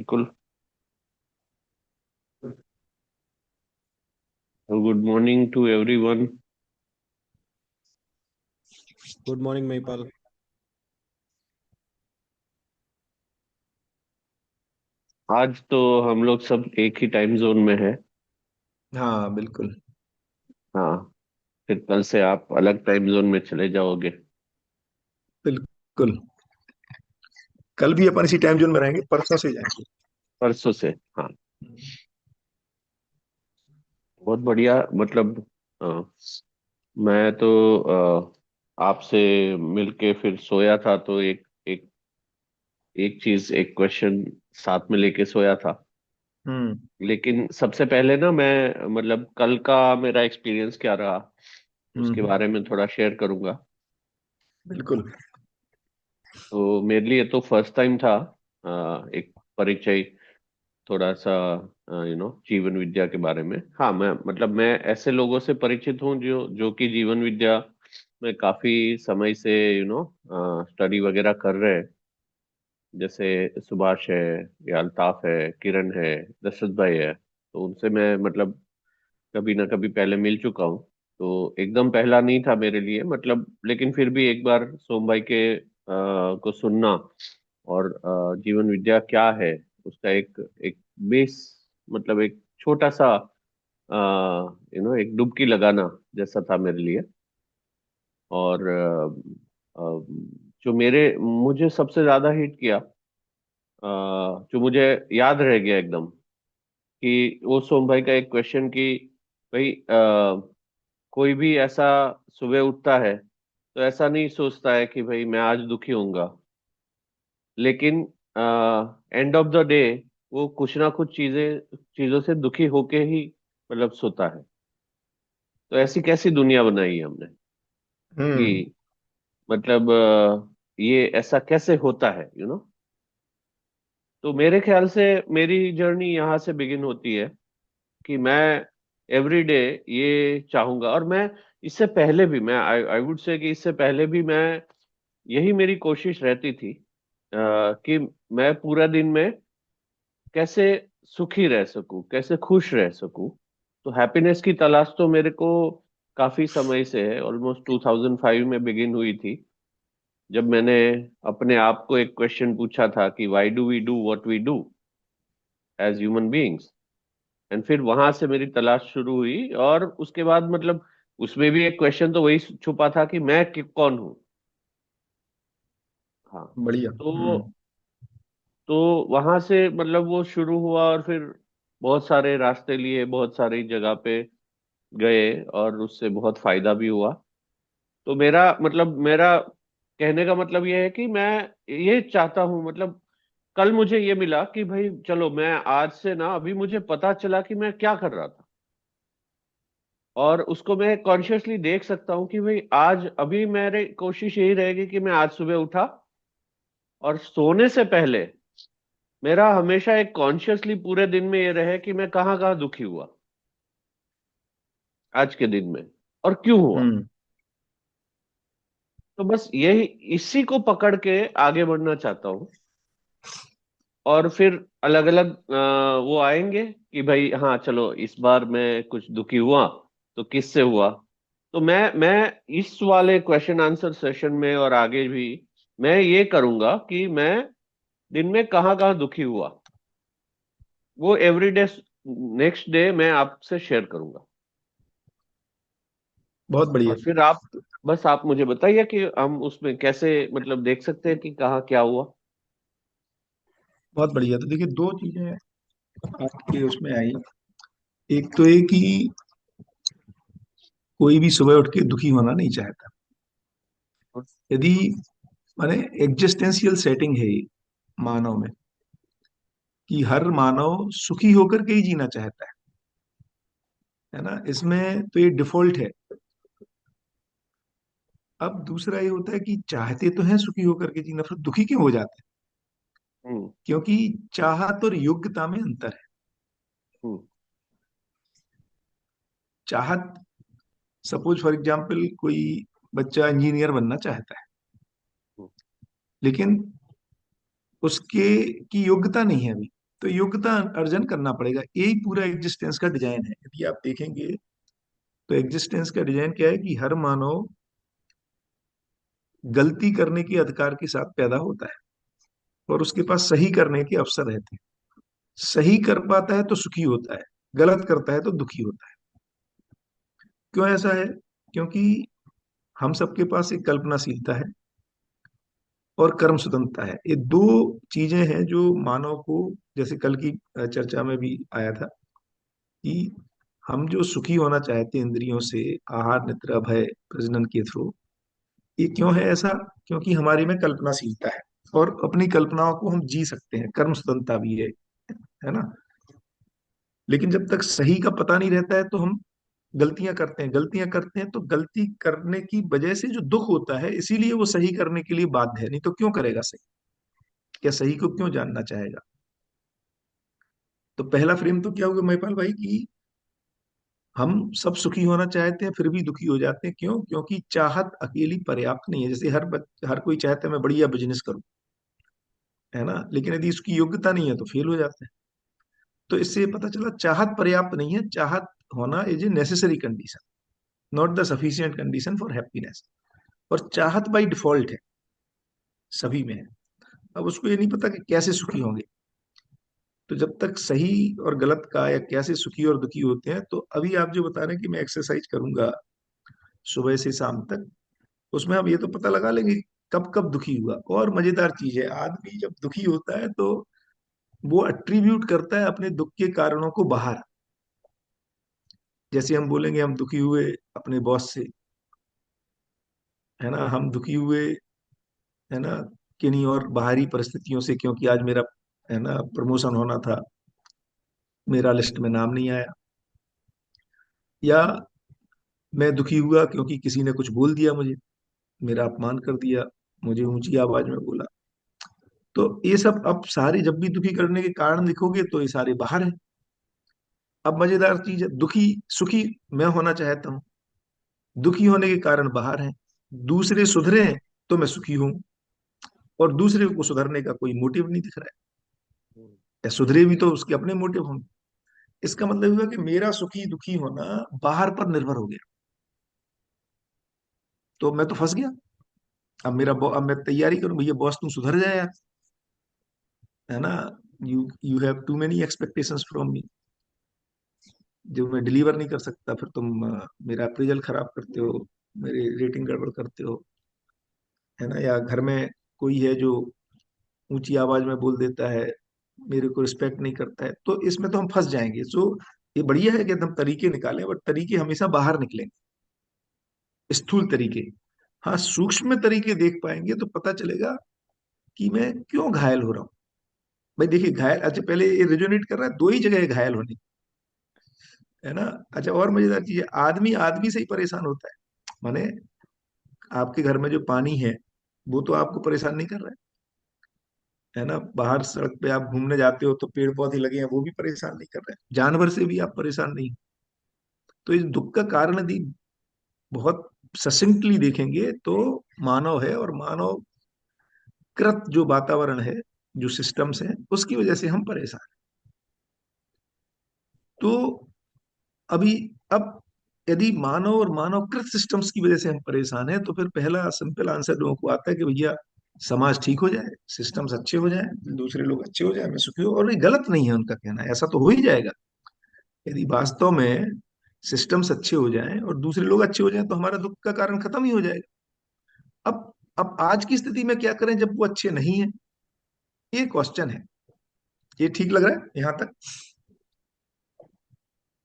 बिल्कुल। Good morning to everyone. Good morning Mahipal. आज तो हम लोग सब एक ही टाइम जोन में है। हाँ बिल्कुल। हाँ। फिर कल से आप अलग टाइम जोन में चले जाओगे। बिल्कुल। कल भी अपन इसी टाइम जोन में रहेंगे, परसों से जाएंगे। परसों से। हाँ। बहुत बढ़िया मतलब। हाँ, मैं तो आपसे मिलके फिर सोया था तो एक एक एक चीज एक क्वेश्चन साथ में लेके सोया था। हम्म। लेकिन सबसे पहले ना मैं मतलब कल का मेरा एक्सपीरियंस क्या रहा उसके हम्म। बारे में थोड़ा शेयर करूंगा। बिल्कुल। तो मेरे लिए तो फर्स्ट टाइम था एक परिचय, थोड़ा सा जीवन विद्या के बारे में। हाँ, मैं मतलब मैं ऐसे लोगों से परिचित हूँ जो जो कि जीवन विद्या में काफी समय से स्टडी वगैरह कर रहे हैं। जैसे सुभाष है, या अल्ताफ है, किरण है, दशरथ भाई है। तो उनसे मैं मतलब कभी ना कभी पहले मिल चुका हूँ। तो एकदम पहला नहीं था मेरे लिए मतलब, लेकिन फिर भी एक बार सोम भाई के को सुनना और जीवन विद्या क्या है उसका एक एक बेस मतलब एक छोटा सा एक डुबकी लगाना जैसा था मेरे लिए। और जो मेरे मुझे सबसे ज्यादा हिट किया, जो मुझे याद रह गया एकदम, कि वो सोम भाई का एक क्वेश्चन कि भाई कोई भी ऐसा सुबह उठता है तो ऐसा नहीं सोचता है कि भाई मैं आज दुखी होऊंगा, लेकिन एंड ऑफ द डे वो कुछ ना कुछ चीजों से दुखी होके ही मतलब सोता है। तो ऐसी कैसी दुनिया बनाई है हमने हम्म। कि मतलब ये ऐसा कैसे होता है तो मेरे ख्याल से मेरी जर्नी यहाँ से बिगिन होती है कि मैं एवरी डे ये चाहूंगा। और मैं इससे पहले भी मैं आई वुड से कि इससे पहले भी मैं यही मेरी कोशिश रहती थी कि मैं पूरा दिन में कैसे सुखी रह सकूं, कैसे खुश रह सकूं। तो हैप्पीनेस की तलाश तो मेरे को काफी समय से है, ऑलमोस्ट 2005 में बिगिन हुई थी, जब मैंने अपने आप को एक क्वेश्चन पूछा था कि why do we do what we do as human beings. And फिर वहां से मेरी तलाश शुरू हुई, और उसके बाद मतलब उसमें भी एक क्वेश्चन तो वही छुपा था कि मैं कौन हूँ। हाँ। बढ़िया। तो तो वहां से मतलब वो शुरू हुआ, और फिर बहुत सारे रास्ते लिए, बहुत सारी जगह पे गए, और उससे बहुत फायदा भी हुआ। तो मेरा कहने का मतलब ये है कि मैं ये चाहता हूँ मतलब कल मुझे ये मिला कि भाई चलो मैं आज से ना, अभी मुझे पता चला कि मैं क्या कर रहा था, और उसको मैं कॉन्शियसली देख सकता हूँ कि भाई आज अभी मेरी कोशिश यही रहेगी कि मैं आज सुबह उठा, और सोने से पहले मेरा हमेशा एक कॉन्शियसली पूरे दिन में ये रहे कि मैं कहाँ कहाँ दुखी हुआ आज के दिन में, और क्यों हुआ। हम्म। तो बस यही, इसी को पकड़ के आगे बढ़ना चाहता हूँ। और फिर अलग अलग वो आएंगे कि भाई हाँ चलो इस बार मैं कुछ दुखी हुआ तो किससे हुआ। तो मैं इस वाले क्वेश्चन आंसर सेशन में और आगे भी मैं ये करूंगा कि मैं दिन में कहाँ कहाँ दुखी हुआ, वो एवरीडे नेक्स्ट डे मैं आपसे शेयर करूंगा। बहुत बढ़िया। और फिर आप, बस आप मुझे बताइए कि हम उसमें कैसे मतलब देख सकते हैं कि कहाँ क्या हुआ। बहुत बढ़िया। तो देखिए, दो चीजें आपके उसमें आई। एक तो ये कि कोई भी सुबह उठ के दुखी होना नहीं चाहता। यदि माने एग्जिस्टेंशियल सेटिंग है ये मानव में, कि हर मानव सुखी होकर के ही जीना चाहता है ना। इसमें तो ये डिफॉल्ट है। अब दूसरा ये होता है कि चाहते तो हैं सुखी होकर के जीना, फिर दुखी क्यों हो जाते हैं? हम्म। क्योंकि चाहत और योग्यता में अंतर है। हम्म। चाहत, सपोज फॉर एग्जाम्पल, कोई बच्चा इंजीनियर बनना चाहता है, हम्म। लेकिन उसके की योग्यता नहीं है अभी। तो योग्यता अर्जन करना पड़ेगा, यही पूरा एग्जिस्टेंस का डिजाइन है। यदि आप देखेंगे तो एग्जिस्टेंस का डिजाइन क्या है कि हर मानव गलती करने के अधिकार के साथ पैदा होता है और उसके पास सही करने के अवसर रहते हैं। सही कर पाता है तो सुखी होता है, गलत करता है तो दुखी होता है। क्यों ऐसा है? क्योंकि हम सबके पास एक कल्पनाशीलता है और कर्म स्वतंत्रता है। ये दो चीजें हैं जो मानव को, जैसे कल की चर्चा में भी आया था कि हम जो सुखी होना चाहते हैं इंद्रियों से, आहार निद्रा भय प्रजनन के थ्रू, ये क्यों है ऐसा? क्योंकि हमारे में कल्पनाशीलता है और अपनी कल्पनाओं को हम जी सकते हैं, कर्म स्वतंत्रता भी है ना। लेकिन जब तक सही का पता नहीं रहता है तो हम गलतियां करते हैं, गलतियां करते हैं, तो गलती करने की वजह से जो दुख होता है, इसीलिए वो सही करने के लिए बाध्य है, नहीं तो क्यों करेगा सही? क्या सही को क्यों जानना चाहेगा? तो पहला फ्रेम तो क्या होगा महिपाल भाई कि हम सब सुखी होना चाहते हैं फिर भी दुखी हो जाते हैं। क्यों? क्योंकि चाहत अकेली पर्याप्त नहीं है। जैसे हर कोई चाहता है मैं बढ़िया बिजनेस करूं, है ना, लेकिन यदि उसकी योग्यता नहीं है तो फेल हो जाता है। तो इससे पता चला चाहत पर्याप्त नहीं है, चाहत होना is a necessary condition, not the sufficient condition for happiness. और चाहत बाई डिफॉल्ट है, सभी में है। अब उसको ये नहीं पता कि कैसे सुखी होंगे। तो जब तक सही और गलत का या कैसे सुखी और दुखी होते हैं, तो अभी आप जो बता रहे हैं कि मैं एक्सरसाइज करूंगा सुबह से शाम तक, उसमें हम ये तो पता लगा लेंगे कब कब दुखी हुआ। और मजेदार चीज है, आदमी जब दुखी होता है तो वो अट्रीब्यूट करता है अपने दुख के कारणों को बाहर। जैसे हम बोलेंगे हम दुखी हुए अपने बॉस से, है ना, हम दुखी हुए, है ना, किन्हीं और बाहरी परिस्थितियों से, क्योंकि आज मेरा, है ना, प्रमोशन होना था, मेरा लिस्ट में नाम नहीं आया। या मैं दुखी हुआ क्योंकि किसी ने कुछ बोल दिया मुझे, मेरा अपमान कर दिया, मुझे ऊंची आवाज में बोला। तो ये सब अब सारे जब भी दुखी करने के कारण लिखोगे तो ये सारे बाहर हैं। अब मजेदार चीज है, दुखी सुखी मैं होना चाहता हूँ, दुखी होने के कारण बाहर हैं। दूसरे सुधरे हैं तो मैं सुखी हूं, और दूसरे को सुधरने का कोई मोटिव नहीं दिख रहा है, या सुधरे भी तो उसके अपने मोटिव होंगे। इसका मतलब हुआ कि मेरा सुखी दुखी होना बाहर पर निर्भर हो गया। तो मैं तो फंस गया। अब मैं तैयारी करूं, भैया बॉस तू सुधर जाए यार, है ना, you you have too many expectations from me, जो मैं डिलीवर नहीं कर सकता, फिर तुम मेरा अप्रेजल खराब करते हो, मेरी रेटिंग गड़बड़ करते हो, है ना। या घर में कोई है जो ऊंची आवाज में बोल देता है, मेरे को रिस्पेक्ट नहीं करता है, तो इसमें तो हम फंस जाएंगे। सो ये बढ़िया है कि हम तरीके निकालें, बट तरीके हमेशा बाहर निकलेंगे, स्थूल तरीके। हाँ, सूक्ष्म तरीके देख पाएंगे तो पता चलेगा कि मैं क्यों घायल हो रहा हूँ। भाई देखिए, घायल, अच्छा पहले ये रेजोनेट कर रहा है, दो ही जगह है घायल होने, है ना। अच्छा, और मजेदार चीज है, आदमी आदमी से ही परेशान होता है। माने आपके घर में जो पानी है वो तो आपको परेशान नहीं कर रहा है ना। बाहर सड़क पे आप घूमने जाते हो तो पेड़ पौधे लगे हैं, वो भी परेशान नहीं कर रहे हैं, जानवर से भी आप परेशान नहीं। तो इस दुख का कारण यदि बहुत ससिंक्टली देखेंगे तो मानव है, और मानव कृत जो वातावरण है, जो सिस्टम्स हैं, उसकी वजह से हम परेशान हैं। तो अभी, अब यदि मानव और मानवकृत सिस्टम्स की वजह से हम परेशान हैं, तो फिर पहला सिंपल आंसर लोगों को आता है कि भैया समाज ठीक हो जाए, सिस्टम्स अच्छे हो जाए, दूसरे लोग अच्छे हो जाए, मैं सुखी हो। और ये गलत नहीं है उनका कहना, ऐसा तो हो ही जाएगा। यदि वास्तव में सिस्टम्स अच्छे हो जाएं और दूसरे लोग अच्छे हो जाएं तो हमारा दुख का कारण खत्म ही हो जाएगा। अब आज की स्थिति में क्या करें जब वो अच्छे नहीं है, ये क्वेश्चन है। ये ठीक लग रहा है यहाँ तक?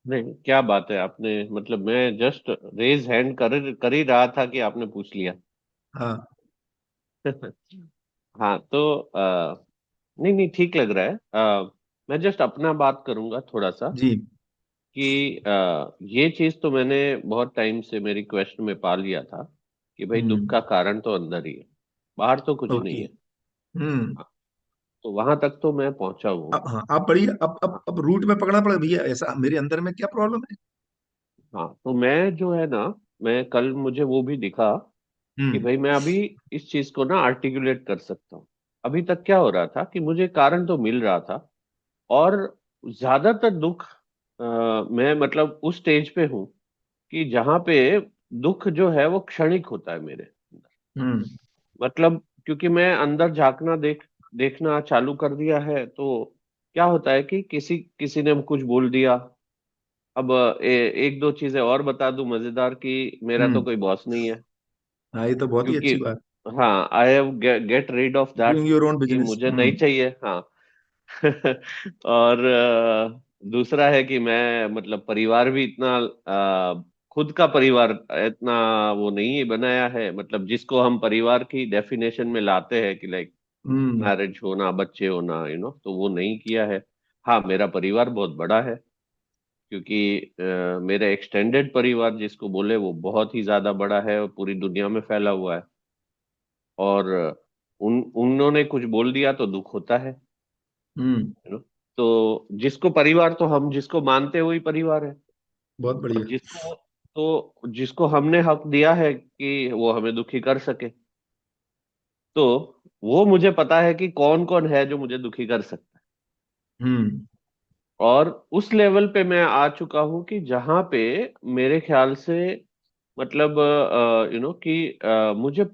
नहीं, क्या बात है आपने, मतलब मैं जस्ट रेज हैंड कर ही रहा था कि आपने पूछ लिया। हाँ हाँ, तो नहीं नहीं, ठीक लग रहा है। मैं जस्ट अपना बात करूंगा थोड़ा सा जी। कि ये चीज तो मैंने बहुत टाइम से मेरी क्वेस्ट में पा लिया था कि भाई दुख हम्म। का कारण तो अंदर ही है, बाहर तो कुछ नहीं ओके। है। हम्म। हाँ, तो वहां तक तो मैं पहुंचा हूँ। अब हाँ, आप बढ़िया, हाँ। अब रूट में पकड़ना पड़ेगा भैया, ऐसा मेरे अंदर में क्या प्रॉब्लम है। हाँ, तो मैं जो है ना, मैं कल मुझे वो भी दिखा कि हम्म। भाई मैं अभी इस चीज को ना आर्टिकुलेट कर सकता हूँ। अभी तक क्या हो रहा था कि मुझे कारण तो मिल रहा था, और ज्यादातर दुख मैं मतलब उस स्टेज पे हूँ कि जहाँ पे दुख जो है वो क्षणिक होता है मेरे अंदर। हम्म। मतलब क्योंकि मैं अंदर झांकना देखना चालू कर दिया है, तो क्या होता है कि किसी किसी ने कुछ बोल दिया। अब एक दो चीजें और बता दूं मजेदार, कि मेरा तो हम्म। कोई बॉस नहीं है। हाँ, ये तो बहुत ही क्योंकि अच्छी बात। हाँ, I have get rid of that, doing your own कि बिजनेस। मुझे नहीं हम्म। चाहिए। हाँ। और दूसरा है कि मैं मतलब परिवार भी इतना खुद का परिवार इतना वो नहीं बनाया है, मतलब जिसको हम परिवार की डेफिनेशन में लाते हैं कि लाइक हम्म। मैरिज होना, बच्चे होना, तो वो नहीं किया है। हाँ, मेरा परिवार बहुत बड़ा है, क्योंकि मेरा एक्सटेंडेड परिवार जिसको बोले वो बहुत ही ज्यादा बड़ा है और पूरी दुनिया में फैला हुआ है। और उन्होंने कुछ बोल दिया तो दुख होता है। हम्म। तो जिसको परिवार, तो हम जिसको मानते हैं वही परिवार है। बहुत और बढ़िया। जिसको हमने हक दिया है कि वो हमें दुखी कर सके, तो वो मुझे पता है कि कौन कौन है जो मुझे दुखी कर सकता है। हम्म। और उस लेवल पे मैं आ चुका हूं कि जहां पे मेरे ख्याल से मतलब कि मुझे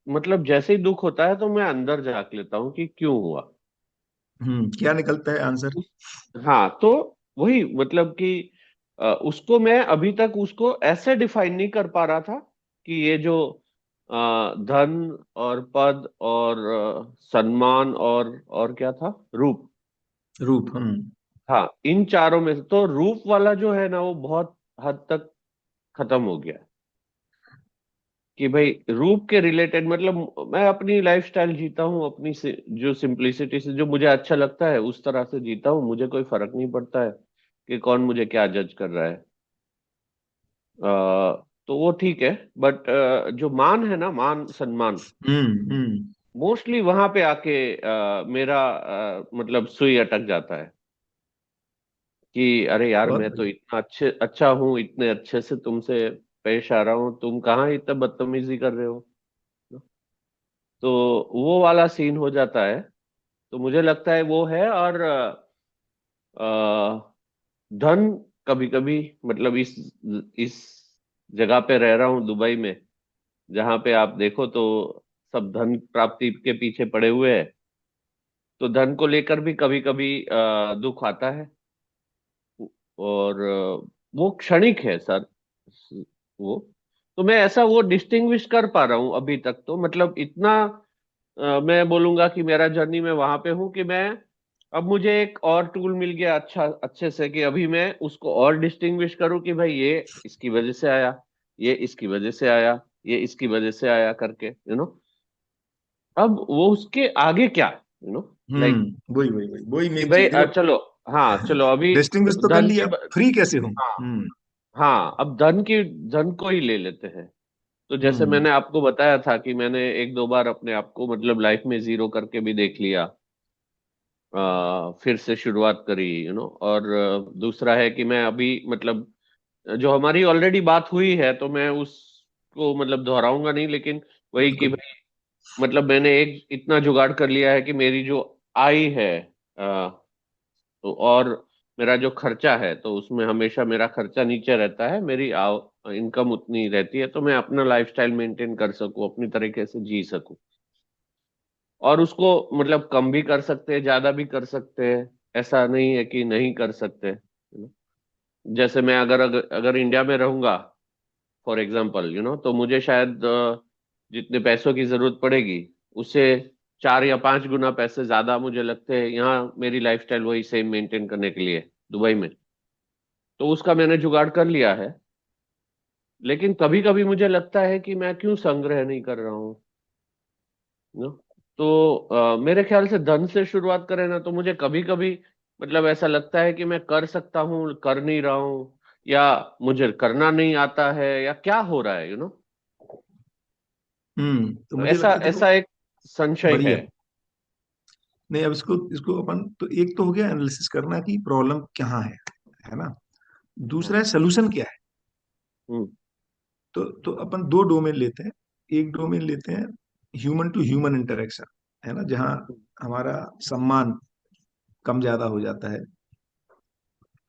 मतलब जैसे ही दुख होता है तो मैं अंदर झांक लेता हूँ कि क्यों हुआ। क्या निकलता है आंसर? उस हाँ, तो वही मतलब कि उसको मैं अभी तक उसको ऐसे डिफाइन नहीं कर पा रहा था कि ये जो धन और पद और सम्मान और क्या था, रूप। रूप। हाँ, इन चारों में से तो रूप वाला जो है ना वो बहुत हद तक खत्म हो गया है। कि भाई रूप के रिलेटेड मतलब मैं अपनी लाइफस्टाइल जीता हूँ अपनी से, जो सिंपलिसिटी से जो मुझे अच्छा लगता है उस तरह से जीता हूँ। मुझे कोई फर्क नहीं पड़ता है कि कौन मुझे क्या जज कर रहा है। तो वो ठीक है। बट जो मान है ना, मान सम्मान, हम्म। मोस्टली वहां पे आके मेरा मतलब सुई अटक जाता है कि अरे यार, बहुत मैं तो बढ़िया। इतना अच्छा हूँ, इतने अच्छे से तुमसे पेश आ रहा हूँ, तुम कहाँ इतना बदतमीजी कर रहे हो। तो वो वाला सीन हो जाता है। तो मुझे लगता है वो है। और धन कभी कभी मतलब इस जगह पे रह रहा हूँ दुबई में, जहाँ पे आप देखो तो सब धन प्राप्ति के पीछे पड़े हुए हैं। तो धन को लेकर भी कभी कभी दुख आता है। और वो क्षणिक है सर। वो तो मैं ऐसा वो डिस्टिंग्विश कर पा रहा हूँ अभी तक, तो मतलब इतना मैं बोलूंगा कि मेरा जर्नी में वहां पे हूँ कि मैं अब मुझे एक और टूल मिल गया अच्छा अच्छे से, कि अभी मैं उसको और डिस्टिंग्विश करूँ कि भाई ये इसकी वजह से आया, ये इसकी वजह से आया, ये इसकी वजह से आया करके अब वो उसके आगे क्या, लाइक वही वही वही वही कि मेन भाई चीज देखो। चलो, हाँ चलो अभी डिस्टिंग्विश तो कर धन की लिया, फ्री कैसे हूँ? हाँ हम्म। हाँ, अब धन को ही ले लेते हैं। तो जैसे हम्म। मैंने आपको बताया था कि मैंने एक दो बार अपने आप को मतलब लाइफ में जीरो करके भी देख लिया, फिर से शुरुआत करी और दूसरा है कि मैं अभी मतलब जो हमारी ऑलरेडी बात हुई है तो मैं उसको मतलब दोहराऊंगा नहीं, लेकिन वही कि बिल्कुल। भाई मतलब मैंने एक इतना जुगाड़ कर लिया है कि मेरी जो आय है तो और मेरा जो खर्चा है, तो उसमें हमेशा मेरा खर्चा नीचे रहता है, मेरी इनकम उतनी रहती है, तो मैं अपना लाइफस्टाइल मेंटेन कर सकूं, अपनी तरीके से जी सकूं। और उसको मतलब कम भी कर सकते हैं, ज्यादा भी कर सकते हैं। ऐसा नहीं है कि नहीं कर सकते जैसे मैं अगर इंडिया में रहूंगा फॉर एग्जाम्पल तो मुझे शायद जितने पैसों की जरूरत पड़ेगी उससे 4 या 5 गुना पैसे ज्यादा मुझे लगते हैं यहाँ मेरी लाइफस्टाइल वही सेम मेंटेन करने के लिए दुबई में। तो उसका मैंने जुगाड़ कर लिया है। लेकिन कभी कभी मुझे लगता है कि मैं क्यों संग्रह नहीं कर रहा हूँ नो तो मेरे ख्याल से धन से शुरुआत करें ना, तो मुझे कभी कभी मतलब ऐसा लगता है कि मैं कर सकता हूँ, कर नहीं रहा हूँ, या मुझे करना नहीं आता है, या क्या हो रहा है तो तो मुझे ऐसा लगता है देखो। ऐसा एक संशय है। बढ़िया। नहीं, अब इसको इसको अपन तो एक तो हो गया एनालिसिस करना कि प्रॉब्लम कहाँ है ना। दूसरा हाँ। है सोल्यूशन क्या है। हम्म। तो अपन दो डोमेन लेते हैं। एक डोमेन लेते हैं ह्यूमन टू ह्यूमन इंटरेक्शन, है ना, जहाँ हमारा सम्मान कम ज्यादा हो जाता है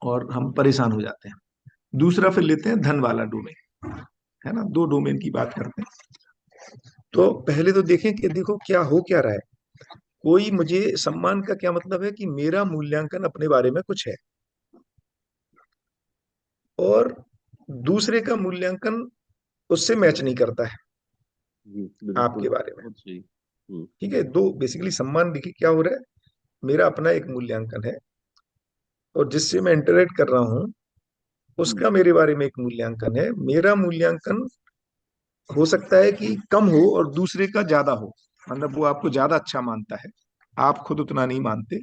और हम परेशान हो जाते हैं। दूसरा फिर लेते हैं धन वाला डोमेन, है ना, दो डोमेन की बात करते हैं। तो पहले तो देखें कि देखो क्या हो क्या रहा है। कोई मुझे सम्मान का क्या मतलब है कि मेरा मूल्यांकन अपने बारे में कुछ है, और दूसरे का मूल्यांकन उससे मैच नहीं करता है जी बिल्कुल, आपके बारे में। बहुत सही। हम्म। ठीक है, दो बेसिकली सम्मान, देखिए क्या हो रहा है। मेरा अपना एक मूल्यांकन है, और जिससे मैं इंटरेक्ट कर रहा हूँ उसका मेरे बारे में एक मूल्यांकन है। मेरा मूल्यांकन हो सकता है कि कम हो और दूसरे का ज्यादा हो, मतलब वो आपको ज्यादा अच्छा मानता है, आप खुद उतना नहीं मानते।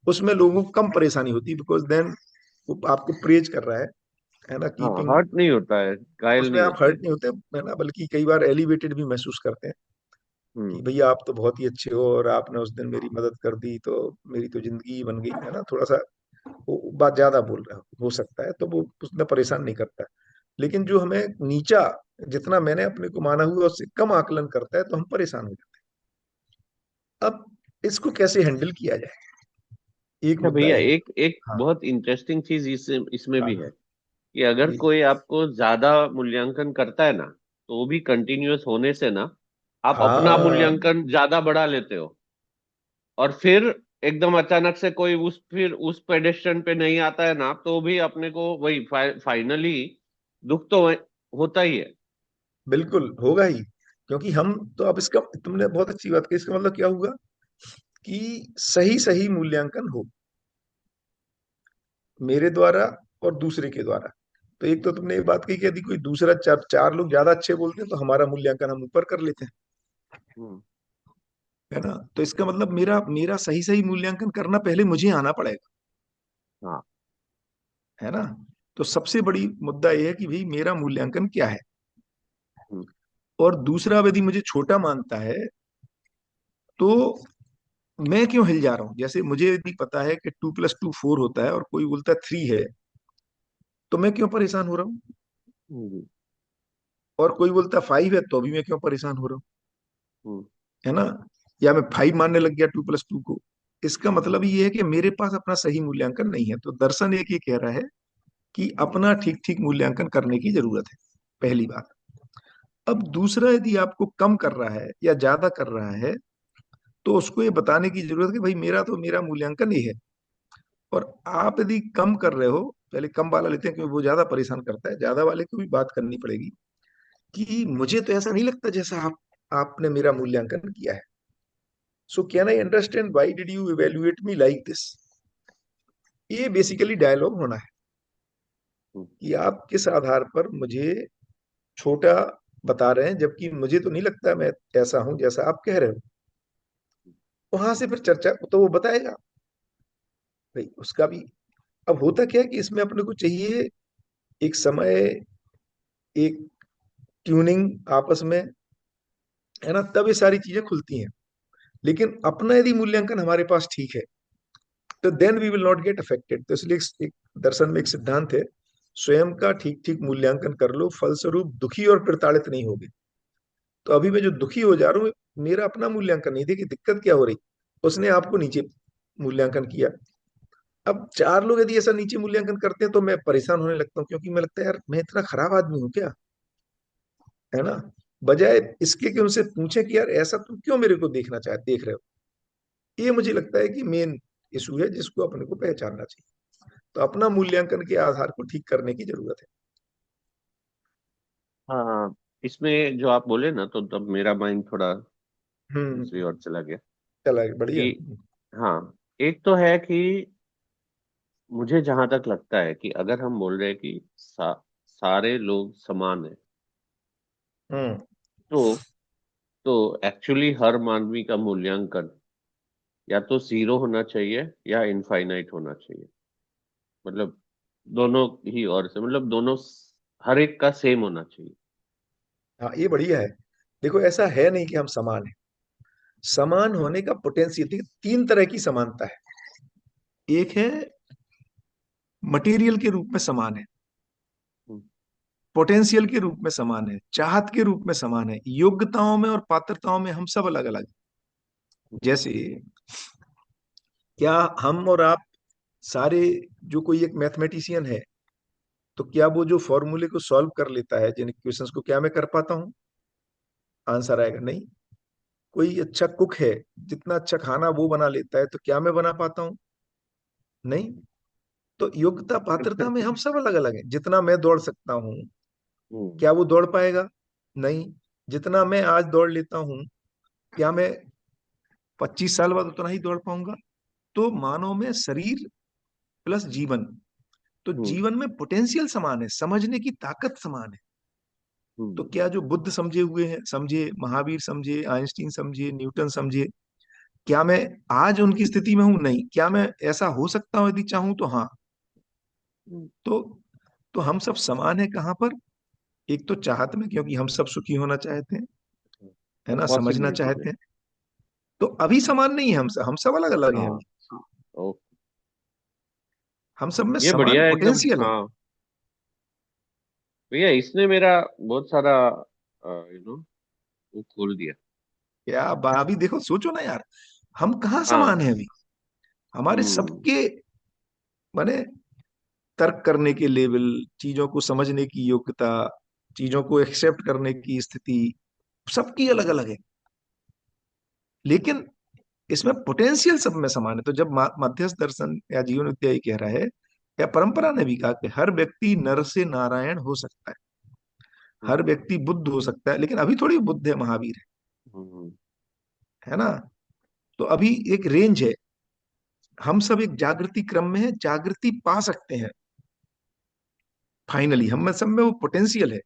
उसमें लोगों को कम परेशानी होती है, बिकॉज देन वो आपको प्रेज कर रहा है ना, हाँ, कीपिंग। हर्ट नहीं होता है, घायल उसमें नहीं आप होते हर्ट हैं। नहीं होते, है ना, बल्कि कई बार एलिवेटेड भी महसूस करते हैं कि हम्म। भैया आप तो बहुत ही अच्छे हो, और आपने उस दिन मेरी मदद कर दी तो मेरी तो जिंदगी ही बन गई, है ना, थोड़ा सा वो बात ज्यादा बोल रहा हो सकता है, तो वो उसमें परेशान नहीं करता। लेकिन जो हमें नीचा, जितना मैंने अपने को माना हुआ उससे कम आकलन करता है, तो हम परेशान हो जाते हैं। अब इसको कैसे हैंडल किया जाए, एक अच्छा मुद्दा भैया, है। एक एक हाँ बहुत इंटरेस्टिंग चीज इसमें हाँ भी हाँ, है कि अगर जी कोई आपको ज्यादा मूल्यांकन करता है ना, तो वो भी कंटिन्यूअस होने से ना, आप अपना हाँ, मूल्यांकन ज्यादा बढ़ा लेते हो। और फिर एकदम अचानक से कोई फिर उस पेडेस्टन पे नहीं आता है ना, तो भी अपने को वही फाइनली दुख तो होता ही है। बिल्कुल होगा ही, क्योंकि हम तो, अब इसका तुमने बहुत अच्छी बात की, इसका मतलब क्या हुआ कि सही सही मूल्यांकन हो मेरे द्वारा और दूसरे के द्वारा। तो एक तो तुमने एक बात कही कि यदि कोई दूसरा चार चार लोग ज्यादा अच्छे बोलते हैं तो हमारा मूल्यांकन हम ऊपर कर लेते हैं, हम्म। है ना। तो इसका मतलब मेरा मेरा सही सही मूल्यांकन करना पहले मुझे आना पड़ेगा, हाँ। है ना। तो सबसे बड़ी मुद्दा यह है कि भाई मेरा मूल्यांकन क्या है। हम्म। और दूसरा, यदि मुझे छोटा मानता है तो मैं क्यों हिल जा रहा हूं। जैसे मुझे यदि पता है कि 2+2 4 होता है और कोई बोलता है 3 है, तो मैं क्यों परेशान हो रहा हूँ। हम्म। और कोई बोलता है 5 है, तो भी मैं क्यों परेशान हो रहा हूँ, हम्म। है ना। या मैं 5 मानने लग गया 2+2 को। इसका मतलब ये है कि मेरे पास अपना सही मूल्यांकन नहीं है। तो दर्शन एक ये कह रहा है कि अपना ठीक ठीक मूल्यांकन करने की जरूरत है, पहली बात। अब दूसरा, यदि आपको कम कर रहा है या ज्यादा कर रहा है, तो उसको ये बताने की जरूरत है कि भाई मेरा तो मेरा मूल्यांकन ये है। और आप यदि कम कर रहे हो, पहले कम वाला लेते हैं क्योंकि वो ज्यादा परेशान करता है, ज्यादा वाले को भी बात करनी पड़ेगी कि मुझे तो ऐसा नहीं लगता जैसा आपने मेरा मूल्यांकन किया है। So can I understand why did you evaluate me like this. ये बेसिकली डायलॉग होना है हम्म। कि आप किस आधार पर मुझे छोटा बता रहे हैं, जबकि मुझे तो नहीं लगता मैं ऐसा हूं जैसा आप कह रहे हो। वहां से फिर चर्चा तो वो बताएगा भाई उसका भी। अब होता क्या है कि इसमें अपने को चाहिए एक समय, एक ट्यूनिंग आपस में, है ना, तब ये सारी चीजें खुलती हैं। लेकिन अपना यदि मूल्यांकन हमारे पास ठीक है, तो then we will not get affected. तो इसलिए एक दर्शन में एक सिद्धांत है, स्वयं का ठीक ठीक मूल्यांकन कर लो, फलस्वरूप दुखी और प्रताड़ित नहीं होगे। तो अभी मैं जो दुखी हो जा रहा हूँ, मेरा अपना मूल्यांकन नहीं, देखिए दिक्कत क्या हो रही, उसने आपको नीचे मूल्यांकन किया। अब चार लोग यदि ऐसा नीचे मूल्यांकन करते हैं तो मैं परेशान होने लगता हूँ, क्योंकि मैं लगता है यार मैं इतना खराब आदमी हूँ क्या, है ना। बजाय इसके कि उनसे पूछे कि यार ऐसा तुम क्यों मेरे को देख रहे हो। ये मुझे लगता है कि मेन इशू है जिसको अपने को पहचानना चाहिए। तो अपना मूल्यांकन के आधार को ठीक करने की जरूरत है। हाँ, इसमें जो आप बोले ना, तो तब मेरा माइंड थोड़ा दूसरी हम्म, ओर चला गया चला बढ़िया। कि हाँ, एक तो है कि मुझे जहां तक लगता है कि अगर हम बोल रहे हैं कि सारे लोग समान है, हम्म तो तो एक्चुअली हर मानवी का मूल्यांकन या तो जीरो होना चाहिए या इनफाइनाइट होना चाहिए। मतलब दोनों ही ओर से, मतलब दोनों हर एक का सेम होना चाहिए। हाँ, ये बढ़िया है। देखो ऐसा है नहीं कि हम समान हैं। समान होने का पोटेंशियल, देखिए तीन तरह की समानता है। एक है मटेरियल के रूप में समान है, हम्म। पोटेंशियल के रूप में समान है, चाहत के रूप में समान है, योग्यताओं में और पात्रताओं में हम सब अलग अलग। जैसे क्या हम और आप सारे, जो कोई एक मैथमेटिशियन है, तो क्या वो जो फॉर्मूले को सॉल्व कर लेता है जिन इक्वेशंस को, क्या मैं कर पाता हूँ? आंसर आएगा नहीं। कोई अच्छा कुक है, जितना अच्छा खाना वो बना लेता है, तो क्या मैं बना पाता हूँ? नहीं। तो योग्यता पात्रता में हम सब अलग अलग हैं। जितना मैं दौड़ सकता हूँ, हम्म। क्या वो दौड़ पाएगा? नहीं। जितना मैं आज दौड़ लेता हूँ, क्या मैं 25 साल बाद उतना ही दौड़ पाऊंगा? तो मानव में शरीर प्लस जीवन, तो हम्म। जीवन में पोटेंशियल समान है, समझने की ताकत समान है। तो हम्म। क्या जो बुद्ध समझे हुए हैं, समझे महावीर, समझे आइंस्टीन, समझे न्यूटन, समझे, क्या मैं आज उनकी स्थिति में हूं? नहीं। क्या मैं ऐसा हो सकता हूं यदि चाहूं तो? हाँ। हम्म। तो हम सब समान है कहाँ पर? एक तो चाहत में, क्योंकि हम सब सुखी होना चाहते हैं, है और ना, समझना पॉसिबिलिटी में। चाहते हैं। तो अभी समान नहीं है, हम सब अलग अलग हैं हाँ। अभी। ओ, हम सब में ये समान बढ़िया है एकदम। पोटेंशियल है। हाँ भैया, इसने मेरा बहुत सारा वो खोल दिया। अभी देखो, सोचो ना यार, हम कहाँ हाँ। समान है अभी? हमारे हम्म। सबके, माने, तर्क करने के लेवल, चीजों को समझने की योग्यता, चीजों को एक्सेप्ट करने की स्थिति, सबकी अलग अलग है। लेकिन इसमें पोटेंशियल सब में समान है। तो जब मध्यस्थ दर्शन या जीवन विद्या ये कह रहा है, या परंपरा ने भी कहा कि हर व्यक्ति नर से नारायण हो सकता है, हर हम्म। व्यक्ति बुद्ध हो सकता है, लेकिन अभी थोड़ी बुद्ध है, महावीर हम्म। है ना। तो अभी एक रेंज है। हम सब एक जागृति क्रम में है, जागृति पा सकते हैं। फाइनली हम में सब में वो पोटेंशियल है।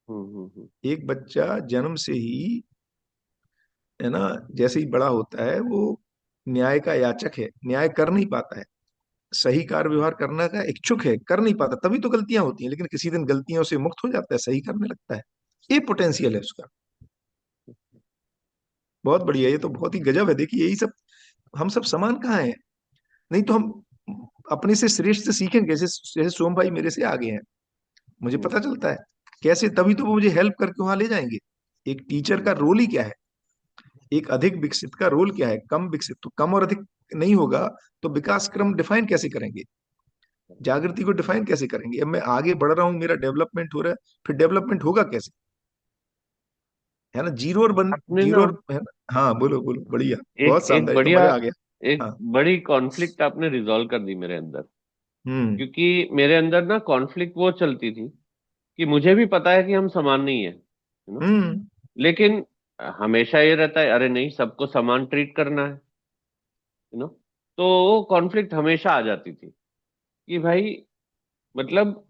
हम्म। एक बच्चा जन्म से ही, है ना, जैसे ही बड़ा होता है वो न्याय का याचक है, न्याय कर नहीं पाता है, सही कार व्यवहार करने का इच्छुक है, कर नहीं पाता, तभी तो गलतियां होती हैं, लेकिन किसी दिन गलतियों से मुक्त हो जाता है, सही करने लगता है। ये पोटेंशियल है उसका। बहुत बढ़िया, ये तो बहुत ही गजब है। देखिए, यही सब, हम सब समान कहाँ हैं? नहीं तो हम अपने से श्रेष्ठ से सीखेंगे। जैसे जैसे सोम भाई मेरे से आगे हैं, मुझे हम्म। पता चलता है कैसे, तभी तो वो मुझे हेल्प करके वहां ले जाएंगे। एक टीचर का रोल ही क्या है? एक अधिक विकसित का रोल क्या है? कम विकसित, तो कम और अधिक नहीं होगा, तो विकास क्रम डिफाइन कैसे करेंगे? जागृति को डिफाइन कैसे करेंगे? अब मैं आगे बढ़ रहा हूँ, मेरा डेवलपमेंट हो रहा है, फिर डेवलपमेंट होगा कैसे? है ना, जीरो और आपने जीरो ना और, है ना। हाँ, बोलो बोलो, बढ़िया। एक बहुत एक शानदार, ये तो बढ़िया, मजा आ गया। एक हाँ। बड़ी कॉन्फ्लिक्ट आपने रिजॉल्व कर दी मेरे अंदर। हम्म। क्योंकि मेरे अंदर ना कॉन्फ्लिक्ट वो चलती थी कि मुझे भी पता है कि हम समान नहीं है, हम्म। लेकिन हमेशा ये रहता है, अरे नहीं, सबको समान ट्रीट करना है, तो वो कॉन्फ्लिक्ट हमेशा आ जाती थी कि भाई, मतलब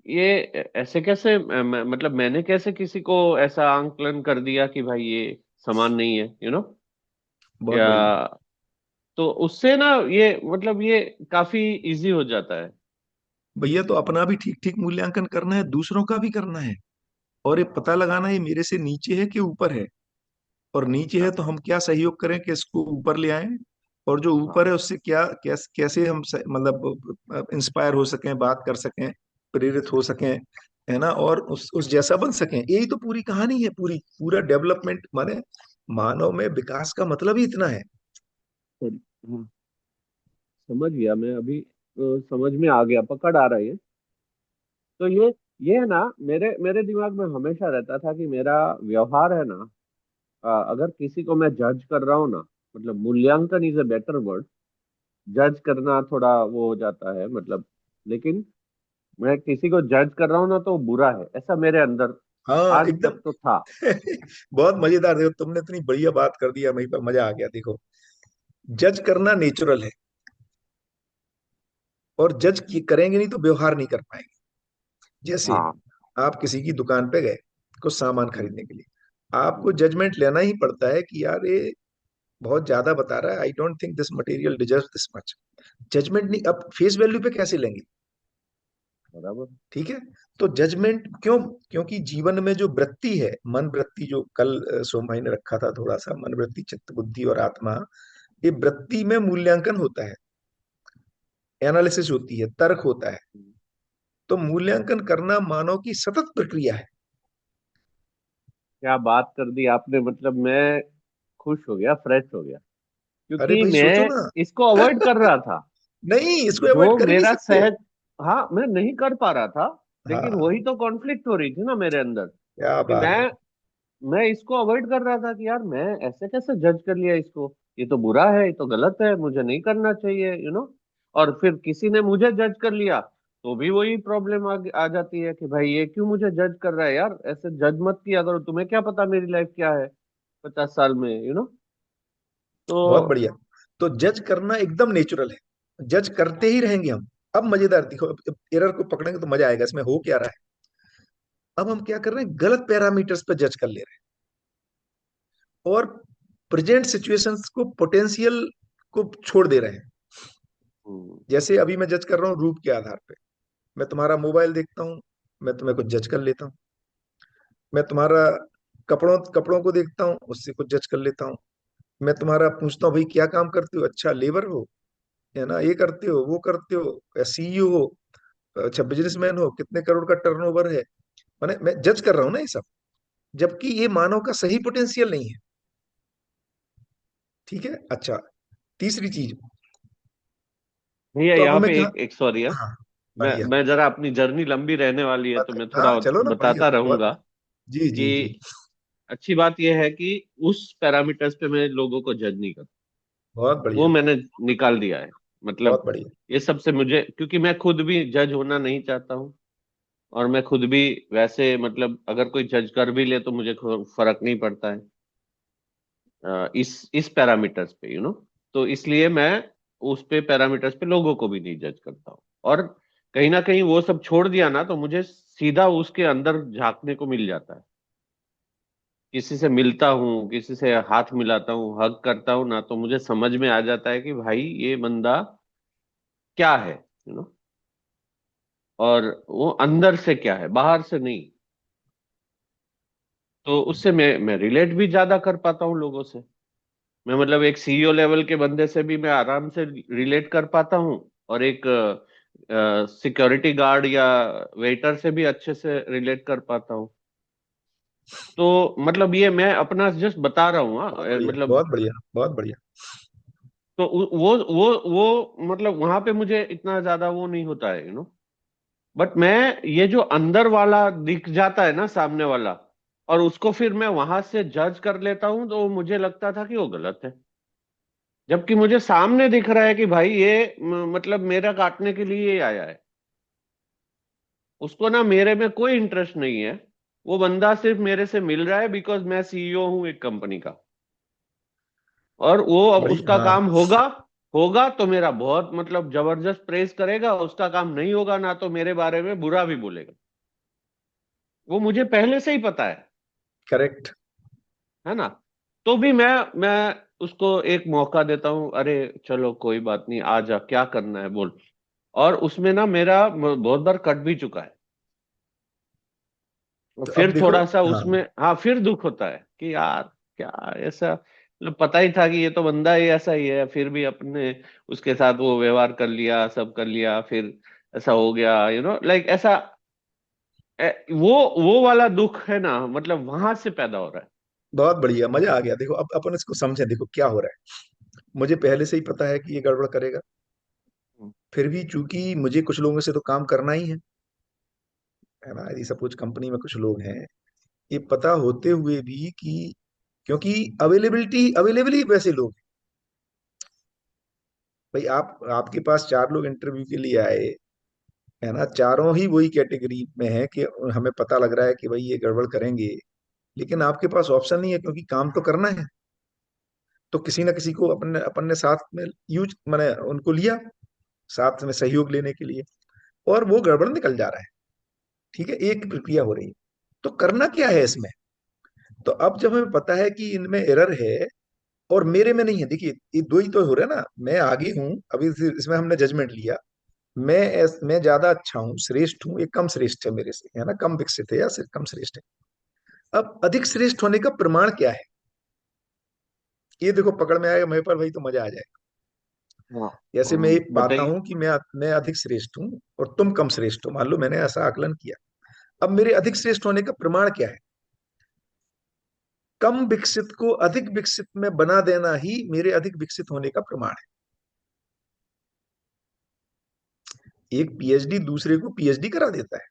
ये ऐसे कैसे, मतलब मैंने कैसे किसी को ऐसा आंकलन कर दिया कि भाई ये समान नहीं है, बहुत बढ़िया। या तो उससे ना ये, मतलब ये काफी इजी हो जाता है। भैया, तो अपना भी ठीक ठीक मूल्यांकन करना है, दूसरों का भी करना है, और ये पता लगाना है, ये मेरे से नीचे है कि ऊपर है। और नीचे है हाँ। तो हम क्या सहयोग करें कि इसको ऊपर ले आएं, और जो ऊपर हाँ। है उससे क्या, कैसे हम मतलब इंस्पायर हो सकें, बात कर सकें, प्रेरित हो सकें, है ना, और उस जैसा बन सकें। यही तो पूरी कहानी है, पूरा डेवलपमेंट माने मानव में विकास का मतलब ही इतना है। हाँ, समझ गया मैं अभी, समझ में आ गया, पकड़ आ रहा है। तो ये है ना, मेरे मेरे दिमाग में हमेशा रहता था कि मेरा व्यवहार है ना, अगर किसी को मैं जज कर रहा हूँ ना, मतलब मूल्यांकन इज अ बेटर वर्ड। जज करना थोड़ा वो हो जाता है, मतलब, लेकिन मैं किसी को जज कर रहा हूँ ना तो बुरा है, ऐसा मेरे अंदर हाँ, आज एकदम। तक तो था। बहुत मजेदार। देखो, तुमने इतनी बढ़िया बात कर दिया, वहीं पर मजा आ गया। देखो, जज करना नेचुरल है, और जज करेंगे नहीं तो व्यवहार नहीं कर पाएंगे। जैसे हाँ। आप किसी की दुकान पे गए कुछ सामान हम्म। खरीदने के लिए, आपको हम्म। जजमेंट लेना ही पड़ता है कि यार ये बहुत ज्यादा बता रहा है, I don't think this material deserve this much. Judgement नहीं, अब फेस वैल्यू पे कैसे लेंगे? बराबर। ठीक है। तो जजमेंट क्यों? क्योंकि जीवन में जो वृत्ति है, मन वृत्ति, जो कल सोम भाई ने रखा था थोड़ा सा, मन वृत्ति, चित्त, बुद्धि और आत्मा, ये वृत्ति में मूल्यांकन होता है, एनालिसिस होती है, तर्क होता है। हम्म। तो मूल्यांकन करना मानव की सतत प्रक्रिया है। क्या बात कर दी आपने, मतलब मैं खुश हो गया, फ्रेश हो गया। अरे क्योंकि भाई सोचो मैं ना। इसको अवॉइड कर रहा था। नहीं, इसको अवॉइड जो कर ही नहीं मेरा सकते। सहज, हाँ मैं नहीं कर पा रहा था, लेकिन हाँ, वही तो कॉन्फ्लिक्ट हो रही थी ना मेरे अंदर, क्या कि बात है। मैं इसको अवॉइड कर रहा था कि यार मैं ऐसे कैसे जज कर लिया इसको, ये तो बुरा है, ये तो गलत है, मुझे नहीं करना चाहिए, और फिर किसी ने मुझे जज कर लिया, तो भी वही प्रॉब्लम आ जाती है कि भाई ये क्यों मुझे जज कर रहा है, यार ऐसे जज मत किया करो, तुम्हें क्या पता मेरी लाइफ क्या है 50 साल में, तो बहुत बढ़िया। तो जज करना एकदम नेचुरल है, जज करते ही रहेंगे हम। अब मजेदार देखो, एरर को पकड़ेंगे तो मजा आएगा, इसमें हो क्या रहा है। अब हम क्या कर रहे हैं, गलत पैरामीटर्स पे जज कर ले रहे हैं, और प्रेजेंट सिचुएशंस को, पोटेंशियल को छोड़ दे रहे हैं। हम्म, जैसे अभी मैं जज कर रहा हूँ रूप के आधार पे। मैं तुम्हारा मोबाइल देखता हूँ, मैं तुम्हें कुछ जज कर लेता हूँ। मैं तुम्हारा कपड़ों कपड़ों को देखता हूँ, उससे कुछ जज कर लेता हूँ। मैं तुम्हारा पूछता हूँ भाई क्या काम करते हो, अच्छा लेबर हो, है ना, ये करते हो वो करते हो, या सीईओ हो, अच्छा बिजनेसमैन हो, कितने करोड़ का टर्नओवर है। माने मैं जज कर रहा हूँ ना ये सब, जबकि ये मानव का सही पोटेंशियल नहीं है। ठीक है, अच्छा, तीसरी चीज। भैया तो अब यहाँ हमें पे क्या। एक एक सॉरी है, हाँ, मैं बढ़िया मैं जरा, अपनी जर्नी लंबी रहने वाली है बात तो है। मैं हाँ थोड़ा चलो ना, बढ़िया, बताता बहुत। रहूंगा जी जी जी। कि अच्छी बात यह है कि उस पैरामीटर्स पे मैं लोगों को जज नहीं करता, बहुत वो बढ़िया। मैंने निकाल दिया है, बहुत मतलब बढ़िया। ये सबसे मुझे, क्योंकि मैं खुद भी जज होना नहीं चाहता हूँ, और मैं खुद भी वैसे, मतलब अगर कोई जज कर भी ले तो मुझे फर्क नहीं पड़ता है इस पैरामीटर्स पे, तो इसलिए मैं उस पे पैरामीटर्स पे लोगों को भी नहीं जज करता हूँ, और कहीं ना कहीं वो सब छोड़ दिया ना तो मुझे सीधा उसके अंदर झांकने को मिल जाता है, किसी से मिलता हूँ, किसी से हाथ मिलाता हूँ, हग करता हूँ ना, तो मुझे समझ में आ जाता है कि भाई ये बंदा क्या है, यू नो और वो अंदर से क्या है, बाहर से नहीं। तो उससे मैं रिलेट भी ज्यादा कर पाता हूँ लोगों से, मैं मतलब एक सीईओ लेवल के बंदे से भी मैं आराम से रिलेट कर पाता हूँ, और एक सिक्योरिटी गार्ड या वेटर से भी अच्छे से रिलेट कर पाता हूँ। तो मतलब ये मैं अपना जस्ट बता रहा हूँ, बहुत बढ़िया, मतलब बहुत बढ़िया, बहुत बढ़िया। तो वो मतलब वहां पे मुझे इतना ज्यादा वो नहीं होता है, बट मैं, ये जो अंदर वाला दिख जाता है ना सामने वाला, और उसको फिर मैं वहां से जज कर लेता हूँ, तो मुझे लगता था कि वो गलत है, जबकि मुझे सामने दिख रहा है कि भाई ये मतलब मेरा काटने के लिए ही आया है, उसको ना मेरे में कोई इंटरेस्ट नहीं है, वो बंदा सिर्फ मेरे से मिल रहा है बिकॉज मैं सीईओ हूं एक कंपनी का, और वो अब बढ़िया, उसका हाँ। काम होगा, होगा तो मेरा बहुत मतलब जबरदस्त प्रेज करेगा, उसका काम नहीं होगा ना तो मेरे बारे में बुरा भी बोलेगा, वो मुझे पहले से ही पता करेक्ट। है ना। तो भी मैं उसको एक मौका देता हूँ, अरे चलो कोई बात नहीं, आ जा, क्या करना है बोल, और उसमें ना मेरा बहुत बार कट भी चुका है, और तो अब फिर देखो। थोड़ा सा हाँ, उसमें, हाँ फिर दुख होता है कि यार क्या ऐसा, मतलब पता ही था कि ये तो बंदा ही ऐसा ही है, फिर भी अपने उसके साथ वो व्यवहार कर लिया, सब कर लिया, फिर ऐसा हो गया, लाइक ऐसा, वो वाला दुख है ना, मतलब वहां से पैदा हो रहा है। बहुत बढ़िया, मजा आ गया। देखो अब अपन इसको समझे, देखो क्या हो रहा है। मुझे पहले से ही पता है कि ये गड़बड़ करेगा, फिर भी चूंकि मुझे कुछ लोगों से तो काम करना ही है ना। यदि सपोज कंपनी में कुछ लोग हैं, ये पता होते हुए भी कि, क्योंकि अवेलेबल ही वैसे लोग हैं। भाई आपके पास चार लोग इंटरव्यू के लिए आए, है ना, चारों ही वही कैटेगरी में है कि हमें पता लग रहा है कि भाई ये गड़बड़ करेंगे, लेकिन आपके पास ऑप्शन नहीं है, क्योंकि काम तो करना है। तो किसी ना किसी को अपन ने साथ में यूज मैंने उनको लिया, साथ में सहयोग लेने के लिए, और वो गड़बड़ निकल जा रहा है। ठीक है, एक प्रक्रिया हो रही है। तो करना क्या है इसमें। तो अब जब हमें पता है कि इनमें एरर है और मेरे में नहीं है, देखिए ये दो ही तो हो रहा है ना। मैं आगे हूं, अभी इसमें हमने जजमेंट लिया। मैं ज्यादा अच्छा हूँ, श्रेष्ठ हूँ, ये कम श्रेष्ठ है मेरे से, है ना, कम विकसित है या सिर्फ कम श्रेष्ठ है। अब अधिक श्रेष्ठ होने का प्रमाण क्या है, ये देखो पकड़ में आएगा मेरे पर भाई, तो मजा आ जाएगा। हाँ, जैसे मैं ये पाता बताइए। हूं कि मैं अधिक श्रेष्ठ हूँ और तुम कम श्रेष्ठ हो, मान लो मैंने ऐसा आकलन किया। अब मेरे अधिक श्रेष्ठ होने का प्रमाण क्या है। कम विकसित को अधिक विकसित में बना देना ही मेरे अधिक विकसित होने का प्रमाण है। एक पीएचडी दूसरे को पीएचडी करा देता है,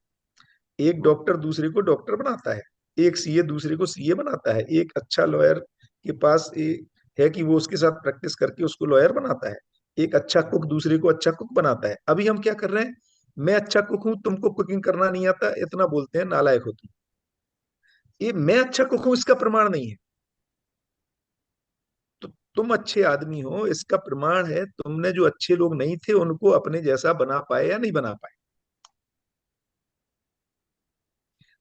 एक डॉक्टर दूसरे को डॉक्टर बनाता है, एक सीए दूसरे को सीए बनाता है, एक अच्छा लॉयर के पास है कि वो उसके साथ प्रैक्टिस करके उसको लॉयर बनाता है, एक अच्छा कुक दूसरे को अच्छा कुक बनाता है। अभी हम क्या कर रहे हैं, मैं अच्छा कुक हूं, तुमको कुकिंग करना नहीं आता, इतना बोलते हैं नालायक हो तुम। ये मैं अच्छा कुक हूं इसका प्रमाण नहीं है। तो तुम अच्छे आदमी हो इसका प्रमाण है तुमने जो अच्छे लोग नहीं थे उनको अपने जैसा बना पाए या नहीं बना पाए।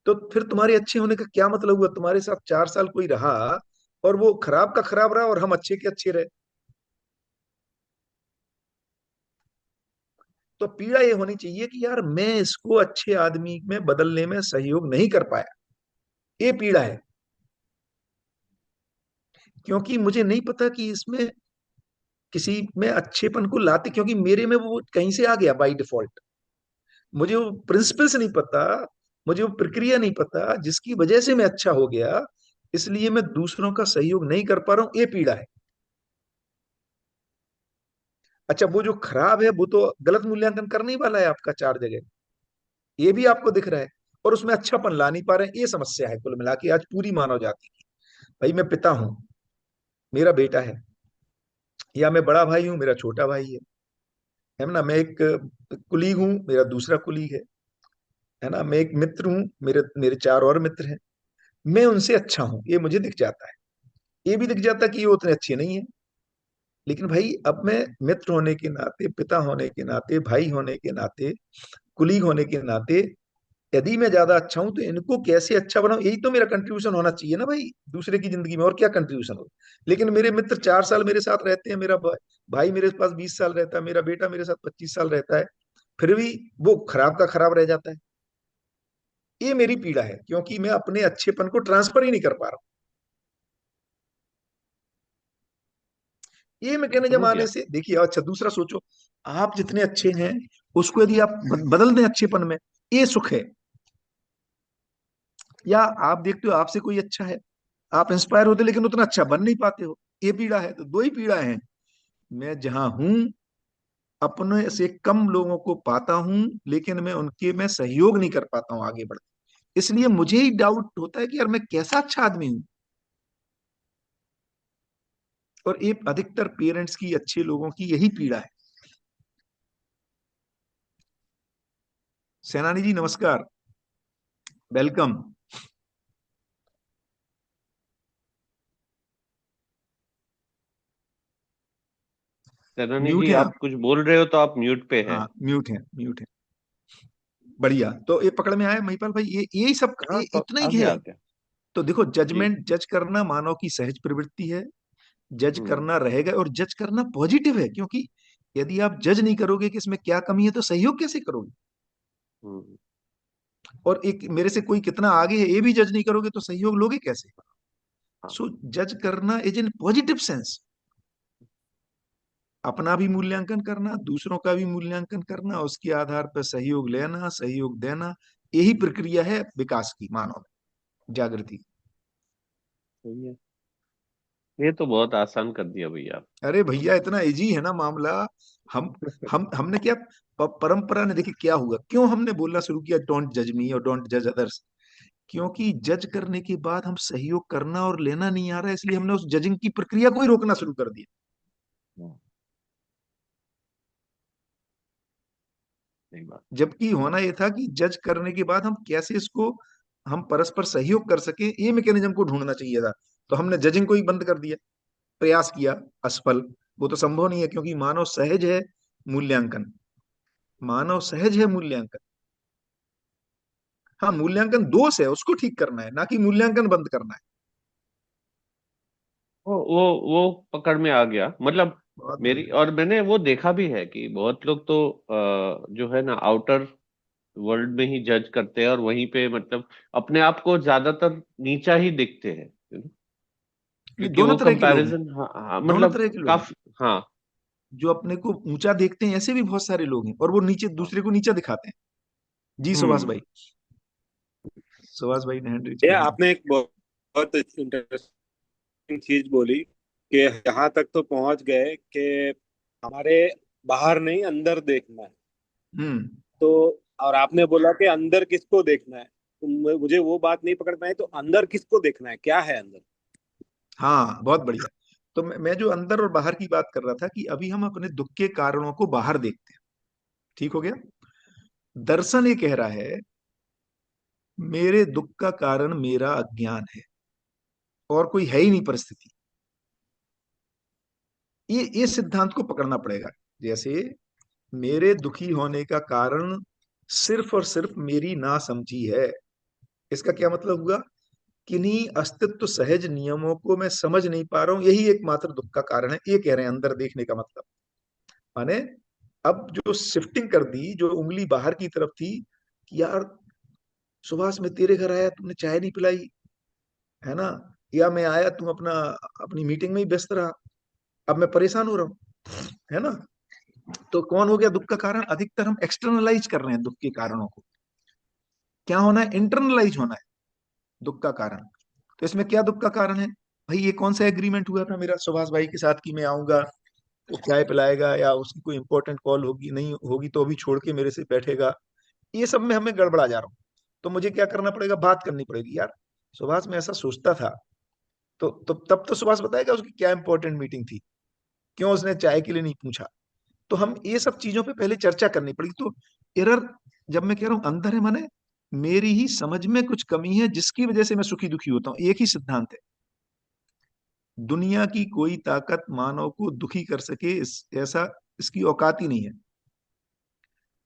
तो फिर तुम्हारे अच्छे होने का क्या मतलब हुआ, तुम्हारे साथ 4 साल कोई रहा और वो खराब का खराब रहा और हम अच्छे के अच्छे रहे। तो पीड़ा ये होनी चाहिए कि यार मैं इसको अच्छे आदमी में बदलने में सहयोग नहीं कर पाया, ये पीड़ा है। क्योंकि मुझे नहीं पता कि इसमें किसी में अच्छेपन को लाते, क्योंकि मेरे में वो कहीं से आ गया बाय डिफॉल्ट। मुझे वो प्रिंसिपल्स नहीं पता, मुझे वो प्रक्रिया नहीं पता जिसकी वजह से मैं अच्छा हो गया, इसलिए मैं दूसरों का सहयोग नहीं कर पा रहा हूं, ये पीड़ा है। अच्छा, वो जो खराब है वो तो गलत मूल्यांकन करने ही वाला है आपका 4 जगह, ये भी आपको दिख रहा है, और उसमें अच्छापन ला नहीं पा रहे हैं, ये समस्या है कुल मिला के आज पूरी मानव जाति की। भाई मैं पिता हूं, मेरा बेटा है, या मैं बड़ा भाई हूं, मेरा छोटा भाई है ना, मैं एक कुलीग हूं, मेरा दूसरा कुलीग है ना, मैं एक मित्र हूं, मेरे मेरे 4 और मित्र हैं। मैं उनसे अच्छा हूं ये मुझे दिख जाता है, ये भी दिख जाता है कि ये उतने अच्छे नहीं है। लेकिन भाई अब मैं मित्र होने के नाते, पिता होने के नाते, भाई होने के नाते, कुलीग होने के नाते, यदि मैं ज्यादा अच्छा हूं तो इनको कैसे अच्छा बनाऊं, यही तो मेरा कंट्रीब्यूशन होना चाहिए ना भाई दूसरे की जिंदगी में, और क्या कंट्रीब्यूशन हो। लेकिन मेरे मित्र 4 साल मेरे साथ रहते हैं, मेरा भाई मेरे पास 20 साल रहता है, मेरा बेटा मेरे साथ 25 साल रहता है, फिर भी वो खराब का खराब रह जाता है। ये मेरी पीड़ा है, क्योंकि मैं अपने अच्छेपन को ट्रांसफर ही नहीं कर पा रहा हूं। ये मैं कहने समझ जमाने गया। से देखिए, अच्छा दूसरा सोचो, आप जितने अच्छे हैं उसको यदि आप बदल दें अच्छेपन में, ये सुख है। या आप देखते हो आपसे कोई अच्छा है, आप इंस्पायर होते लेकिन उतना अच्छा बन नहीं पाते हो, ये पीड़ा है। तो दो ही पीड़ा है, मैं जहां हूं अपने से कम लोगों को पाता हूं, लेकिन मैं उनके में सहयोग नहीं कर पाता हूं आगे बढ़। इसलिए मुझे ही डाउट होता है कि यार मैं कैसा अच्छा आदमी हूं। और ये अधिकतर पेरेंट्स की, अच्छे लोगों की यही पीड़ा है। सेनानी जी नमस्कार, वेलकम। सैनानी म्यूट जी है आप? आप कुछ बोल रहे हो तो आप म्यूट पे है। हाँ म्यूट है, म्यूट है। बढ़िया, तो ये पकड़ में आया महिपाल भाई, ये यही सब हाँ ये तो इतना आ ही गया है। आ गया। तो देखो, जी। जजमेंट, जज करना मानव की सहज प्रवृत्ति है, जज हम्म। करना रहेगा, और जज करना पॉजिटिव है, क्योंकि यदि आप जज नहीं करोगे कि इसमें क्या कमी है तो सहयोग कैसे करोगे। हम्म। और एक मेरे से कोई कितना आगे है ये भी जज नहीं करोगे तो सहयोग लोगे कैसे। हाँ। सो जज करना इज इन पॉजिटिव सेंस, अपना भी मूल्यांकन करना, दूसरों का भी मूल्यांकन करना, उसके आधार पर सहयोग लेना, सहयोग देना, यही प्रक्रिया है विकास की, मानव में जागृति। सही है। ये तो बहुत आसान कर दिया भैया। अरे भैया इतना इजी है ना मामला। हम हमने क्या, परंपरा ने देखिए क्या हुआ, क्यों हमने बोलना शुरू किया डोंट जज मी और डोंट जज अदर्स। क्योंकि जज करने के बाद हम सहयोग करना और लेना नहीं आ रहा है, इसलिए हमने उस जजिंग की प्रक्रिया को ही रोकना शुरू कर दिया। हाँ, सही बात। जबकि होना यह था कि जज करने के बाद हम कैसे इसको, हम परस्पर सहयोग कर सके, ये मैकेनिज्म को ढूंढना चाहिए था। तो हमने जजिंग को ही बंद कर दिया, प्रयास किया, असफल। वो तो संभव नहीं है, क्योंकि मानव सहज है मूल्यांकन, मानव सहज है मूल्यांकन। हाँ, मूल्यांकन दोष है, उसको ठीक करना है, ना कि मूल्यांकन बंद करना है। वो पकड़ में आ गया मतलब। बहुत मेरी बढ़िया। और मैंने वो देखा भी है कि बहुत लोग तो जो है ना आउटर वर्ल्ड में ही जज करते हैं और वहीं पे मतलब अपने आप को ज्यादातर नीचा ही देखते हैं, ये क्योंकि दोनों वो तरह के लोग हैं, कंपैरिजन। हाँ हाँ दोनों मतलब तरह के लोग हैं। काफी। हाँ। जो अपने को ऊंचा देखते हैं ऐसे भी बहुत सारे लोग हैं, और वो नीचे, दूसरे को नीचा दिखाते हैं। जी सुभाष हम्म। भाई, सुभाष भाई ने हैंड रेज ये किया। आपने एक बहुत बहुत इंटरेस्टिंग चीज बोली कि यहाँ तक तो पहुंच गए कि हमारे बाहर नहीं अंदर देखना है। हम्म। तो और आपने बोला कि अंदर किसको देखना है, तो मुझे वो बात नहीं पकड़ में आई। तो अंदर किसको देखना है, क्या है अंदर? हाँ, बहुत बढ़िया। तो मैं जो अंदर और बाहर की बात कर रहा था कि अभी हम अपने दुख के कारणों को बाहर देखते हैं। ठीक हो गया। दर्शन ये कह रहा है मेरे दुख का कारण मेरा अज्ञान है, और कोई है ही नहीं परिस्थिति। ये सिद्धांत को पकड़ना पड़ेगा। जैसे मेरे दुखी होने का कारण सिर्फ और सिर्फ मेरी नासमझी है। इसका क्या मतलब हुआ? किन्हीं अस्तित्व सहज नियमों को मैं समझ नहीं पा रहा हूं, यही एकमात्र दुख का कारण है। ये कह रहे हैं अंदर देखने का मतलब। माने अब जो शिफ्टिंग कर दी, जो उंगली बाहर की तरफ थी कि यार सुभाष मैं तेरे घर आया तुमने चाय नहीं पिलाई, है ना, या मैं आया तुम अपना अपनी मीटिंग में ही व्यस्त रहा, अब मैं परेशान हो रहा हूं, है ना। तो कौन हो गया दुख का कारण? अधिकतर हम एक्सटर्नलाइज कर रहे हैं दुख के कारणों को। क्या होना है? इंटरनलाइज होना है दुख का कारण। तो इसमें क्या दुख का कारण है? भाई ये कौन सा एग्रीमेंट हुआ था मेरा सुभाष भाई के साथ कि मैं आऊंगा, वो चाय पिलाएगा, या उसकी कोई इंपॉर्टेंट कॉल होगी नहीं होगी तो अभी छोड़ के मेरे से बैठेगा। ये सब में हमें गड़बड़ा जा रहा हूँ। तो मुझे क्या करना पड़ेगा? बात करनी पड़ेगी यार, सुभाष मैं ऐसा सोचता था। तो तब तो सुभाष बताएगा उसकी क्या इंपॉर्टेंट मीटिंग थी, क्यों उसने चाय के लिए नहीं पूछा। तो हम ये सब चीजों पे पहले चर्चा करनी पड़ेगी। तो एरर, जब मैं कह रहा हूं अंदर है, माने मेरी ही समझ में कुछ कमी है जिसकी वजह से मैं सुखी दुखी होता हूं। एक ही सिद्धांत है, दुनिया की कोई ताकत मानव को दुखी कर सके ऐसा इसकी औकात ही नहीं है।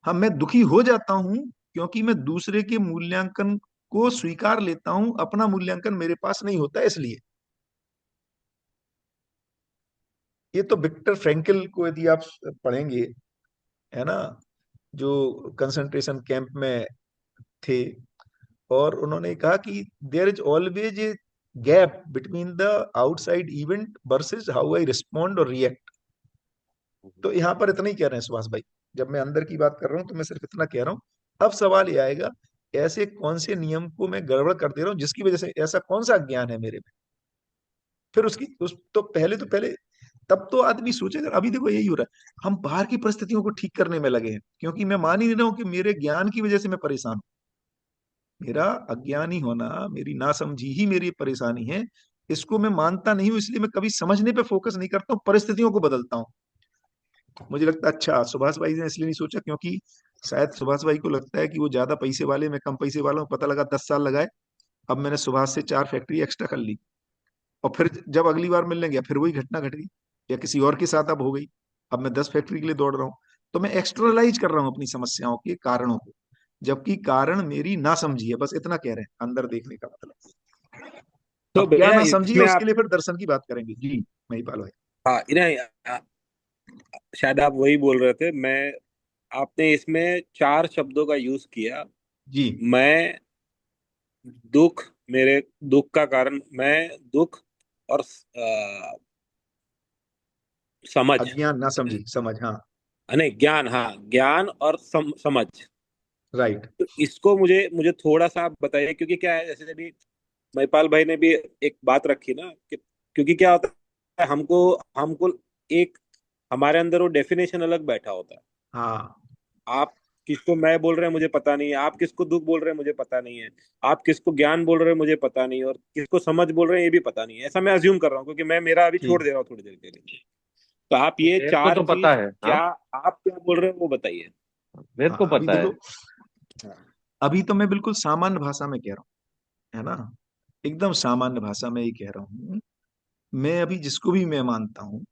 हाँ, मैं दुखी हो जाता हूं क्योंकि मैं दूसरे के मूल्यांकन को स्वीकार लेता हूं, अपना मूल्यांकन मेरे पास नहीं होता इसलिए। ये तो विक्टर फ्रैंकल को यदि आप पढ़ेंगे, है ना, जो कंसंट्रेशन कैंप में थे, और उन्होंने कहा कि there is always a gap between the outside event versus how I respond और रिएक्ट। तो यहाँ पर इतना ही कह रहे हैं सुभाष भाई। जब मैं अंदर की बात कर रहा हूँ तो मैं सिर्फ इतना कह रहा हूँ। अब सवाल ये आएगा, ऐसे कौन से नियम को मैं गड़बड़ कर दे रहा हूँ जिसकी वजह से ऐसा कौन सा ज्ञान है मेरे में। फिर उसकी उस तो पहले तब तो आदमी सोचेगा। अभी देखो यही हो रहा है, हम बाहर की परिस्थितियों को ठीक करने में लगे हैं क्योंकि मैं मान ही नहीं रहा हूं कि मेरे ज्ञान की वजह से मैं परेशान हूं। मेरा अज्ञानी होना, मेरी नासमझी ही मेरी परेशानी है। इसको मैं मानता नहीं हूं, इसलिए मैं कभी समझने पे फोकस नहीं करता हूं, परिस्थितियों को बदलता हूं। मुझे लगता है अच्छा सुभाष भाई ने इसलिए नहीं सोचा क्योंकि शायद सुभाष भाई को लगता है कि वो ज्यादा पैसे वाले, मैं कम पैसे वाला हूं। पता लगा 10 साल लगाए, अब मैंने सुभाष से 4 फैक्ट्री एक्स्ट्रा कर ली, और फिर जब अगली बार मिलने गया फिर वही घटना घट गई, या किसी और के साथ अब हो गई। अब मैं 10 फैक्ट्री के लिए दौड़ रहा हूँ। तो मैं एक्सटर्नलाइज कर रहा हूँ अपनी समस्याओं के कारणों को, जबकि कारण मेरी ना समझी है। बस इतना कह रहे हैं अंदर देखने का मतलब। तो अब क्या भैया ना समझी है इसमें उसके आप, लिए फिर दर्शन की बात करेंगे जी। महिपाल भाई। हाँ नहीं, शायद आप वही बोल रहे थे। मैं, आपने इसमें चार शब्दों का यूज किया। जी। मैं, दुख, मेरे दुख का कारण मैं, दुख और समझ, अज्ञान ना समझी समझ, हाँ। नहीं ज्ञान, हाँ ज्ञान और समझ। राइट। तो इसको मुझे मुझे थोड़ा सा आप बताइए, क्योंकि क्या है, जैसे अभी महिपाल भाई ने भी एक बात रखी ना कि, क्योंकि क्या होता है, हमको हमको एक, हमारे अंदर वो डेफिनेशन अलग बैठा होता है। हाँ आप किसको मैं बोल रहे हैं मुझे पता नहीं है, आप किसको दुख बोल रहे हैं मुझे पता नहीं है, आप किसको ज्ञान बोल रहे हैं मुझे पता नहीं है, और किसको समझ बोल रहे हैं ये भी पता नहीं है। ऐसा मैं अज्यूम कर रहा हूँ, क्योंकि मैं मेरा अभी छोड़ ठीक। दे रहा हूँ थोड़ी देर के लिए। तो आप ये मेरे को चार तो पता चीज है, हाँ। क्या, आप क्या बोल रहे हैं वो बताइए। मेरे को हाँ, अभी पता है। देखो, अभी तो मैं बिल्कुल सामान्य भाषा में कह रहा हूँ, है ना, एकदम सामान्य भाषा में ही कह रहा हूँ। मैं अभी जिसको भी मैं मानता हूँ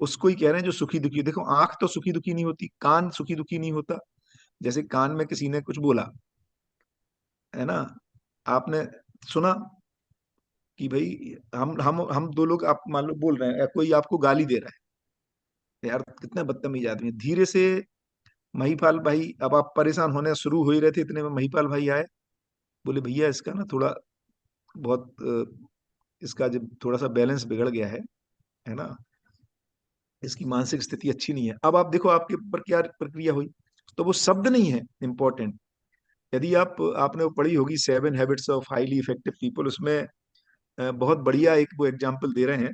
उसको ही कह रहे हैं जो सुखी दुखी। देखो आंख तो सुखी दुखी नहीं होती, कान सुखी दुखी नहीं होता। जैसे कान में किसी ने कुछ बोला, है ना, आपने सुना कि भाई हम दो लोग, आप मान लो बोल रहे हैं, या कोई आपको गाली दे रहा है, यार कितने बदतमीज आदमी है। धीरे से महिपाल भाई, अब आप परेशान होने शुरू हो ही रहे थे, इतने में महिपाल भाई आए, बोले भैया इसका ना थोड़ा बहुत इसका जब थोड़ा सा बैलेंस बिगड़ गया है ना, इसकी मानसिक स्थिति अच्छी नहीं है। अब आप देखो आपके ऊपर क्या प्रक्रिया हुई। तो वो शब्द नहीं है इंपॉर्टेंट। यदि आपने वो पढ़ी होगी 7 habits of highly effective people, उसमें बहुत बढ़िया एक वो एग्जाम्पल दे रहे हैं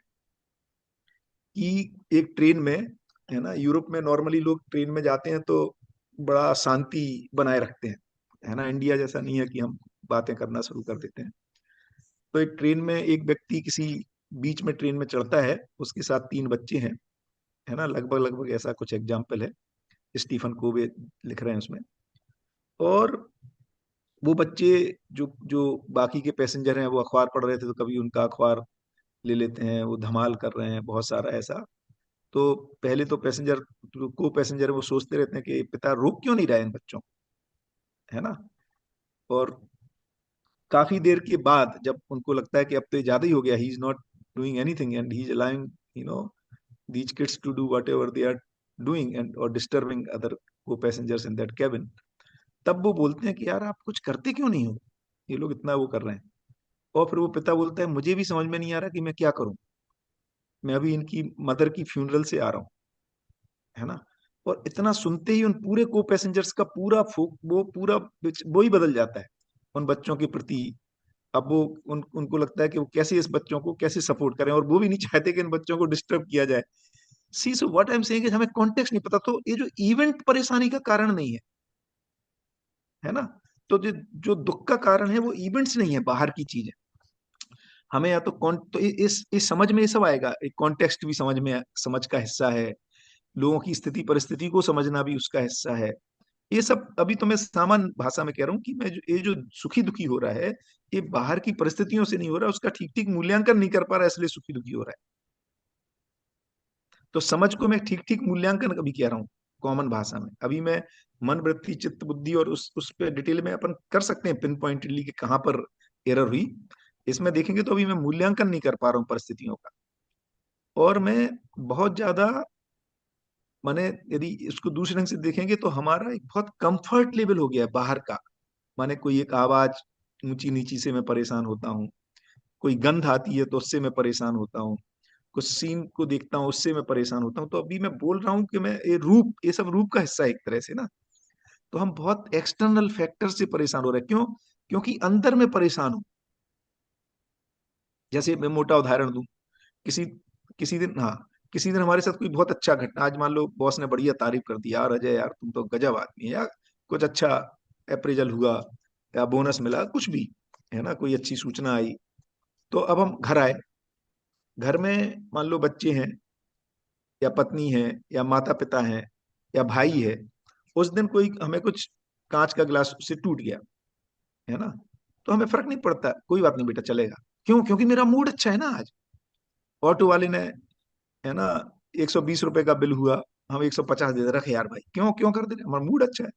कि एक ट्रेन में, है ना, यूरोप में नॉर्मली लोग ट्रेन में जाते हैं तो बड़ा शांति बनाए रखते हैं, है ना। इंडिया जैसा नहीं है कि हम बातें करना शुरू कर देते हैं। तो एक ट्रेन में एक व्यक्ति किसी बीच में ट्रेन में चढ़ता है, उसके साथ 3 बच्चे हैं, है ना, लगभग लगभग ऐसा कुछ एग्जाम्पल है, स्टीफन कोवे लिख रहे हैं उसमें। और वो बच्चे, जो जो बाकी के पैसेंजर हैं, वो अखबार पढ़ रहे थे तो कभी उनका अखबार ले लेते हैं, वो धमाल कर रहे हैं बहुत सारा ऐसा। तो पहले तो पैसेंजर, जो को पैसेंजर है, वो सोचते रहते हैं कि पिता रोक क्यों नहीं रहा है इन बच्चों को, है ना। और काफी देर के बाद जब उनको लगता है कि अब तो ये ज्यादा ही हो गया, he is not doing anything and he is allowing, you know, these kids to do whatever they are doing and or disturbing other co-passengers in that cabin, तब वो बोलते हैं कि यार आप कुछ करते क्यों नहीं हो, ये लोग इतना वो कर रहे हैं। और फिर वो पिता बोलता है मुझे भी समझ में नहीं आ रहा कि मैं क्या करूं, मैं अभी इनकी मदर की फ्यूनरल से आ रहा हूँ, है ना। और इतना सुनते ही उन पूरे को पैसेंजर्स का पूरा वो पूरा वो ही बदल जाता है उन बच्चों के प्रति। अब वो उनको लगता है कि वो कैसे इस बच्चों को कैसे सपोर्ट करें, और वो भी नहीं चाहते कि इन बच्चों को डिस्टर्ब किया जाए। See so what I am saying, हमें कॉन्टेक्स्ट नहीं पता, तो ये जो इवेंट परेशानी का कारण नहीं है, है ना। तो जो जो दुख का कारण है वो इवेंट्स नहीं है, बाहर की चीज है। हमें या तो कौन तो इस समझ में ये सब आएगा, एक कॉन्टेक्स्ट भी समझ का हिस्सा है, लोगों की स्थिति परिस्थिति को समझना भी उसका हिस्सा है। ये सब अभी तो मैं सामान्य भाषा में कह रहा हूँ कि ये जो सुखी दुखी हो रहा है, ये बाहर की परिस्थितियों से नहीं हो रहा, उसका ठीक ठीक मूल्यांकन नहीं कर पा रहा है, इसलिए सुखी दुखी हो रहा है। तो समझ को मैं ठीक ठीक मूल्यांकन कभी कह रहा हूँ कॉमन भाषा में। अभी मैं मन वृत्ति चित्त बुद्धि और उस पे डिटेल में अपन कर सकते हैं पिन पॉइंटली कि कहाँ पर एरर हुई, इसमें देखेंगे तो अभी मैं मूल्यांकन नहीं कर पा रहा हूँ परिस्थितियों का। और मैं बहुत ज्यादा, माने यदि इसको दूसरे ढंग से देखेंगे तो हमारा एक बहुत कंफर्ट लेवल हो गया है बाहर का। माने कोई एक आवाज ऊंची नीची से मैं परेशान होता हूँ, कोई गंध आती है तो उससे मैं परेशान होता हूँ, कुछ सीन को देखता हूँ उससे मैं परेशान होता हूँ। तो अभी मैं बोल रहा हूँ कि मैं ये सब रूप का हिस्सा है एक तरह से ना। तो हम बहुत एक्सटर्नल फैक्टर से परेशान हो रहे हैं, क्यों? क्योंकि अंदर में परेशान हूं। जैसे मैं मोटा उदाहरण दूं, किसी किसी दिन, हाँ, किसी दिन हमारे साथ कोई बहुत अच्छा घटना, आज मान लो बॉस ने बढ़िया तारीफ कर दी, यार अजय यार तुम तो गजब आदमी है, या कुछ अच्छा अप्रेजल हुआ या बोनस मिला, कुछ भी, है ना, कोई अच्छी सूचना आई। तो अब हम घर आए, घर में मान लो बच्चे हैं या पत्नी है या माता पिता है या भाई है। उस दिन कोई हमें कुछ कांच का गिलास उससे टूट गया, है ना, तो हमें फर्क नहीं पड़ता, कोई बात नहीं बेटा चलेगा। क्यों? क्योंकि मेरा मूड अच्छा है ना आज। ऑटो वाले ने, है ना, 120 रुपए का बिल हुआ, हम 150 दे दे रखे, यार भाई क्यों क्यों कर दे, हमारा मूड अच्छा है।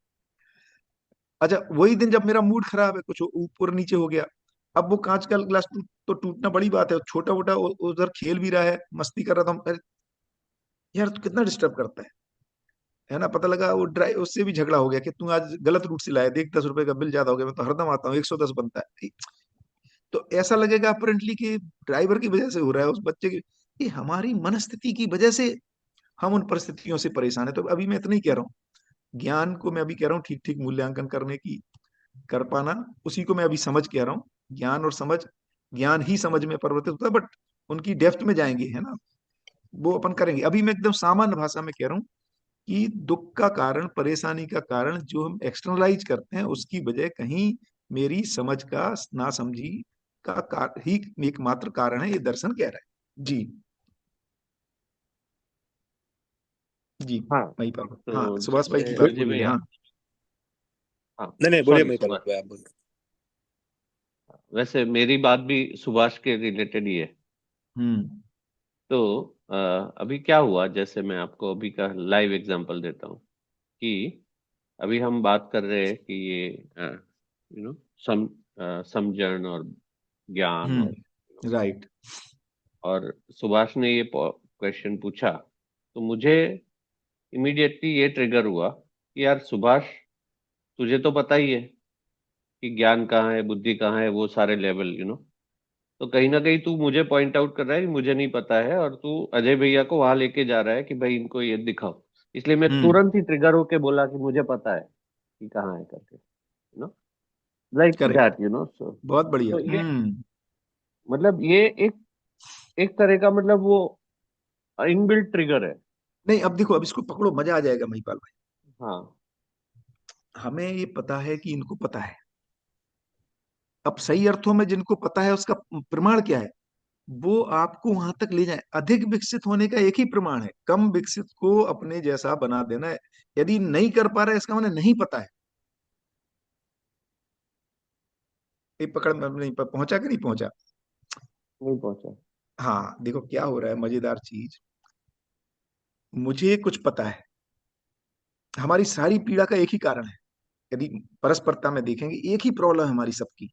अच्छा, वही दिन जब मेरा मूड खराब है, कुछ ऊपर नीचे हो गया, अब वो कांच का गिलास तो टूटना बड़ी बात है, छोटा मोटा उधर खेल भी रहा है, मस्ती कर रहा था, अरे यार तू कितना डिस्टर्ब करता है ना। पता लगा वो ड्राइव उससे भी झगड़ा हो गया कि तू आज गलत रूट से लाया, देख 10 रुपए का बिल ज्यादा हो गया, मैं तो हरदम आता हूँ 110 बनता है। तो ऐसा लगेगा अपेरेंटली कि ड्राइवर की वजह से हो रहा है, उस बच्चे की, ये हमारी मनस्थिति की वजह से हम उन परिस्थितियों से परेशान है। तो अभी मैं इतना ही कह रहा हूँ, ज्ञान को मैं अभी कह रहा हूँ ठीक ठीक मूल्यांकन करने की कर पाना, उसी को मैं अभी समझ कह रहा हूँ। ज्ञान और समझ, ज्ञान ही समझ में परिवर्तित होता है, बट उनकी डेप्थ में जाएंगे, है ना, वो अपन करेंगे। अभी मैं एकदम सामान्य भाषा में कह रहा हूँ कि दुख का कारण, परेशानी का कारण जो हम एक्सटर्नलाइज करते हैं, उसकी वजह कहीं मेरी समझ का ना समझी का ही एकमात्र कारण है, ये दर्शन कह रहा है जी। जी हाँ, वही पापा, हाँ तो सुभाष भाई जैसे की बात अजय बोल रहे हैं, भैया, हाँ। हाँ, नहीं नहीं, बोलिए, सॉरी मैं सुभाष, आप बोलिए। वैसे मेरी बात भी सुभाष के रिलेटेड ही है। हम्म। तो अभी क्या हुआ, जैसे मैं आपको अभी का लाइव एग्जांपल देता हूँ कि अभी हम बात कर रहे हैं कि ये सम समझन और ज्ञान राइट। और सुभाष ने ये क्वेश्चन पूछा, तो मुझे इमीडिएटली ये ट्रिगर हुआ कि यार सुभाष, तुझे तो पता ही है कि ज्ञान कहाँ है, बुद्धि कहाँ है, वो सारे लेवल तो कहीं ना कहीं तू मुझे पॉइंट आउट कर रहा है कि मुझे नहीं पता है, और तू अजय भैया को वहां लेके जा रहा है कि भाई इनको ये दिखाओ। इसलिए मैं हम्म। तुरंत ही ट्रिगर होके बोला कि मुझे पता है कि कहाँ है करके, लाइक करेक्ट। दैट सो बहुत बढ़िया। तो ये हम्म। मतलब ये एक एक तरह का मतलब वो इनबिल्ट ट्रिगर है। नहीं, अब देखो, अब इसको पकड़ो, मजा आ जाएगा महिपाल भाई। हाँ। हमें ये पता है कि इनको पता है। अब सही अर्थों में जिनको पता है उसका प्रमाण क्या है? वो आपको वहां तक ले जाए। अधिक विकसित होने का एक ही प्रमाण है, कम विकसित को अपने जैसा बना देना है। यदि नहीं कर पा रहा है, इसका मतलब नहीं पता है। ये पकड़ में नहीं पहुंचा कि नहीं पहुंचा? नहीं पहुंचा। हाँ, देखो क्या हो रहा है, मजेदार चीज। मुझे कुछ पता है, हमारी सारी पीड़ा का एक ही कारण है। यदि परस्परता में देखेंगे, एक ही प्रॉब्लम है हमारी सबकी।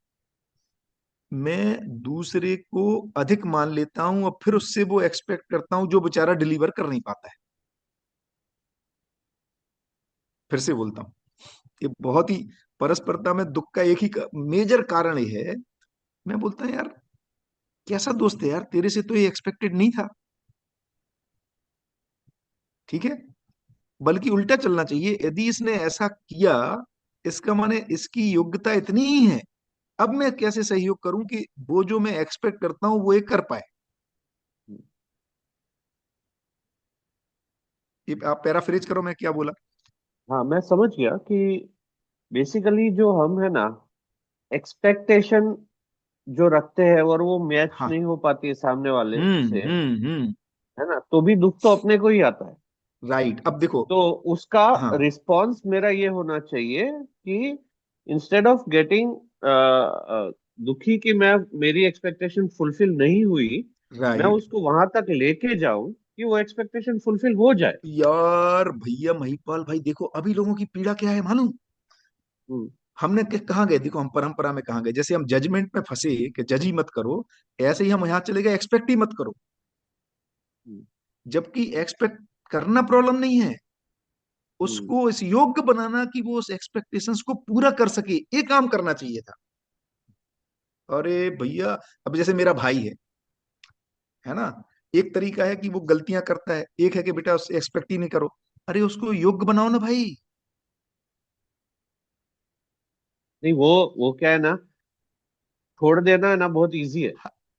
मैं दूसरे को अधिक मान लेता हूं और फिर उससे वो एक्सपेक्ट करता हूं जो बेचारा डिलीवर कर नहीं पाता है। फिर से बोलता हूं, ये बहुत ही, परस्परता में दुख का एक ही मेजर कारण ये है। मैं बोलता हूं, यार कैसा दोस्त है यार, तेरे से तो ये एक्सपेक्टेड नहीं था। ठीक है, बल्कि उल्टा चलना चाहिए। यदि इसने ऐसा किया, इसका माने इसकी योग्यता इतनी ही है। अब मैं कैसे सहयोग करूं कि वो जो मैं एक्सपेक्ट करता हूं वो ये कर पाए। ये आप पैराफ्रेज करो मैं क्या बोला। हाँ, मैं समझ गया कि बेसिकली जो हम है ना, एक्सपेक्टेशन जो रखते हैं और वो मैच हाँ। नहीं हो पाती है सामने वाले से, हम्म। है ना, तो भी दुख तो अपने को ही आता है। राइट, अब देखो। तो उसका हाँ। रिस्पॉन्स मेरा ये होना चाहिए कि इंस्टेड ऑफ गेटिंग दुखी कि मैं मेरी एक्सपेक्टेशन फुलफिल नहीं हुई, मैं राइट। उसको वहां तक लेके जाऊं कि वो एक्सपेक्टेशन फुलफिल हो जाए। यार भैया महिपाल भाई, देखो अभी लोगों की पीड़ा क्या है मालूम? हम्म। हमने कहाँ गए, देखो हम परंपरा में कहाँ गए, जैसे हम जजमेंट में फंसे कि जज ही मत करो। ऐसे ही हम यहाँ चले गए, एक्सपेक्ट ही मत करो। हम्म। जबकि एक्सपेक्ट करना प्रॉब्लम नहीं है, हम्म। उसको इस योग्य बनाना कि वो उस एक्सपेक्टेशंस को पूरा कर सके, ये काम करना चाहिए था। अरे भैया, अब जैसे मेरा भाई है ना, एक तरीका है कि वो गलतियां करता है, एक है कि बेटा उससे एक्सपेक्ट ही नहीं करो। अरे उसको योग्य बनाओ ना भाई। नहीं, वो क्या है ना, छोड़ देना है ना बहुत इजी है।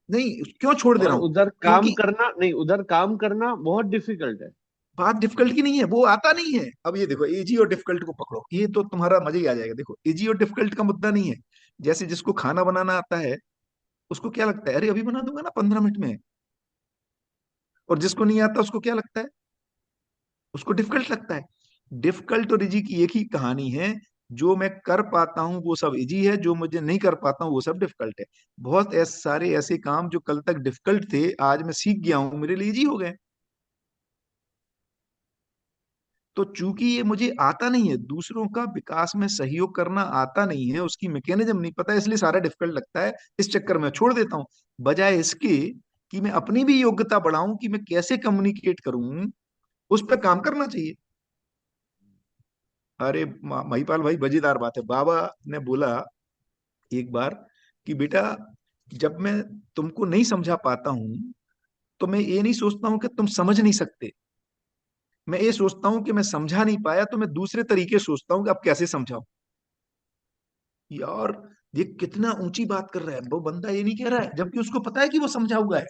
नहीं, क्यों छोड़ दे और रहा हूं? उधर काम क्योंकि करना नहीं, उधर काम करना बहुत डिफिकल्ट है। बात डिफिकल्ट की नहीं है, वो आता नहीं है। अब ये देखो, इजी और डिफिकल्ट को पकड़ो, ये तो तुम्हारा मजा ही आ जाएगा। देखो, इजी और डिफिकल्ट का मुद्दा नहीं है। जैसे जिसको खाना बनाना आता है, उसको क्या लगता है, अरे अभी बना दूंगा ना 15 मिनट में। और जिसको नहीं आता उसको क्या लगता है, उसको डिफिकल्ट लगता है। डिफिकल्ट और इजी की एक ही कहानी है। जो मैं कर पाता हूं वो सब इजी है, जो मुझे नहीं कर पाता हूं वो सब डिफिकल्ट है। बहुत ऐसे सारे ऐसे काम जो कल तक डिफिकल्ट थे, आज मैं सीख गया हूं, मेरे लिए इजी हो गए। तो चूंकि ये मुझे आता नहीं है, दूसरों का विकास में सहयोग करना आता नहीं है, उसकी मैकेनिज्म नहीं पता, इसलिए सारा डिफिकल्ट लगता है। इस चक्कर में छोड़ देता हूं, बजाय इसके कि मैं अपनी भी योग्यता बढ़ाऊं कि मैं कैसे कम्युनिकेट करूं, उस पर काम करना चाहिए। अरे महिपाल भाई, मजेदार बात है। बाबा ने बोला एक बार कि बेटा, जब मैं तुमको नहीं समझा पाता हूं, तो मैं ये नहीं सोचता हूं कि तुम समझ नहीं सकते। मैं ये सोचता हूं कि मैं समझा नहीं पाया, तो मैं दूसरे तरीके सोचता हूं कि अब कैसे समझाऊं। यार, ये कितना ऊंची बात कर रहा है वो बंदा, ये नहीं कह रहा है जबकि उसको पता है कि वो समझा हुआ है।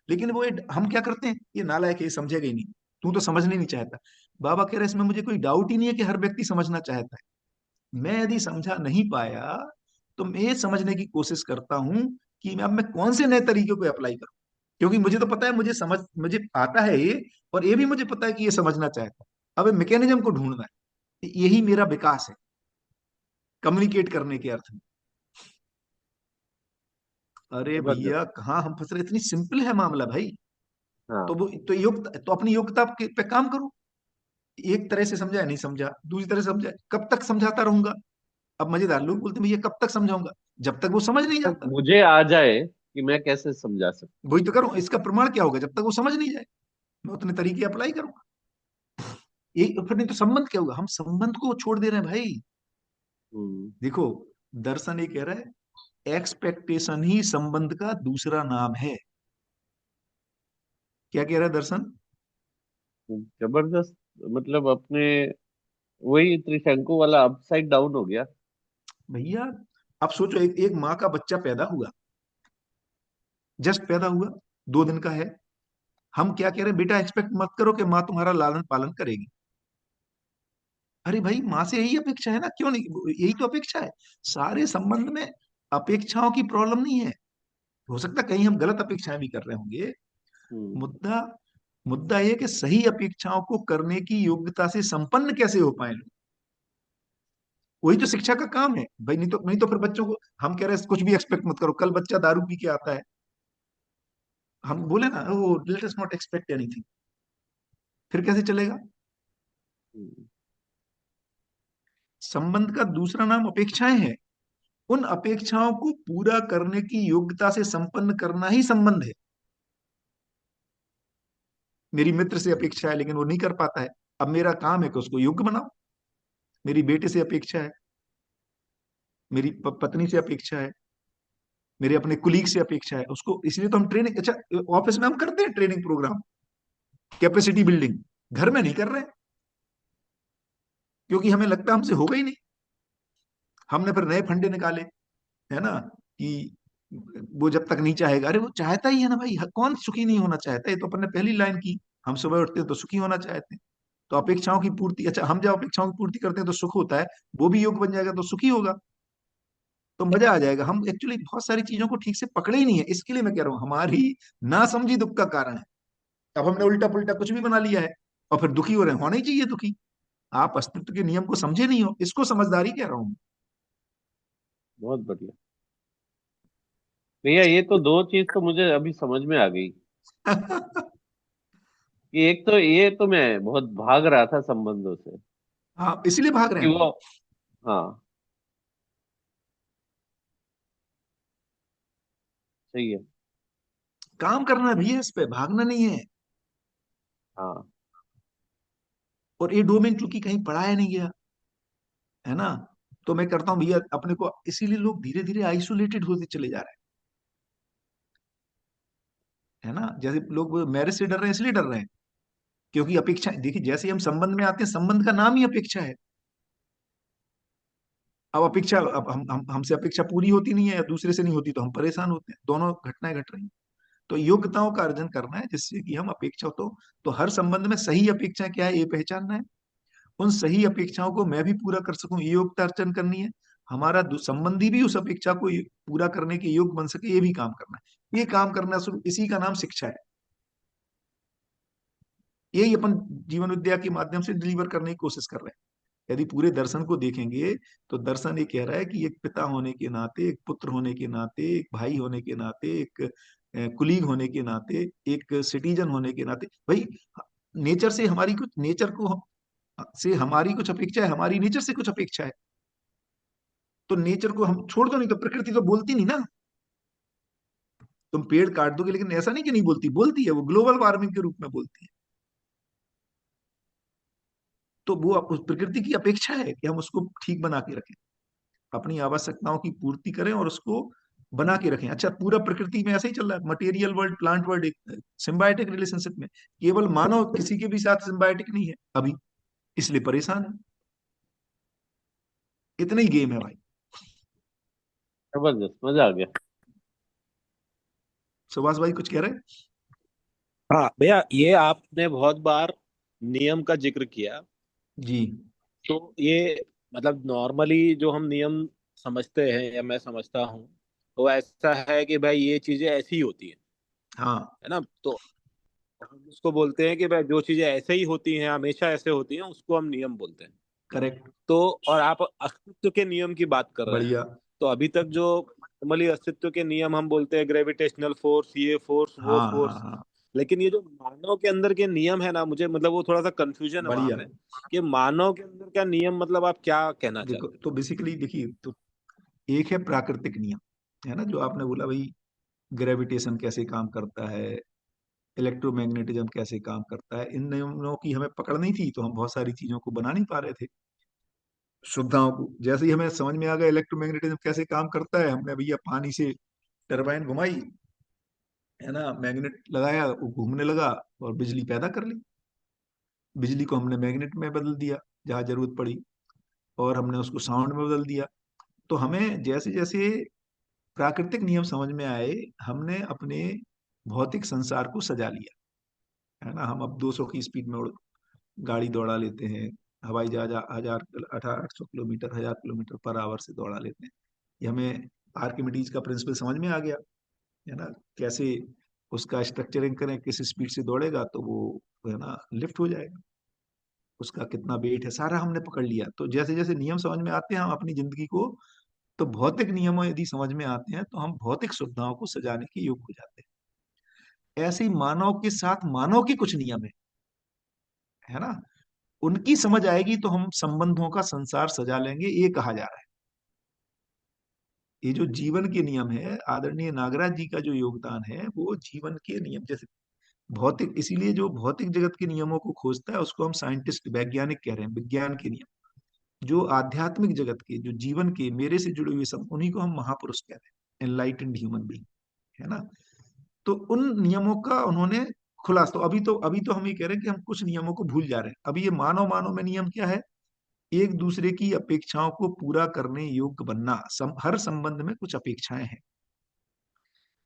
लेकिन वो हम क्या करते हैं, ये नालायक है, ये समझेगा ही नहीं, तू तो समझना ही नहीं चाहता। बाबा कह रहे हैं, इसमें मुझे कोई डाउट ही नहीं है कि हर व्यक्ति समझना चाहता है। मैं यदि समझा नहीं पाया, तो मैं ये समझने की कोशिश करता हूं कि मैं कौन से नए तरीके को अप्लाई करूं। क्योंकि मुझे तो पता है, मुझे आता है ये, और ये भी मुझे पता है कि ये समझना चाहता है। अब मैकेनिज्म को ढूंढना है, यही मेरा विकास है कम्युनिकेट करने के अर्थ में। अरे जबरदस्त। भैया, कहाँ हम फंस रहे, इतनी सिंपल है मामला भाई। तो हाँ। वो तो योग्य, तो अपनी योग्यता पे काम करो। एक तरह से समझा, नहीं समझा, दूसरी तरह से समझा, कब तक समझाता रहूंगा? अब मजेदार, लोग बोलते हैं भैया कब तक समझाऊंगा, जब तक वो समझ नहीं तक जाता। मुझे आ जाए कि मैं कैसे समझा सकता। वही तो करूं, इसका प्रमाण क्या होगा, जब तक वो समझ नहीं जाए मैं उतने तरीके अप्लाई करूंगा। ये फिर नहीं तो संबंध क्या होगा, हम संबंध को छोड़ दे रहे हैं भाई। हम्म। देखो, दर्शन ये कह रहा है, एक्सपेक्टेशन ही संबंध का दूसरा नाम है। क्या कह रहा है दर्शन? जबरदस्त। मतलब अपने वही त्रिशंकु वाला अपसाइड डाउन हो गया। भैया, अब सोचो, एक माँ का बच्चा पैदा हुआ, जस्ट पैदा हुआ, 2 दिन का है। हम क्या कह रहे हैं, बेटा एक्सपेक्ट मत करो कि माँ तुम्हारा लालन पालन करेगी। अरे भाई, माँ से यही अपेक्षा है ना, क्यों नहीं, यही तो अपेक्षा है। सारे संबंध में अपेक्षाओं की प्रॉब्लम नहीं है। हो सकता है कहीं हम गलत अपेक्षाएं भी कर रहे होंगे। हम्म। मुद्दा मुद्दा ये है कि सही अपेक्षाओं को करने की योग्यता से संपन्न कैसे हो पाए लोग। वही तो शिक्षा का काम है भाई। नहीं तो फिर बच्चों को हम कह रहे हैं कुछ भी एक्सपेक्ट मत करो, कल बच्चा दारू पी के आता है, हम बोले ना वो let us not expect anything, फिर कैसे चलेगा। हम्म। संबंध का दूसरा नाम अपेक्षाएं है। उन अपेक्षाओं को पूरा करने की योग्यता से संपन्न करना ही संबंध है। मेरी मित्र से अपेक्षा है लेकिन वो नहीं कर पाता है, अब मेरा काम है कि उसको योग्य बनाओ। मेरी बेटे से अपेक्षा है, मेरी पत्नी से अपेक्षा है, मेरे अपने कुलीग से अपेक्षा है उसको, इसलिए तो हम ट्रेनिंग, अच्छा ऑफिस में हम करते हैं ट्रेनिंग प्रोग्राम, कैपेसिटी बिल्डिंग। घर में नहीं कर रहे हैं, क्योंकि हमें लगता है हमसे होगा ही नहीं। हमने फिर नए फंडे निकाले, है ना, कि वो जब तक नहीं चाहेगा, अरे वो चाहता ही है ना भाई, कौन सुखी नहीं होना चाहता है, ये तो अपन ने पहली लाइन की। हम सुबह उठते हैं तो सुखी होना चाहते हैं। तो अपेक्षाओं की पूर्ति, अच्छा हम जब अपेक्षाओं की पूर्ति करते हैं तो सुख होता है, वो भी योग बन जाएगा तो सुखी होगा, तो मजा आ जाएगा। हम एक्चुअली बहुत सारी चीजों को ठीक से पकड़े ही नहीं है, इसके लिए मैं कह रहा हूँ हमारी ना समझी दुख का कारण है। अब हमने उल्टा पुल्टा कुछ भी बना लिया है और फिर दुखी हो रहे हैं, होना ही चाहिए दुखी। आप अस्तित्व के नियम को समझे नहीं हो, इसको समझदारी कह रहा हूँ। बहुत बढ़िया भैया, ये तो दो चीज तो मुझे अभी समझ में आ गई कि एक तो ये तो मैं बहुत भाग रहा था संबंधों से, हाँ, इसीलिए भाग रहे कि हैं। वो, हाँ, सही है। काम करना है भैया, इस पे भागना नहीं है। हाँ। और ये डोमेन चूंकि कहीं पढ़ाया नहीं गया है ना, तो मैं करता हूँ भैया अपने को, इसीलिए लोग धीरे धीरे आइसोलेटेड होते चले जा रहे हैं, है ना। जैसे लोग मैरिज से डर रहे हैं, इसलिए डर रहे हैं क्योंकि अपेक्षा, देखिए जैसे ही हम संबंध में आते हैं, संबंध का नाम ही अपेक्षा है। अब अपेक्षा, अब हम हमसे अपेक्षा पूरी होती नहीं है या दूसरे से नहीं होती तो हम परेशान होते हैं, दोनों घटनाएं घट रही हैं। तो योग्यताओं का अर्जन करना है जिससे कि हम अपेक्षा, तो हर संबंध में सही अपेक्षा क्या है ये पहचानना है। उन सही अपेक्षाओं को मैं भी पूरा कर सकूं, ये योग्यता अर्जन करनी है। हमारा संबंधी भी उस अपेक्षा को पूरा करने के योग्य बन सके, ये भी काम करना है। ये काम करना शुरू, इसी का नाम शिक्षा है। यही अपन जीवन विद्या के माध्यम से डिलीवर करने की कोशिश कर रहे हैं। यदि पूरे दर्शन को देखेंगे तो दर्शन ये कह रहा है कि एक पिता होने के नाते, एक पुत्र होने के नाते, एक भाई होने के नाते, एक कुलीग होने के नाते, एक सिटीजन होने के नाते, भाई नेचर से हमारी कुछ, नेचर को से हमारी कुछ अपेक्षा है, हमारी नेचर से कुछ अपेक्षा है। तो नेचर को हम छोड़ दो, नहीं तो प्रकृति तो बोलती नहीं ना। तुम पेड़ काट दोगे लेकिन ऐसा नहीं कि नहीं बोलती, बोलती है, वो ग्लोबल वार्मिंग के रूप में बोलती है। तो वो उस प्रकृति की अपेक्षा है कि हम उसको ठीक बना के रखें, अपनी आवश्यकताओं की पूर्ति करें और उसको बना के रखें। अच्छा, पूरा प्रकृति में ऐसा ही चल रहा है, मटेरियल वर्ल्ड, प्लांट वर्ल्ड, एक सिम्बायोटिक रिलेशनशिप में। केवल मानव किसी के भी साथ सिम्बायोटिक नहीं है अभी, इसलिए परेशान है। इतना ही गेम है भाई। जबरदस्त, मजा आ गया। सुभाष भाई कुछ कह रहे हैं? हाँ भैया, ये आपने बहुत बार नियम का जिक्र किया। जी। तो ये मतलब नॉर्मली जो हम नियम समझते हैं या मैं समझता हूँ, तो ऐसा है कि भाई ये चीजें ऐसी ही होती हाँ। है ना। तो हम उसको बोलते हैं कि भाई जो चीजें ऐसे ही होती हैं, हमेशा ऐसे होती हैं, उसको हम नियम बोलते हैं। करेक्ट। तो और आप अस्तित्व के नियम की बात कर रहे हैं। बढ़िया। तो अभी तक जो नॉर्मली अस्तित्व के नियम हम बोलते हैं, ग्रेविटेशनल फोर्स, ये फोर्स वो हाँ हाँ फोर्स। हाँ। लेकिन ये जो मानव के अंदर के नियम है ना, मुझे मतलब वो थोड़ा सा कंफ्यूजन है वहां बढ़िया। पे कि मानव के अंदर क्या नियम, मतलब आप क्या कहना देखो चाहते तो बेसिकली देखिए, तो एक है प्राकृतिक नियम, है ना, जो आपने बोला भाई, ग्रेविटेशन कैसे काम करता है, इलेक्ट्रोमैग्नेटिज्म कैसे काम करता है, इन नियमों की हमें पकड़ नहीं थी तो हम बहुत सारी चीजों को बना नहीं पा रहे थे, सुविधाओं को। जैसे ही हमें समझ में आ गया इलेक्ट्रोमैग्नेटिज्म कैसे काम करता है, हमने भैया पानी से टरबाइन घुमाई, है ना, मैग्नेट लगाया, वो घूमने लगा और बिजली पैदा कर ली। बिजली को हमने मैग्नेट में बदल दिया जहां जरूरत पड़ी, और हमने उसको साउंड में बदल दिया। तो हमें जैसे जैसे प्राकृतिक नियम समझ में आए, हमने अपने भौतिक संसार को सजा लिया, है ना। हम अब 200 की स्पीड में गाड़ी दौड़ा लेते हैं, हवाई जहाज 1800 किलोमीटर 1000 किलोमीटर पर आवर से दौड़ा लेते हैं। ये हमें आर्किमिडीज का प्रिंसिपल समझ में आ गया, है ना। कैसे उसका स्ट्रक्चरिंग करें, किस स्पीड से दौड़ेगा तो वो, है ना, लिफ्ट हो जाएगा, उसका कितना वेट है, सारा हमने पकड़ लिया। तो जैसे जैसे नियम समझ में आते हैं हम अपनी जिंदगी को, तो भौतिक नियम यदि समझ में आते हैं तो हम भौतिक सुविधाओं को सजाने के योग्य हो जाते हैं। ऐसे ही मानव के साथ मानव के कुछ नियम है ना, उनकी समझ आएगी तो हम संबंधों का संसार सजा लेंगे, ये कहा जा रहा है। ये जो जीवन के नियम है, आदरणीय नागराज जी का जो योगदान है, वो जीवन के नियम जैसे भौतिक, इसीलिए जो भौतिक जगत के नियमों को खोजता है उसको हम साइंटिस्ट वैज्ञानिक कह रहे हैं, विज्ञान के नियम। जो आध्यात्मिक जगत के, जो जीवन के, मेरे से जुड़े हुए सब, उन्हीं को हम महापुरुष कहते हैं, एनलाइटेंड ह्यूमन बीइंग, है ना। तो उन नियमों का उन्होंने खुलासा, तो अभी तो हम ये कह रहे हैं कि हम कुछ नियमों को भूल जा रहे हैं। अभी ये मानव मानव में नियम क्या है? एक दूसरे की अपेक्षाओं को पूरा करने योग्य बनना। हर संबंध में कुछ अपेक्षाएं हैं।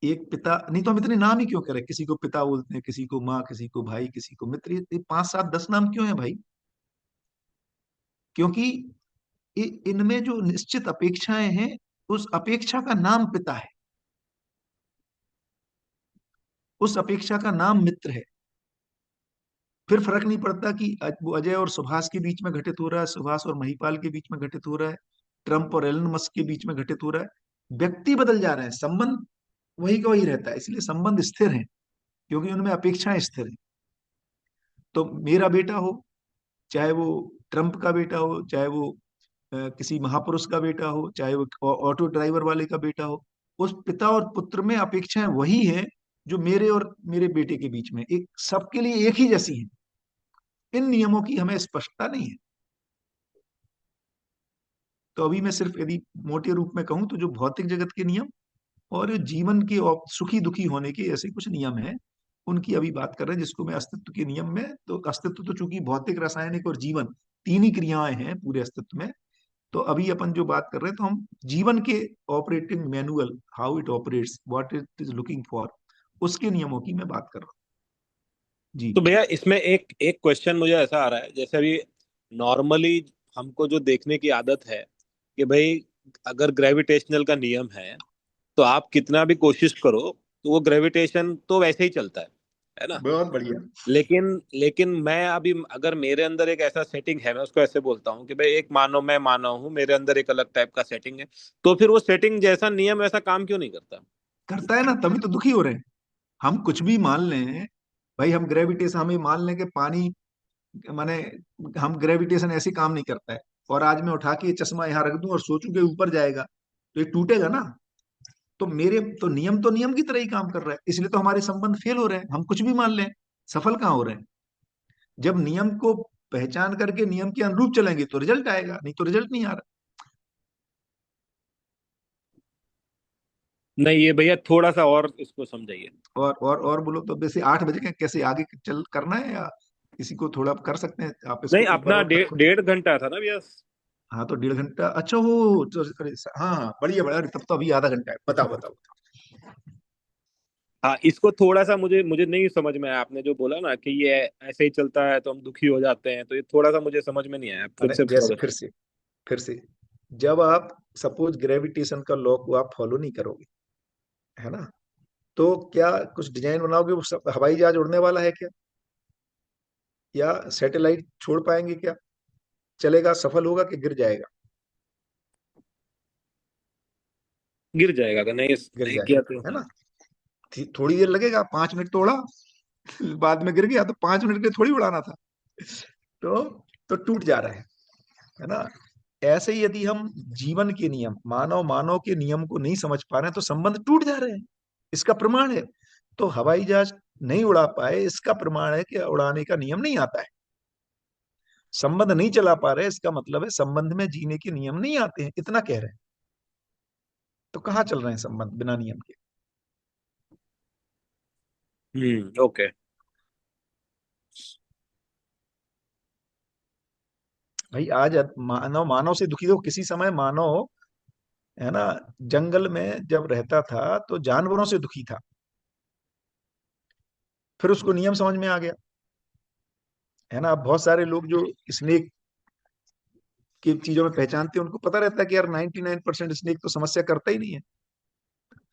एक पिता, नहीं तो हम इतने नाम ही क्यों करें? किसी को पिता बोलते हैं, किसी को माँ, किसी को भाई, किसी को मित्र, ये 5 7 10 नाम क्यों है भाई? क्योंकि इनमें जो निश्चित अपेक्षाएं हैं, उस अपेक्षा का नाम पिता है, उस अपेक्षा का नाम मित्र है। फिर फर्क नहीं पड़ता कि वो अजय और सुभाष के बीच में घटित हो रहा है, सुभाष और महिपाल के बीच में घटित हो रहा है, ट्रंप और एलन मस्क के बीच में घटित हो रहा है। व्यक्ति बदल जा रहे हैं, संबंध वही का वही रहता है, इसलिए संबंध स्थिर है, क्योंकि उनमें अपेक्षाएं स्थिर है। तो मेरा बेटा हो, चाहे वो ट्रंप का बेटा हो, चाहे वो किसी महापुरुष का बेटा हो, चाहे वो ऑटो ड्राइवर वाले का बेटा हो, उस पिता और पुत्र में अपेक्षाएं वही है जो मेरे और मेरे बेटे के बीच में, एक सबके लिए एक ही जैसी है। इन नियमों की हमें स्पष्टता नहीं है। तो अभी मैं सिर्फ यदि मोटे रूप में कहूं तो जो भौतिक जगत के नियम और जीवन के सुखी दुखी होने के ऐसे कुछ नियम हैं, उनकी अभी बात कर रहे हैं, जिसको मैं अस्तित्व के नियम में, तो अस्तित्व तो चूंकि भौतिक, रासायनिक और जीवन, तीन ही क्रियाएं हैं पूरे अस्तित्व में। तो अभी अपन जो बात कर रहे हैं, तो हम जीवन के operating manual, how it operates, what it is looking for, उसके नियमों की मैं बात कर रहा हूँ जी। तो भैया इसमें एक एक क्वेश्चन मुझे ऐसा आ रहा है, जैसे अभी नॉर्मली हमको जो देखने की आदत है कि भाई अगर ग्रेविटेशनल का नियम है तो आप कितना भी कोशिश करो तो वो ग्रेविटेशन तो वैसे ही चलता है ना। बहुत बढ़िया। लेकिन लेकिन मैं अभी अगर मेरे अंदर एक ऐसा सेटिंग है, मैं उसको ऐसे बोलता हूँ कि भाई एक मानव, मैं मानव हूँ, मेरे अंदर एक अलग टाइप का सेटिंग है, तो फिर वो सेटिंग जैसा नियम ऐसा काम क्यों नहीं करता? करता है ना, तभी तो दुखी हो रहे हैं। हम कुछ भी मान लें भाई, हम ग्रेविटेशन, हम ये मान लें कि पानी, माने हम ग्रेविटेशन ऐसे काम नहीं करता है, और आज मैं उठा के ये चश्मा यहाँ रख दूं और सोचूं कि ऊपर जाएगा, तो ये टूटेगा ना। तो मेरे तो नियम की तरह ही काम कर रहा है, इसलिए तो हमारे संबंध फेल हो रहे हैं। हम कुछ भी मान लें, सफल कहाँ हो रहे हैं? जब नियम को पहचान करके नियम के अनुरूप चलेंगे तो रिजल्ट आएगा, नहीं तो रिजल्ट नहीं आ रहा। नहीं, ये भैया थोड़ा सा और इसको समझाइए। और बोलो तो, वैसे 8 बजे के कैसे आगे चल करना है, या किसी को थोड़ा कर सकते हैं आप नहीं, इसको एक बार अपना और डेढ़ रखो। डेढ़ घंटा था ना भैया। हाँ तो 1.5 घंटा, अच्छा हो तो, अरे हाँ, बढ़िया बढ़िया, अरे तब तो अभी आधा घंटा है, बताओ बताओ। हाँ, इसको थोड़ा सा मुझे मुझे नहीं समझ में आया, आपने जो बोला ना कि ये ऐसे ही चलता है तो हम दुखी हो जाते हैं, तो ये थोड़ा सा मुझे समझ में नहीं आया, फिर अरे से थोड़ा जैसे, बता। फिर से जब आप सपोज ग्रेविटेशन का लॉ को आप फॉलो नहीं करोगे, है ना, तो क्या कुछ डिजाइन बनाओगे, वो सब हवाई जहाज उड़ने वाला है क्या? या सैटेलाइट छोड़ पाएंगे क्या? चलेगा, सफल होगा कि गिर जाएगा? गिर जाएगा अगर नहीं गिर नहीं किया तो। जाएगा, है ना। थोड़ी देर लगेगा, 5 मिनट तो उड़ा, बाद में गिर गया, तो 5 मिनट के लिए थोड़ी उड़ाना था। तो टूट जा रहा है ना। ऐसे ही यदि हम जीवन के नियम, मानव मानव के नियम को नहीं समझ पा रहे हैं, तो संबंध टूट जा रहे हैं। इसका प्रमाण है, तो हवाई जहाज नहीं उड़ा पाए, इसका प्रमाण है कि उड़ाने का नियम नहीं आता है। संबंध नहीं चला पा रहे, इसका मतलब है संबंध में जीने के नियम नहीं आते हैं, इतना कह रहे हैं। तो कहाँ चल रहे हैं संबंध बिना नियम के? ओके। भाई आज मानव मानव से दुखी हो, किसी समय मानव है ना। जंगल में जब रहता था तो जानवरों से दुखी था, फिर उसको नियम समझ में आ गया। है ना। अब बहुत सारे लोग जो स्नेक की चीजों में पहचानते हैं, उनको पता रहता है कि यार 99% स्नेक तो समस्या करता ही नहीं है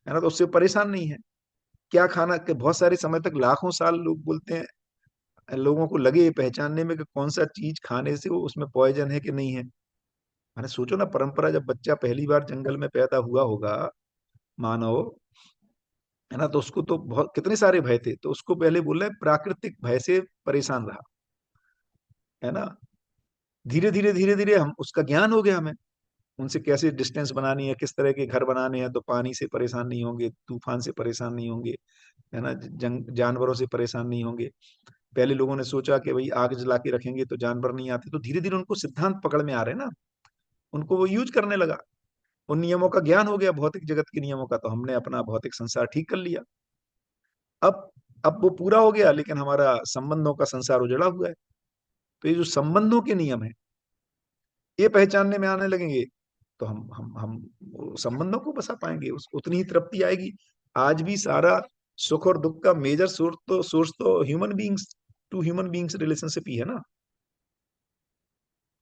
ना, तो उससे परेशान नहीं है। क्या खाना के बहुत सारे समय तक, लाखों साल लोग बोलते हैं, लोगों को लगे ये पहचानने में कि कौन सा चीज खाने से वो उसमें पॉइजन है कि नहीं है। मैंने सोचो ना, परंपरा, जब बच्चा पहली बार जंगल में पैदा हुआ होगा, मानव, है ना, तो उसको तो बहुत कितने सारे भय थे, तो उसको पहले बोल रहे हैं प्राकृतिक भय से परेशान रहा। है ना। धीरे धीरे धीरे धीरे हम उसका ज्ञान हो गया हमें, उनसे कैसे डिस्टेंस बनानी है, किस तरह के घर बनाने हैं, तो पानी से परेशान नहीं होंगे, तूफान से परेशान नहीं होंगे, है ना, जानवरों से परेशान नहीं होंगे। पहले लोगों ने सोचा कि भाई आग जला के रखेंगे तो जानवर नहीं आते, तो धीरे धीरे उनको सिद्धांत पकड़ में आ रहे हैं ना, उनको वो यूज करने लगा। उन नियमों का ज्ञान हो गया, भौतिक जगत के नियमों का, तो हमने अपना भौतिक संसार ठीक कर लिया। अब अब वो पूरा हो गया, लेकिन हमारा संबंधों का संसार उजड़ा हुआ है। तो ये जो संबंधों के नियम है, ये पहचानने में आने लगेंगे, तो हम वो संबंधों को बसा पाएंगे, उस उतनी ही तृप्ति आएगी। आज भी सारा सुख और दुख का मेजर सोर्स तो human beings to human beings relationship ही है ना।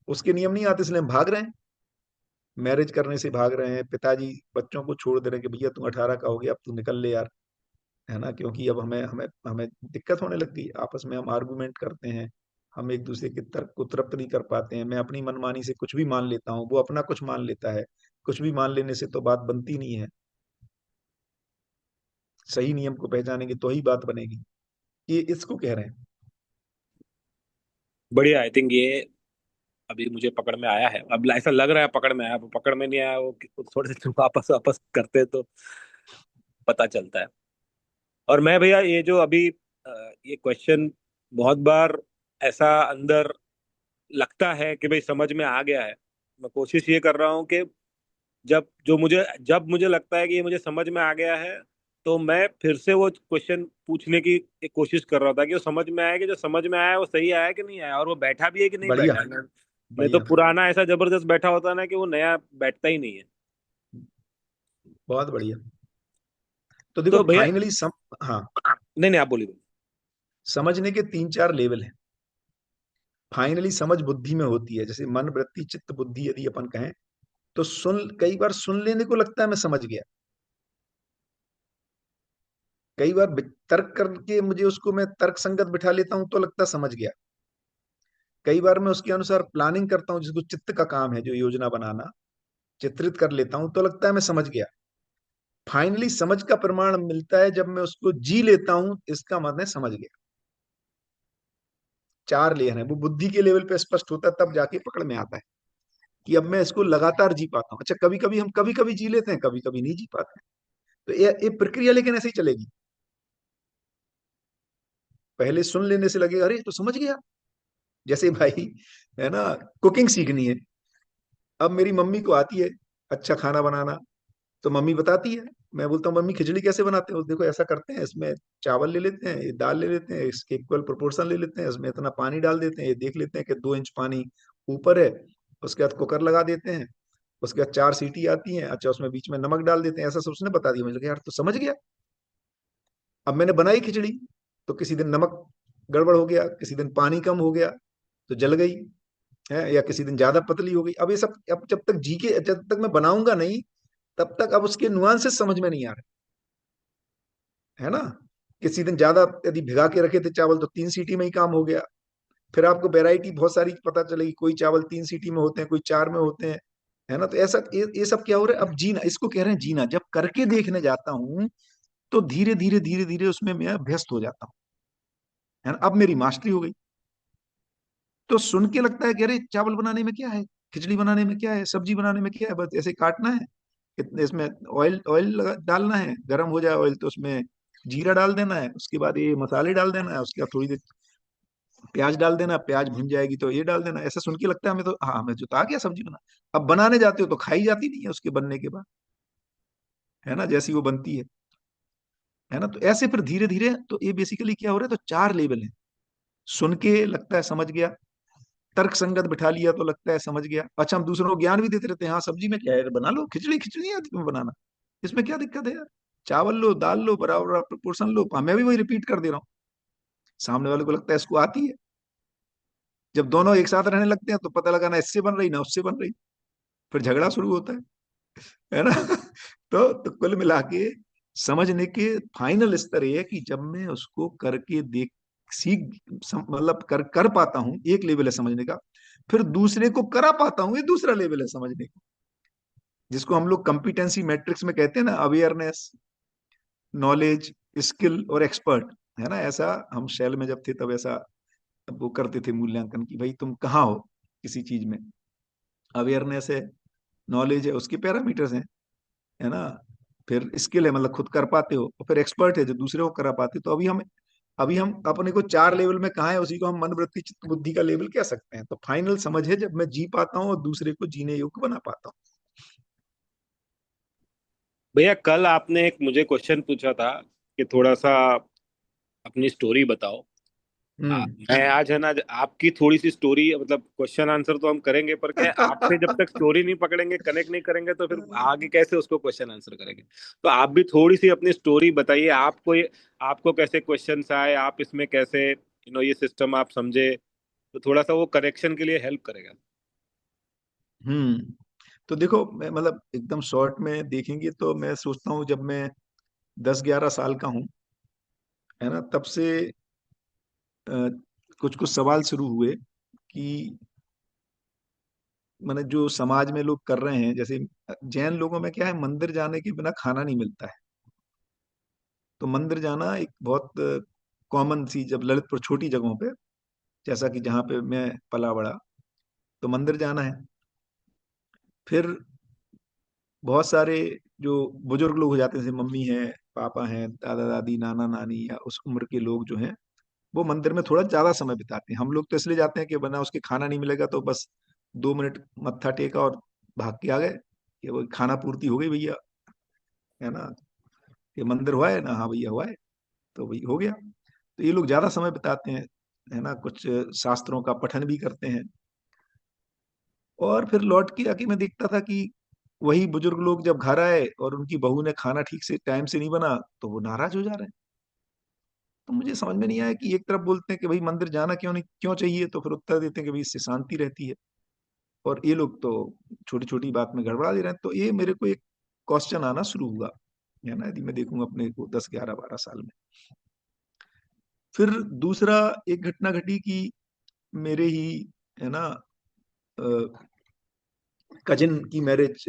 उसके नियम नहीं आते, इसलिए हम भाग रहे हैं, मैरिज करने से भाग रहे हैं, पिताजी बच्चों को छोड़ दे रहे हैं कि भैया तू 18 का हो गया, अब तू निकल ले यार। है ना, क्योंकि अब हमें हमें हमें दिक्कत होने लग गई, आपस में हम आर्गुमेंट करते हैं, हम एक दूसरे के तर्क को तृप्त नहीं कर पाते हैं, मैं अपनी मनमानी से कुछ भी मान लेता हूँ, वो अपना कुछ मान लेता है। कुछ भी मान लेने से तो बात बनती नहीं है, सही नियम को पहचानेंगे तो ही बात बनेगी, ये इसको कह रहे हैं। बढ़िया। आई थिंक ये अभी मुझे पकड़ में आया है, अब ऐसा लग रहा है पकड़ में आया, वो पकड़ में नहीं आया, वो थोड़े से वापस वापस करते तो पता चलता है। और मैं भैया ये जो अभी ये क्वेश्चन बहुत बार ऐसा अंदर लगता है कि भाई समझ में आ गया है। मैं कोशिश ये कर रहा हूँ कि जब मुझे लगता है कि ये मुझे समझ में आ गया है, तो मैं फिर से वो क्वेश्चन पूछने की एक कोशिश कर रहा था कि वो समझ में आया, कि जो समझ में आया वो सही आया कि नहीं आया, और वो बैठा भी है कि नहीं बढ़िया। बैठा है। नहीं तो बढ़िया। पुराना ऐसा जबरदस्त बैठा होता ना कि वो नया बैठता ही नहीं है। बहुत बढ़िया। तो देखो तो भैया, फाइनली हाँ, नहीं नहीं, आप बोलिए। समझने के 3-4 लेवल हैं। फाइनली समझ बुद्धि में होती है, जैसे मन, वृत्ति, चित्त, बुद्धि, यदि अपन कहें, तो कई बार सुन लेने को लगता है मैं समझ गया, कई बार तर्क करके मुझे उसको मैं तर्क संगत बिठा लेता हूं तो लगता है समझ गया, कई बार मैं उसके अनुसार प्लानिंग करता हूँ, जिसको चित्त का काम है, जो योजना बनाना, चित्रित कर लेता हूं तो लगता है मैं समझ गया। फाइनली समझ का प्रमाण मिलता है जब मैं उसको जी लेता हूं, इसका मतलब है समझ गया। 4 लेयर है, वो बुद्धि के लेवल पे स्पष्ट होता है, तब जाके पकड़ में आता है कि अब मैं इसको लगातार जी पाता हूँ। अच्छा, कभी कभी हम कभी कभी जी लेते हैं, कभी कभी नहीं जी पाते हैं, तो ये प्रक्रिया लेकिन ऐसे ही चलेगी। पहले सुन लेने से लगेगा अरे ये तो समझ गया, जैसे भाई, है ना, कुकिंग सीखनी है, अब मेरी मम्मी को आती है अच्छा खाना बनाना, तो मम्मी बताती है, मैं बोलता हूँ मम्मी खिचड़ी कैसे बनाते हो, देखो ऐसा करते हैं, इसमें चावल ले लेते हैं, ये दाल ले लेते हैं, इसके इक्वल प्रोपोर्शन ले लेते हैं, इसमें इतना पानी डाल देते हैं, ये देख लेते हैं कि 2 इंच पानी ऊपर है, उसके बाद कुकर लगा देते हैं, उसके बाद 4 सीटी आती हैं, अच्छा उसमें बीच में नमक डाल देते हैं, ऐसा सब उसने बता दिया। मुझे लगा यार तो समझ गया। अब मैंने बनाई खिचड़ी, तो किसी दिन नमक गड़बड़ हो गया, किसी दिन पानी कम हो गया तो जल गई, है, या किसी दिन ज्यादा पतली हो गई। अब ये सब, अब जब तक मैं बनाऊंगा नहीं, तब तक अब उसके नुआंसेस समझ में नहीं आ रहे, है ना। किसी दिन ज्यादा यदि भिगा के रखे थे चावल तो 3 सीटी में ही काम हो गया, फिर आपको वैरायटी बहुत सारी पता चलेगी, कोई चावल 3 सीटी में होते हैं, कोई 4 में होते हैं, है ना। तो ऐसा ये सब क्या हो रहा है, अब जीना, इसको कह रहे हैं जीना। जब करके देखने जाता हूं तो धीरे धीरे धीरे धीरे उसमें मैं अभ्यस्त हो जाता हूँ, है ना, अब मेरी मास्टरी हो गई। तो सुन के लगता है कि अरे चावल बनाने में क्या है, खिचड़ी बनाने में क्या है, सब्जी बनाने में क्या है, बस ऐसे काटना है, इसमें ऑयल ऑयल डालना है, गर्म हो जाए ऑयल तो उसमें जीरा डाल देना है, उसके बाद ये मसाले डाल देना है, उसके बाद थोड़ी देर प्याज डाल देना, प्याज भुन जाएगी तो ये डाल देना। ऐसा सुन के लगता है हमें तो, हाँ हमें जो तो आ गया सब्जी बना। अब बनाने जाते हो तो खाई जाती नहीं है उसके बनने के बाद, है ना, जैसी वो बनती है ना। तो ऐसे फिर धीरे धीरे, तो ये बेसिकली क्या हो रहा है, तो 4 लेवल है। सुन के लगता है समझ गया, तर्क संगत बिठा लिया तो लगता है समझ गया। अच्छा, हम दूसरों को ज्ञान भी देते रहते हैं, हाँ सब्जी में क्या है, बना लो, खिचड़ी खिचड़ी नहीं आती तुम्हें बनाना, इसमें क्या दिक्कत है यार, चावल लो दाल लो बराबर प्रोपोर्शन लो। मैं भी वही रिपीट कर दे रहा हूँ, सामने वाले को लगता है इसको आती है। जब दोनों एक साथ रहने लगते हैं तो पता लगा ना इससे बन रही ना उससे बन रही, फिर झगड़ा शुरू होता है ना। तो कुल मिला के समझने के फाइनल स्तर ये है कि जब मैं उसको करके देख सीख मतलब कर कर पाता हूं, एक लेवल है समझने का। फिर दूसरे को करा पाता हूं, ये दूसरा लेवल है समझने का, जिसको हम लोग कंपिटेंसी मैट्रिक्स में कहते हैं ना, अवेयरनेस, नॉलेज, स्किल और एक्सपर्ट, है ना। ऐसा हम शैल में जब थे तब ऐसा वो करते थे मूल्यांकन की, भाई तुम कहाँ हो किसी चीज में। अवेयरनेस है, नॉलेज है, उसके पैरामीटर्स हैं, है ना। फिर स्किल है, मतलब खुद कर पाते हो, और फिर एक्सपर्ट है जो दूसरे को करा पाते। तो अभी हम अपने को 4 लेवल में कहा है, उसी को हम मन वृत्ति चित्त बुद्धि का लेवल कह सकते हैं। तो फाइनल समझ है जब मैं जी पाता हूँ और दूसरे को जीने योग्य बना पाता हूँ। भैया कल आपने एक मुझे क्वेश्चन पूछा था कि थोड़ा सा अपनी स्टोरी बताओ। हम्म। मैं आज है ना आपकी थोड़ी सी स्टोरी, मतलब क्वेश्चन आंसर तो हम करेंगे, पर क्या है, आपसे जब तक स्टोरी नहीं पकड़ेंगे, कनेक्ट नहीं करेंगे, तो फिर आगे कैसे उसको क्वेश्चन आंसर करेंगे। तो आप भी थोड़ी सी अपनी स्टोरी बताइए, आपको कैसे क्वेश्चंस आए, आप इसमें कैसे ये सिस्टम आप समझे, तो थोड़ा सा वो करेक्शन के लिए हेल्प करेगा। हम्म। तो देखो, मैं मतलब एकदम शॉर्ट में देखेंगे तो मैं सोचता हूँ जब मैं 10-11 साल का हूँ, है ना, तब से कुछ कुछ सवाल शुरू हुए कि मैंने जो समाज में लोग कर रहे हैं, जैसे जैन लोगों में क्या है, मंदिर जाने के बिना खाना नहीं मिलता है। तो मंदिर जाना एक बहुत कॉमन सी, जब ललितपुर छोटी जगहों पे, जैसा कि जहाँ पे मैं पला बड़ा, तो मंदिर जाना है। फिर बहुत सारे जो बुजुर्ग लोग हो जाते हैं, जैसे मम्मी है, पापा हैं, दादा दादी, नाना नानी, या उस उम्र के लोग जो हैं, वो मंदिर में थोड़ा ज्यादा समय बिताते हैं। हम लोग तो इसलिए जाते हैं कि बना उसके खाना नहीं मिलेगा तो बस 2 मिनट मत्था टेका और भाग के आ गए, कि वो खाना पूर्ति हो गई भैया, है ना, कि मंदिर हुआ है ना, हाँ भैया हुआ है, तो भाई हो गया। तो ये लोग ज्यादा समय बिताते हैं, है ना, कुछ शास्त्रों का पठन भी करते हैं। और फिर लौट के आके मैं देखता था कि वही बुजुर्ग लोग जब घर आए और उनकी बहू ने खाना ठीक से टाइम से नहीं बना, तो वो नाराज हो जा रहे हैं। तो मुझे समझ में नहीं आया कि एक तरफ बोलते हैं कि भाई मंदिर जाना क्यों नहीं, क्यों चाहिए, तो फिर उत्तर देते हैं कि भाई इससे शांति रहती है, और ये लोग तो छोटी छोटी बात में गड़बड़ा दे रहे हैं। तो ये मेरे को एक क्वेश्चन आना शुरू हुआ, है ना, यदि मैं देखूंगा अपने को 10, 11, 12 साल में। फिर दूसरा एक घटना घटी कि मेरे ही, है ना, कजिन की मैरिज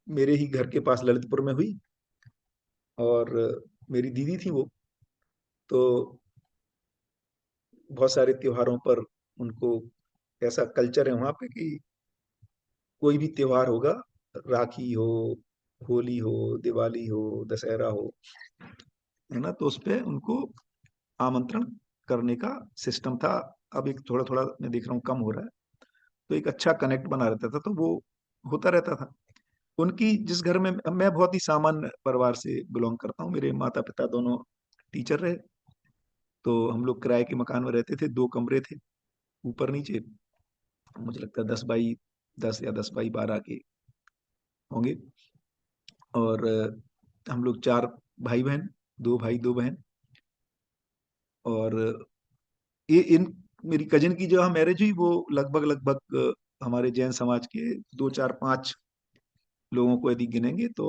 मेरे ही घर के पास ललितपुर में हुई। और मेरी दीदी थी वो, तो बहुत सारे त्योहारों पर उनको, ऐसा कल्चर है वहां पे कि कोई भी त्योहार होगा, राखी हो, होली हो, दिवाली हो, दशहरा हो, है ना, तो उस पे उनको आमंत्रण करने का सिस्टम था। अब एक थोड़ा थोड़ा मैं देख रहा हूँ कम हो रहा है। तो एक अच्छा कनेक्ट बना रहता था, तो वो होता रहता था। उनकी जिस घर में, मैं बहुत ही सामान्य परिवार से बिलोंग करता हूँ, मेरे माता पिता दोनों टीचर रहे। तो हम लोग किराए के मकान में रहते थे, 2 कमरे थे, ऊपर नीचे। मुझे लगता है 10 बाई 10 या 10 बाई 12 के होंगे। और हम लोग 4 भाई बहन, 2 भाई 2 बहन। और ये इन मेरी कजिन की जो मैरिज हुई, वो लगभग लगभग हमारे जैन समाज के 2 4 5 लोगों को यदि गिनेंगे तो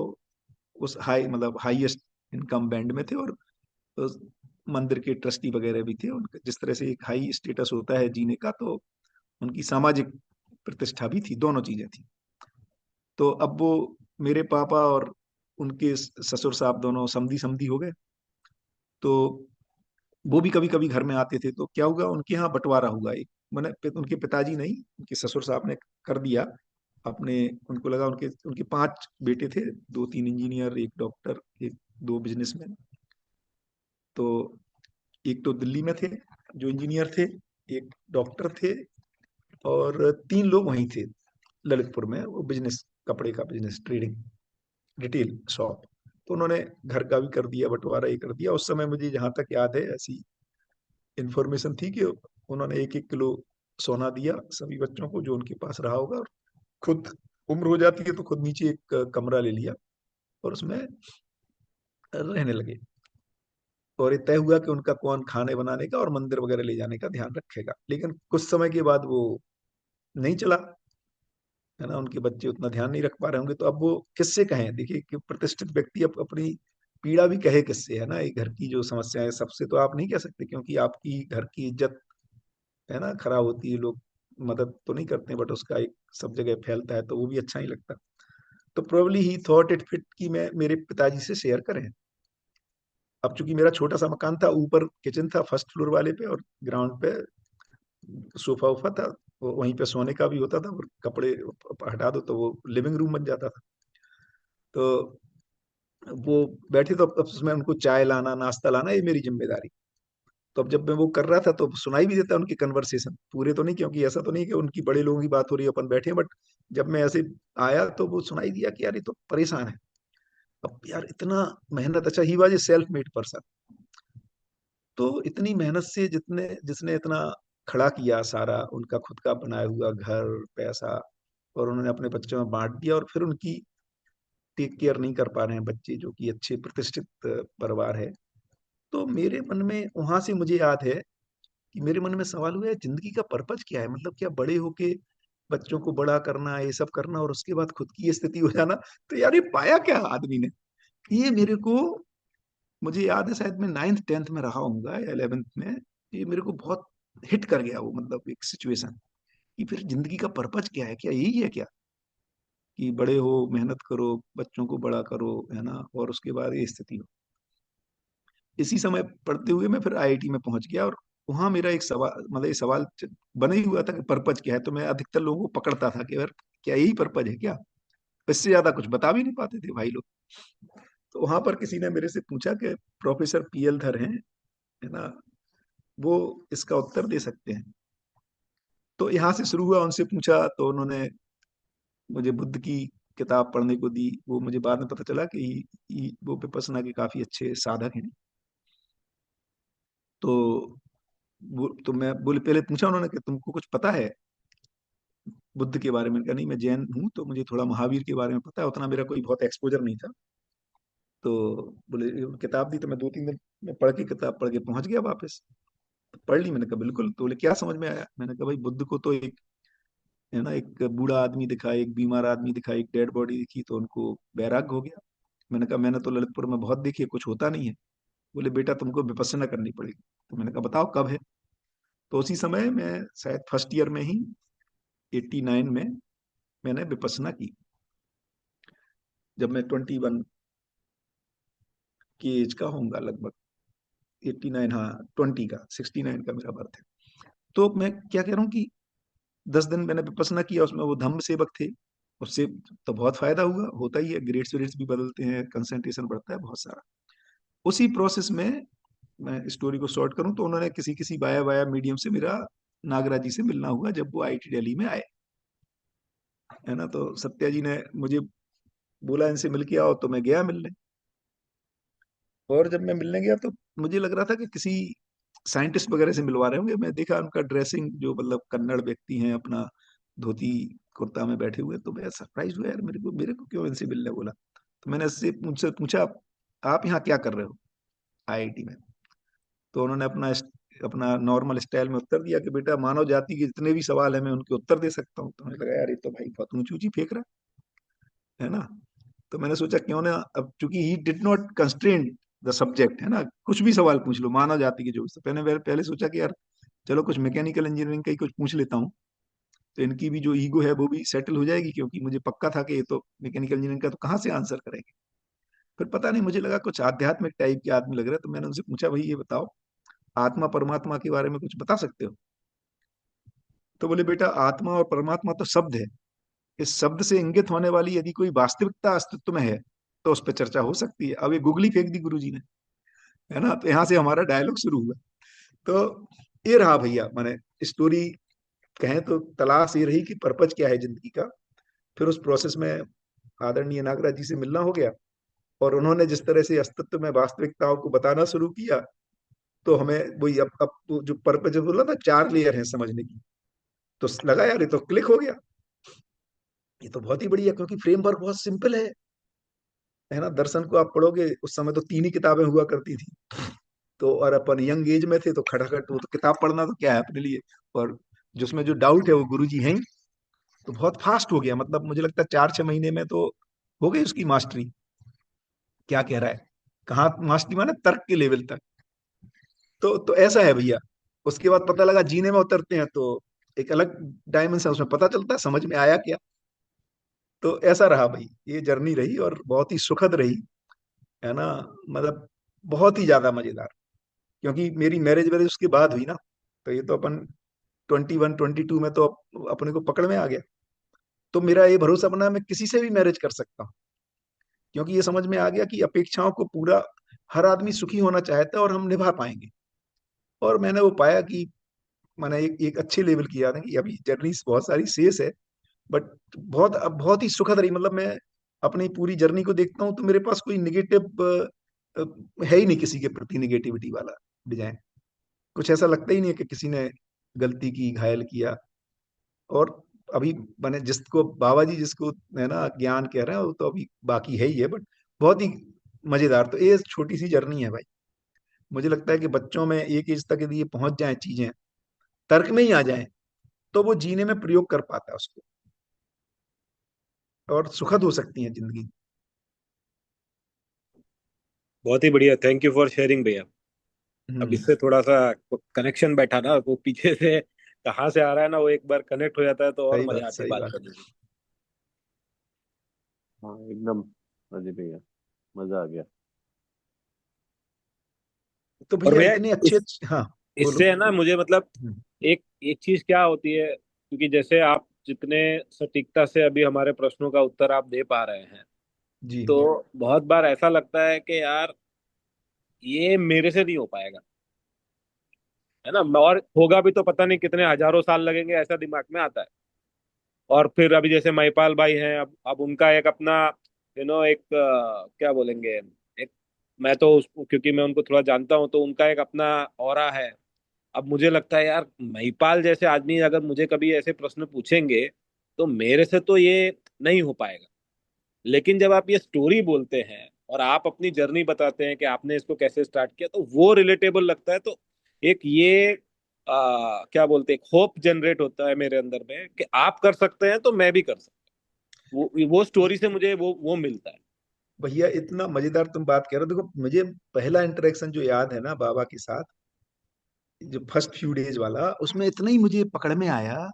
उस हाई मतलब हाईएस्ट इनकम बैंड में थे। और उस मंदिर के ट्रस्टी वगैरह भी थे। उनका जिस तरह से एक हाई स्टेटस होता है जीने का, तो उनकी सामाजिक प्रतिष्ठा भी थी, दोनों चीजें थी। तो अब वो मेरे पापा और उनके ससुर साहब दोनों समधी समधी हो गए। तो वो भी कभी कभी घर में आते थे। तो क्या हुआ, उनके यहाँ बंटवारा हुआ एक, मैंने उनके पिताजी नहीं, उनके ससुर साहब ने कर दिया अपने। उनको लगा, उनके उनके 5 बेटे थे, 2 3 इंजीनियर, एक डॉक्टर, एक 2 बिजनेसमैन। तो एक तो दिल्ली में थे जो इंजीनियर थे, एक डॉक्टर थे, और 3 लोग वहीं थे ललितपुर में, वो बिजनेस, कपड़े का बिजनेस, ट्रेडिंग, रिटेल शॉप। तो उन्होंने घर का भी कर दिया बंटवारा, ये कर दिया। उस समय मुझे जहां तक याद है, ऐसी इंफॉर्मेशन थी कि उन्होंने 1 1 किलो सोना दिया सभी बच्चों को जो उनके पास रहा होगा, और खुद उम्र हो जाती है तो खुद नीचे एक कमरा ले लिया और उसमें रहने लगे। और ये तय हुआ कि उनका कौन खाने बनाने का और मंदिर वगैरह ले जाने का ध्यान रखेगा। लेकिन कुछ समय के बाद वो नहीं चला, है ना, उनके बच्चे उतना ध्यान नहीं रख पा रहे होंगे, तो अब वो किससे कहें? देखिए कि प्रतिष्ठित व्यक्ति अपनी पीड़ा भी कहे किससे, है ना? ये घर की जो समस्या है सबसे तो आप नहीं कह सकते, क्योंकि आपकी घर की इज्जत, है ना, खराब होती है, लोग मदद तो नहीं करते, बट उसका एक सब जगह फैलता है तो वो भी अच्छा नहीं लगता। तो probably he thought it fit कि मैं मेरे पिताजी से शेयर करें। अब चूंकि मेरा छोटा सा मकान था, ऊपर किचन था फर्स्ट फ्लोर वाले पे, और ग्राउंड पे सोफा उफा था, वहीं पे सोने का भी होता था, और कपड़े हटा दो तो वो लिविंग रूम बन जाता था। तो वो बैठे तो अब उसमें उनको चाय लाना नाश्ता लाना ये मेरी जिम्मेदारी। तो अब जब मैं वो कर रहा था तो सुनाई भी देता उनके कन्वर्सेशन, पूरे तो नहीं, क्योंकि ऐसा तो नहीं कि उनकी बड़े लोगों की बात हो रही है अपन बैठे हैं, बट जब मैं ऐसे आया तो वो सुनाई दिया कि यार ये तो परेशान है। अब यार इतना मेहनत, अच्छा he was a self made person, तो इतनी मेहनत से जितने जिसने इतना खड़ा किया, सारा उनका खुद का बनाया हुआ घर, पैसा, और उन्होंने अपने बच्चों में बांट दिया, और फिर उनकी टेक केयर नहीं कर पा रहे हैं बच्चे, जो कि अच्छे प्रतिष्ठित परिवार है। तो मेरे मन में वहां से मुझे याद है कि मेरे मन में सवाल हुआ है, जिंदगी का पर्पज क्या है? मतलब क्या बड़े होके बच्चों को बड़ा करना, ये सब करना, और उसके बाद खुद की ये स्थिति हो जाना? तो यार ये पाया क्या आदमी ने? ये मेरे को, मुझे याद है शायद मैं 9th 10th में रहा हूँगा या 11th में, ये मेरे को बहुत हिट कर गया वो, मतलब एक सिचुएशन कि फिर जिंदगी का पर्पज क्या है? क्या यही है क्या कि बड़े हो, मेहनत करो, बच्चों को बड़ा करो, है ना, और उसके बाद ये स्थिति हो? इसी समय पढ़ते हुए मैं फिर आईआईटी में पहुंच गया, और वहां मेरा एक सवाल, मतलब ये सवाल बना ही हुआ था कि पर्पज क्या है। तो मैं अधिकतर लोगों को पकड़ता था कि यार क्या यही पर्पज है क्या? इससे ज्यादा कुछ बता भी नहीं पाते थे भाई लोग। तो वहां पर किसी ने मेरे से पूछा कि प्रोफेसर पीएल धर हैं, है ना, वो इसका उत्तर दे सकते हैं। तो यहाँ से शुरू हुआ, उनसे पूछा तो उन्होंने मुझे बुद्ध की किताब पढ़ने को दी। वो मुझे बाद में पता चला कि वो विपश्यना के काफी अच्छे साधक हैं। तो तो मैं बोले, पहले पूछा उन्होंने कि तुमको कुछ पता है बुद्ध के बारे में? कहा नहीं, मैं जैन हूँ तो मुझे थोड़ा महावीर के बारे में पता है, उतना मेरा कोई बहुत एक्सपोजर नहीं था। तो बोले किताब दी, तो मैं 2 3 दिन में पढ़ के, किताब पढ़ के पहुंच गया वापस। तो पढ़ ली, मैंने कहा बिल्कुल। तो बोले क्या समझ में आया? मैंने कहा भाई बुद्ध को तो एक, है ना, एक बूढ़ा आदमी दिखा, एक बीमार आदमी दिखा, एक डेड बॉडी दिखी, तो उनको वैराग्य हो गया। मैंने कहा मैंने तो ललितपुर में बहुत देखी है, कुछ होता नहीं है। बोले बेटा तुमको विपश्यना करनी पड़ेगी। तो मैंने कहा बताओ कब है? तो उसी समय मैं शायद फर्स्ट ईयर में ही 89 में मैंने विपश्यना की, जब मैं 21 की एज का होऊंगा लगभग। 89, हाँ, 20 का, 69 का मेरा बर्थ है। तो मैं क्या कह रहा हूँ कि 10 दिन मैंने विपश्यना किया, उसमें वो धम्म सेवक थे। उससे तो बहुत फायदा हुआ, होता ही है, ग्रेड्स वेड्स भी बदलते हैं, कंसंट्रेशन बढ़ता है बहुत सारा। उसी प्रोसेस में, मैं स्टोरी को शॉर्ट करूं तो उन्होंने किसी किसी वाया वाया मीडियम से मेरा नागराज जी से मिलना हुआ जब वो आईआईटी दिल्ली में आए, है ना। तो सत्या जी ने मुझे बोला इनसे मिल के आओ, तो मैं गया मिलने। और जब मैं मिलने गया तो मुझे लग रहा था कि किसी साइंटिस्ट वगैरह से मिलवा रहे होंगे। मैं देखा उनका ड्रेसिंग, जो मतलब कन्नड़ व्यक्ति हैं, अपना धोती कुर्ता में बैठे हुए, तो मैं सरप्राइज हुआ यार, मेरे को क्यों इनसे मिलने बोला। तो मैंने इससे मुझसे पूछा आप यहाँ क्या कर रहे हो आईआईटी में? तो उन्होंने अपना नॉर्मल स्टाइल में उत्तर दिया कि बेटा मानव जाति के जितने भी सवाल है मैं उनके उत्तर दे सकता हूँ। तो मुझे लगा यार ये तो भाई बहुत ऊंची ऊंची फेंक रहा है ना। तो मैंने सोचा क्यों ना, अब चूंकि he did not constrain the subject, है ना, कुछ भी सवाल पूछ लो मानव जाति के जो। तो पहले पहले सोचा कि यार चलो कुछ मैकेनिकल इंजीनियरिंग का ही कुछ पूछ लेता हूँ, तो इनकी भी जो ईगो है वो भी सेटल हो जाएगी, क्योंकि मुझे पक्का था कि ये तो मैकेनिकल इंजीनियरिंग का तो कहाँ से आंसर करेंगे। फिर पता नहीं, मुझे लगा कुछ आध्यात्मिक टाइप के आदमी लग रहे, तो मैंने उनसे पूछा भाई ये बताओ आत्मा परमात्मा के बारे में कुछ बता सकते हो? तो बोले बेटा आत्मा और परमात्मा तो शब्द है, इस शब्द से इंगित होने वाली यदि कोई वास्तविकता अस्तित्व में है तो उस पर चर्चा हो सकती है। अब ये गुगली फेंक दी गुरुजी ने, है ना। तो यहाँ से हमारा डायलॉग शुरू हुआ। तो ये रहा भैया, मैंने स्टोरी कहें तो तलाश ये रही कि पर्पज क्या है जिंदगी का। फिर उस प्रोसेस में आदरणीय नागराज जी से मिलना हो गया, और उन्होंने जिस तरह से अस्तित्व में वास्तविकताओं को बताना शुरू किया, तो हमें वही अब जो पर्पज बोला था, 4 लेयर है समझने की। तो लगा यार ये तो क्लिक हो गया, ये तो बहुत ही बढ़िया, क्योंकि फ्रेमवर्क बहुत सिंपल है ना। दर्शन को आप पढ़ोगे, उस समय तो 3 ही किताबें हुआ करती थी, तो और अपन यंग एज में थे, तो खटाखट वो तो किताब पढ़ना तो क्या है अपने लिए, और जिसमें जो डाउट है वो गुरुजी हैं ही। तो बहुत फास्ट हो गया, मतलब मुझे लगता है 4-6 महीने में तो हो गई उसकी मास्टरी। क्या कह रहा है, कहाँ मास्टरी माने तर्क के लेवल तक। तो ऐसा है भैया। उसके बाद पता लगा जीने में उतरते हैं तो एक अलग डायमेंशन उसमें पता चलता है, समझ में आया क्या। तो ऐसा रहा भाई, ये जर्नी रही और बहुत ही सुखद रही, है ना। मतलब बहुत ही ज्यादा मजेदार, क्योंकि मेरी मैरिज वैरिज उसके बाद हुई ना, तो ये तो अपन 21-22 में तो अपने को पकड़ में आ गया। तो मेरा ये भरोसा बना मैं किसी से भी मैरिज कर सकता हूँ, क्योंकि ये समझ में आ गया कि अपेक्षाओं को पूरा, हर आदमी सुखी होना चाहता है और हम निभा पाएंगे। और मैंने वो पाया कि मैंने एक अच्छे लेवल की, याद है कि अभी जर्नी बहुत सारी शेष है, बट बहुत अब बहुत ही सुखद रही। मतलब मैं अपनी पूरी जर्नी को देखता हूँ तो मेरे पास कोई निगेटिव है ही नहीं, किसी के प्रति निगेटिविटी वाला डिजाइन कुछ ऐसा लगता ही नहीं है कि किसी ने गलती की, घायल किया। और अभी मैंने जिसको बाबा जी जिसको है ना ज्ञान कह रहे हैं, वो तो अभी बाकी है ही है, बट बहुत ही मजेदार। तो ये छोटी सी जर्नी है भाई। मुझे लगता है कि बच्चों में एक एज तक यदि ये पहुंच जाए, चीजें तर्क में ही आ जाए, तो वो जीने में प्रयोग कर पाता है उसको, और सुखद हो सकती है जिंदगी। बहुत ही बढ़िया, थैंक यू फॉर शेयरिंग भैया। अब हम्म। इससे थोड़ा सा कनेक्शन बैठा ना, वो पीछे से कहाँ से आ रहा है ना, वो एक बार कनेक्ट हो जाता है तो और सही मजा बात, आती है सही बात बात। करने में। हाँ एकदम, अजय भैया, मजा आ गया। तो और भैया भैया इतने अच्छे हाँ, बोलो। इससे है ना मुझे मतलब हम्म, एक एक चीज क्या होती है, क्योंकि जैसे आप जितने सटीकता से अभी हमारे प्रश्नों का उत्तर आप दे पा रहे हैं, जी। तो बहुत बार ऐसा लगता है कि यार ये मेरे से नहीं हो पाएगा, है ना, और होगा भी तो पता नहीं कितने हजारों साल लगेंगे, ऐसा दिमाग में आता है। और फिर अभी जैसे महिपाल भाई हैं, अब उनका एक अपना एक क्या बोलेंगे, एक, मैं तो क्योंकि मैं उनको थोड़ा जानता हूँ तो उनका एक अपना ऑरा है। अब मुझे लगता है यार महिपाल जैसे आदमी अगर मुझे कभी ऐसे प्रश्न पूछेंगे तो मेरे से तो ये नहीं हो पाएगा। लेकिन जब आप ये स्टोरी बोलते हैं और आप अपनी जर्नी बताते हैं कि आपने इसको कैसे स्टार्ट किया, तो वो रिलेटेबल लगता है। तो एक ये क्या बोलते हैं, होप जनरेट होता है मेरे अंदर में कि आप कर सकते हैं तो मैं भी कर सकता हूँ। वो स्टोरी से मुझे वो मिलता है। भैया इतना मजेदार तुम बात कह रहे हो। देखो मुझे पहला इंटरेक्शन जो याद है ना बाबा के साथ, जो फर्स्ट फ्यू डेज वाला, उसमें इतना ही मुझे पकड़ में आया।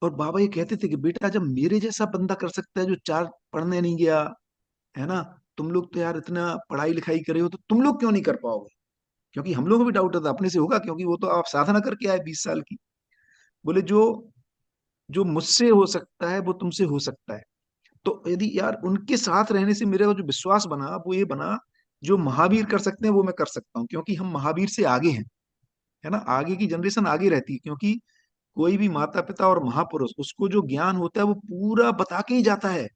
और बाबा ये कहते थे कि बेटा जब मेरे जैसा बंदा कर सकता है जो 4 पढ़ने नहीं गया, है ना, तुम लोग तो यार इतना पढ़ाई लिखाई करे हो, तो तुम लोग क्यों नहीं कर पाओगे। क्योंकि हम लोगों को भी डाउट था अपने से होगा, क्योंकि वो तो आप साधना करके आए 20 साल की। बोले जो जो मुझसे हो सकता है वो तुमसे हो सकता है। तो यदि यार उनके साथ रहने से मेरा जो विश्वास बना वो ये बना, जो महावीर कर सकते हैं वो मैं कर सकता हूँ, क्योंकि हम महावीर से आगे हैं, है ना। आगे की जनरेशन आगे रहती है, क्योंकि कोई भी माता पिता और महापुरुष उसको जो ज्ञान होता है वो पूरा बता के ही जाता है।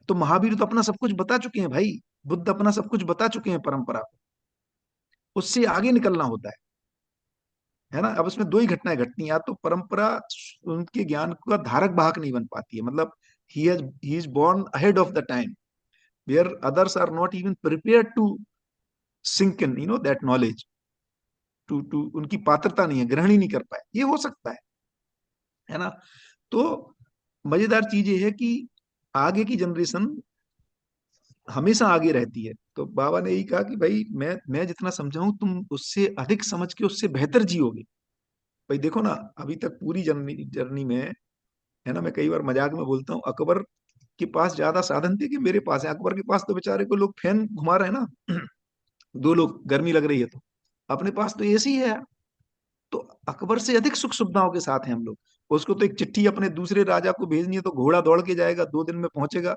तो महावीर तो अपना सब कुछ बता चुके हैं भाई, बुद्ध अपना सब कुछ बता चुके हैं परंपरा को, उससे आगे निकलना होता है ना। अब इसमें 2 ही घटनाएं घटती हैं, या तो परंपरा उनके ज्ञान का धारक वाहक नहीं बन पाती है, मतलब he is born ahead of the time, where others are not even prepared to sync in that knowledge, to उनकी पात्रता नहीं है, ग्रहण ही नहीं कर पाए, ये हो सकता है ना। तो मजेदार चीज ये है कि आगे की जनरेशन हमेशा आगे रहती है। तो बाबा ने यही कहा कि भाई मैं जितना समझा हूं तुम उससे अधिक समझ के उससे बेहतर जियोगे। भाई देखो ना, अभी तक पूरी जर्नी जर्नी में, है ना, मैं कई बार मजाक में बोलता हूँ अकबर के पास ज्यादा साधन थे कि मेरे पास है। अकबर के पास तो बेचारे को लोग फैन घुमा रहे हैं ना 2 लोग गर्मी लग रही है तो, अपने पास तो एसी है यार। तो अकबर से अधिक सुख सुविधाओं के साथ हैं हम लोग। उसको तो एक चिट्ठी अपने दूसरे राजा को भेजनी है तो घोड़ा दौड़ के जाएगा, 2 दिन में पहुंचेगा,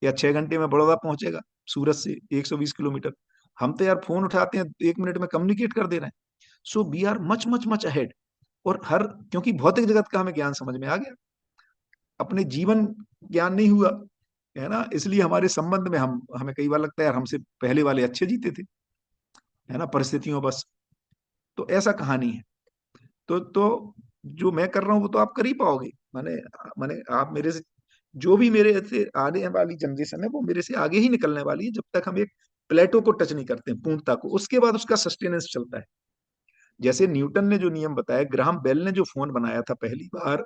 या 6 घंटे में बड़ौदा पहुंचेगा, सूरत से 120 किलोमीटर। हम तो यार फोन उठाते हैं 1 मिनट में कम्युनिकेट कर दे रहे हैं। So we are much much much ahead. और हर, क्योंकि भौतिक जगत का हमें ज्ञान समझ में आ गया, अपने जीवन ज्ञान नहीं हुआ, है ना। इसलिए हमारे संबंध में हमें कई बार लगता है यार हमसे पहले वाले अच्छे जीते थे, है ना, परिस्थितियों बस। तो ऐसा कहानी है। तो जो मैं कर रहा हूँ वो तो आप कर ही पाओगे। माने माने आप मेरे से, जो भी मेरे से आने वाली जनरेशन है वो मेरे से आगे ही निकलने वाली है, जब तक हम एक प्लेटो को टच नहीं करते हैं, पूर्णता को। उसके बाद उसका सस्टेनेंस चलता है। जैसे न्यूटन ने जो नियम बताया, ग्राहम बेल ने जो फोन बनाया था पहली बार,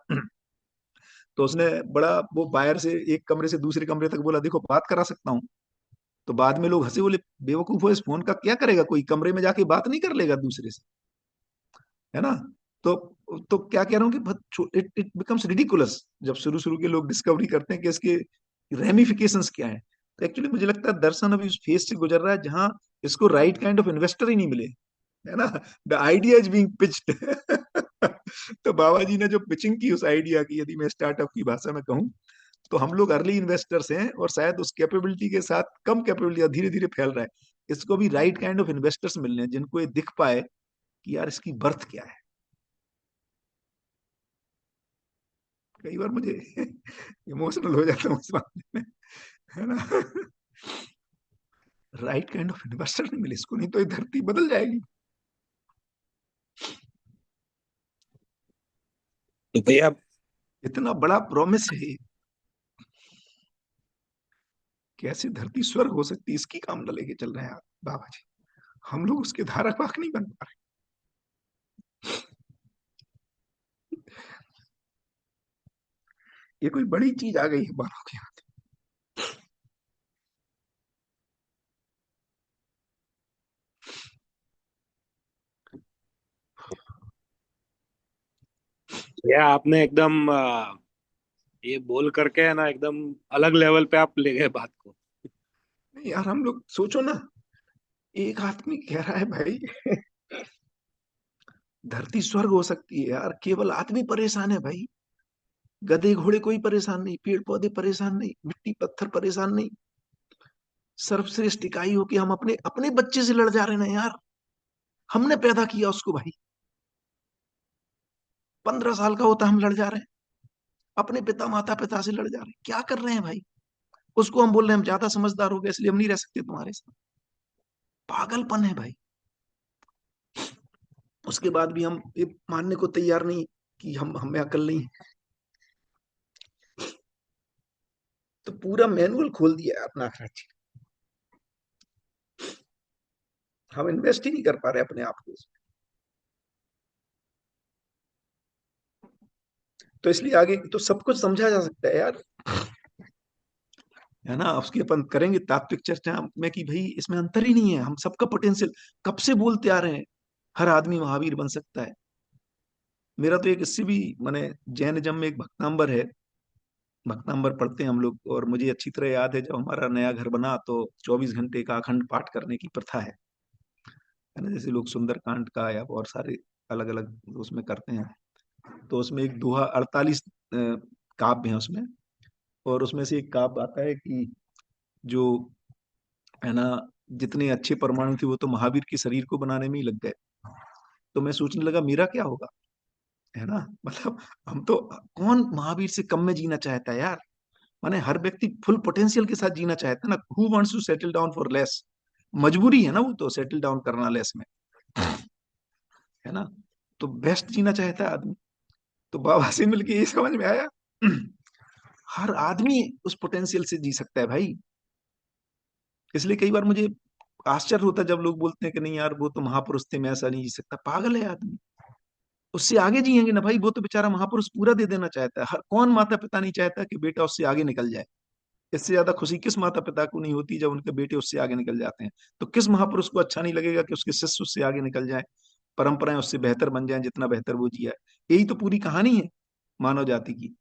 तो उसने बड़ा वो वायर से एक कमरे से दूसरे कमरे तक बोला देखो बात करा सकता हूँ। तो बाद में लोग हंसे, बोले बेवकूफ हो, इस फोन का क्या करेगा, कोई कमरे में जाके बात नहीं कर लेगा दूसरे से, है ना। तो क्या कह रहा हूँ कि इट इट बिकम्स रिडिकुलस जब शुरू शुरू के लोग डिस्कवरी करते हैं कि इसके रेमिफिकेशंस क्या है। तो एक्चुअली मुझे लगता है दर्शन अभी उस फेज से गुजर रहा है जहां इसको राइट काइंड ऑफ इन्वेस्टर ही नहीं मिले, है ना। The idea is being pitched. तो बाबा जी ने जो पिचिंग की उस आइडिया की, यदि मैं स्टार्टअप की भाषा में कहूँ, तो हम लोग अर्ली इन्वेस्टर्स हैं, और शायद उस कैपेबिलिटी के साथ कम कैपेबिलिटी धीरे धीरे फैल रहा है। इसको भी राइट काइंड ऑफ इन्वेस्टर्स मिलने हैं जिनको ये दिख पाए कि यार इसकी बर्थ क्या है। कई बार मुझे इमोशनल हो जाता हूँ इस मामले में, है ना। राइट काइंड ऑफ इन्वेस्टर नहीं मिले इसको, नहीं तो ये धरती बदल जाएगी। तो भैया, इतना बड़ा प्रॉमिस है, कैसे धरती स्वर्ग हो सकती है, इसकी कामना लेके चल रहे हैं आप बाबा जी। हम लोग उसके धारक वाहक नहीं बन पा रहे। ये कोई बड़ी चीज आ गई है बाबा के हाथ। भैया आपने एकदम ये बोल करके है ना, एकदम अलग लेवल पे आप ले गए बात को। नहीं यार, हम लोग सोचो ना, एक आदमी कह रहा है भाई धरती स्वर्ग हो सकती है यार, केवल आदमी परेशान है भाई। गधे घोड़े कोई परेशान नहीं, पेड़ पौधे परेशान नहीं, मिट्टी पत्थर परेशान नहीं। सर्वश्रेष्ठ इकाई हो कि हम अपने अपने बच्चे से लड़ जा रहे हैं यार। हमने पैदा किया उसको भाई, 15 साल का होता हम लड़ जा रहे हैं। अपने पिता माता पिता से लड़ जा रहे हैं, क्या कर रहे हैं भाई। उसको हम बोल रहे हैं हम ज्यादा समझदार हो गए इसलिए हम नहीं रह सकते तुम्हारे साथ। पागलपन है भाई। उसके बाद भी हम ये मानने को तैयार नहीं कि हम हमें अकल नहीं है। तो पूरा मैनुअल खोल दिया है अपना खर्च। हम इन्वेस्ट ही नहीं कर पा रहे अपने आप को। तो इसलिए आगे तो सब कुछ समझा जा सकता है यार, है ना। उसकी अपन करेंगे तात्विक चर्चा में कि भाई इसमें अंतर ही नहीं है, हम सबका पोटेंशियल कब से बोलते आ रहे हैं, हर आदमी महावीर बन सकता है। मेरा तो एक इससे भी माने, जैनिज्म में एक भक्तांबर है, भक्तांबर पढ़ते हैं हम लोग, और मुझे अच्छी तरह याद है जब हमारा नया घर बना तो 24 घंटे का अखंड पाठ करने की प्रथा है ना। जैसे लोग सुंदरकांड का या और सारे अलग अलग उसमें करते हैं। तो उसमें एक दोहा 48 काव्य हैं उसमें, और उसमें से एक काव्य आता है कि जो, है ना, जितने अच्छे परमाणु थे वो तो महावीर के शरीर को बनाने में ही लग गए। तो मैं सोचने लगा मेरा क्या होगा, है ना। मतलब हम तो, कौन महावीर से कम में जीना चाहता है यार। माने हर व्यक्ति फुल पोटेंशियल के साथ जीना चाहता है ना। Who wants to settle down for less. मजबूरी है ना वो तो सेटल डाउन करना लेस में, है ना। तो बेस्ट जीना चाहता है आदमी। तो बाबा से मिलके ये समझ में आया, हर आदमी उस पोटेंशियल से जी सकता है भाई। इसलिए कई बार मुझे आश्चर्य होता है जब लोग बोलते हैं कि नहीं यार वो तो महापुरुष थे, मैं ऐसा नहीं जी सकता। पागल है आदमी, उससे आगे जिएंगे ना भाई। वो तो बेचारा महापुरुष पूरा दे देना चाहता है। हर कौन माता पिता नहीं चाहता कि बेटा उससे आगे निकल जाए। इससे ज्यादा खुशी किस माता पिता को नहीं होती जब उनके बेटे उससे आगे निकल जाते हैं। तो किस महापुरुष को अच्छा नहीं लगेगा कि उसके शिष्य उससे आगे निकल जाए, परंपराएं उससे बेहतर बन जाएं जितना बेहतर वो जिया है। यही तो पूरी कहानी है मानव जाति की।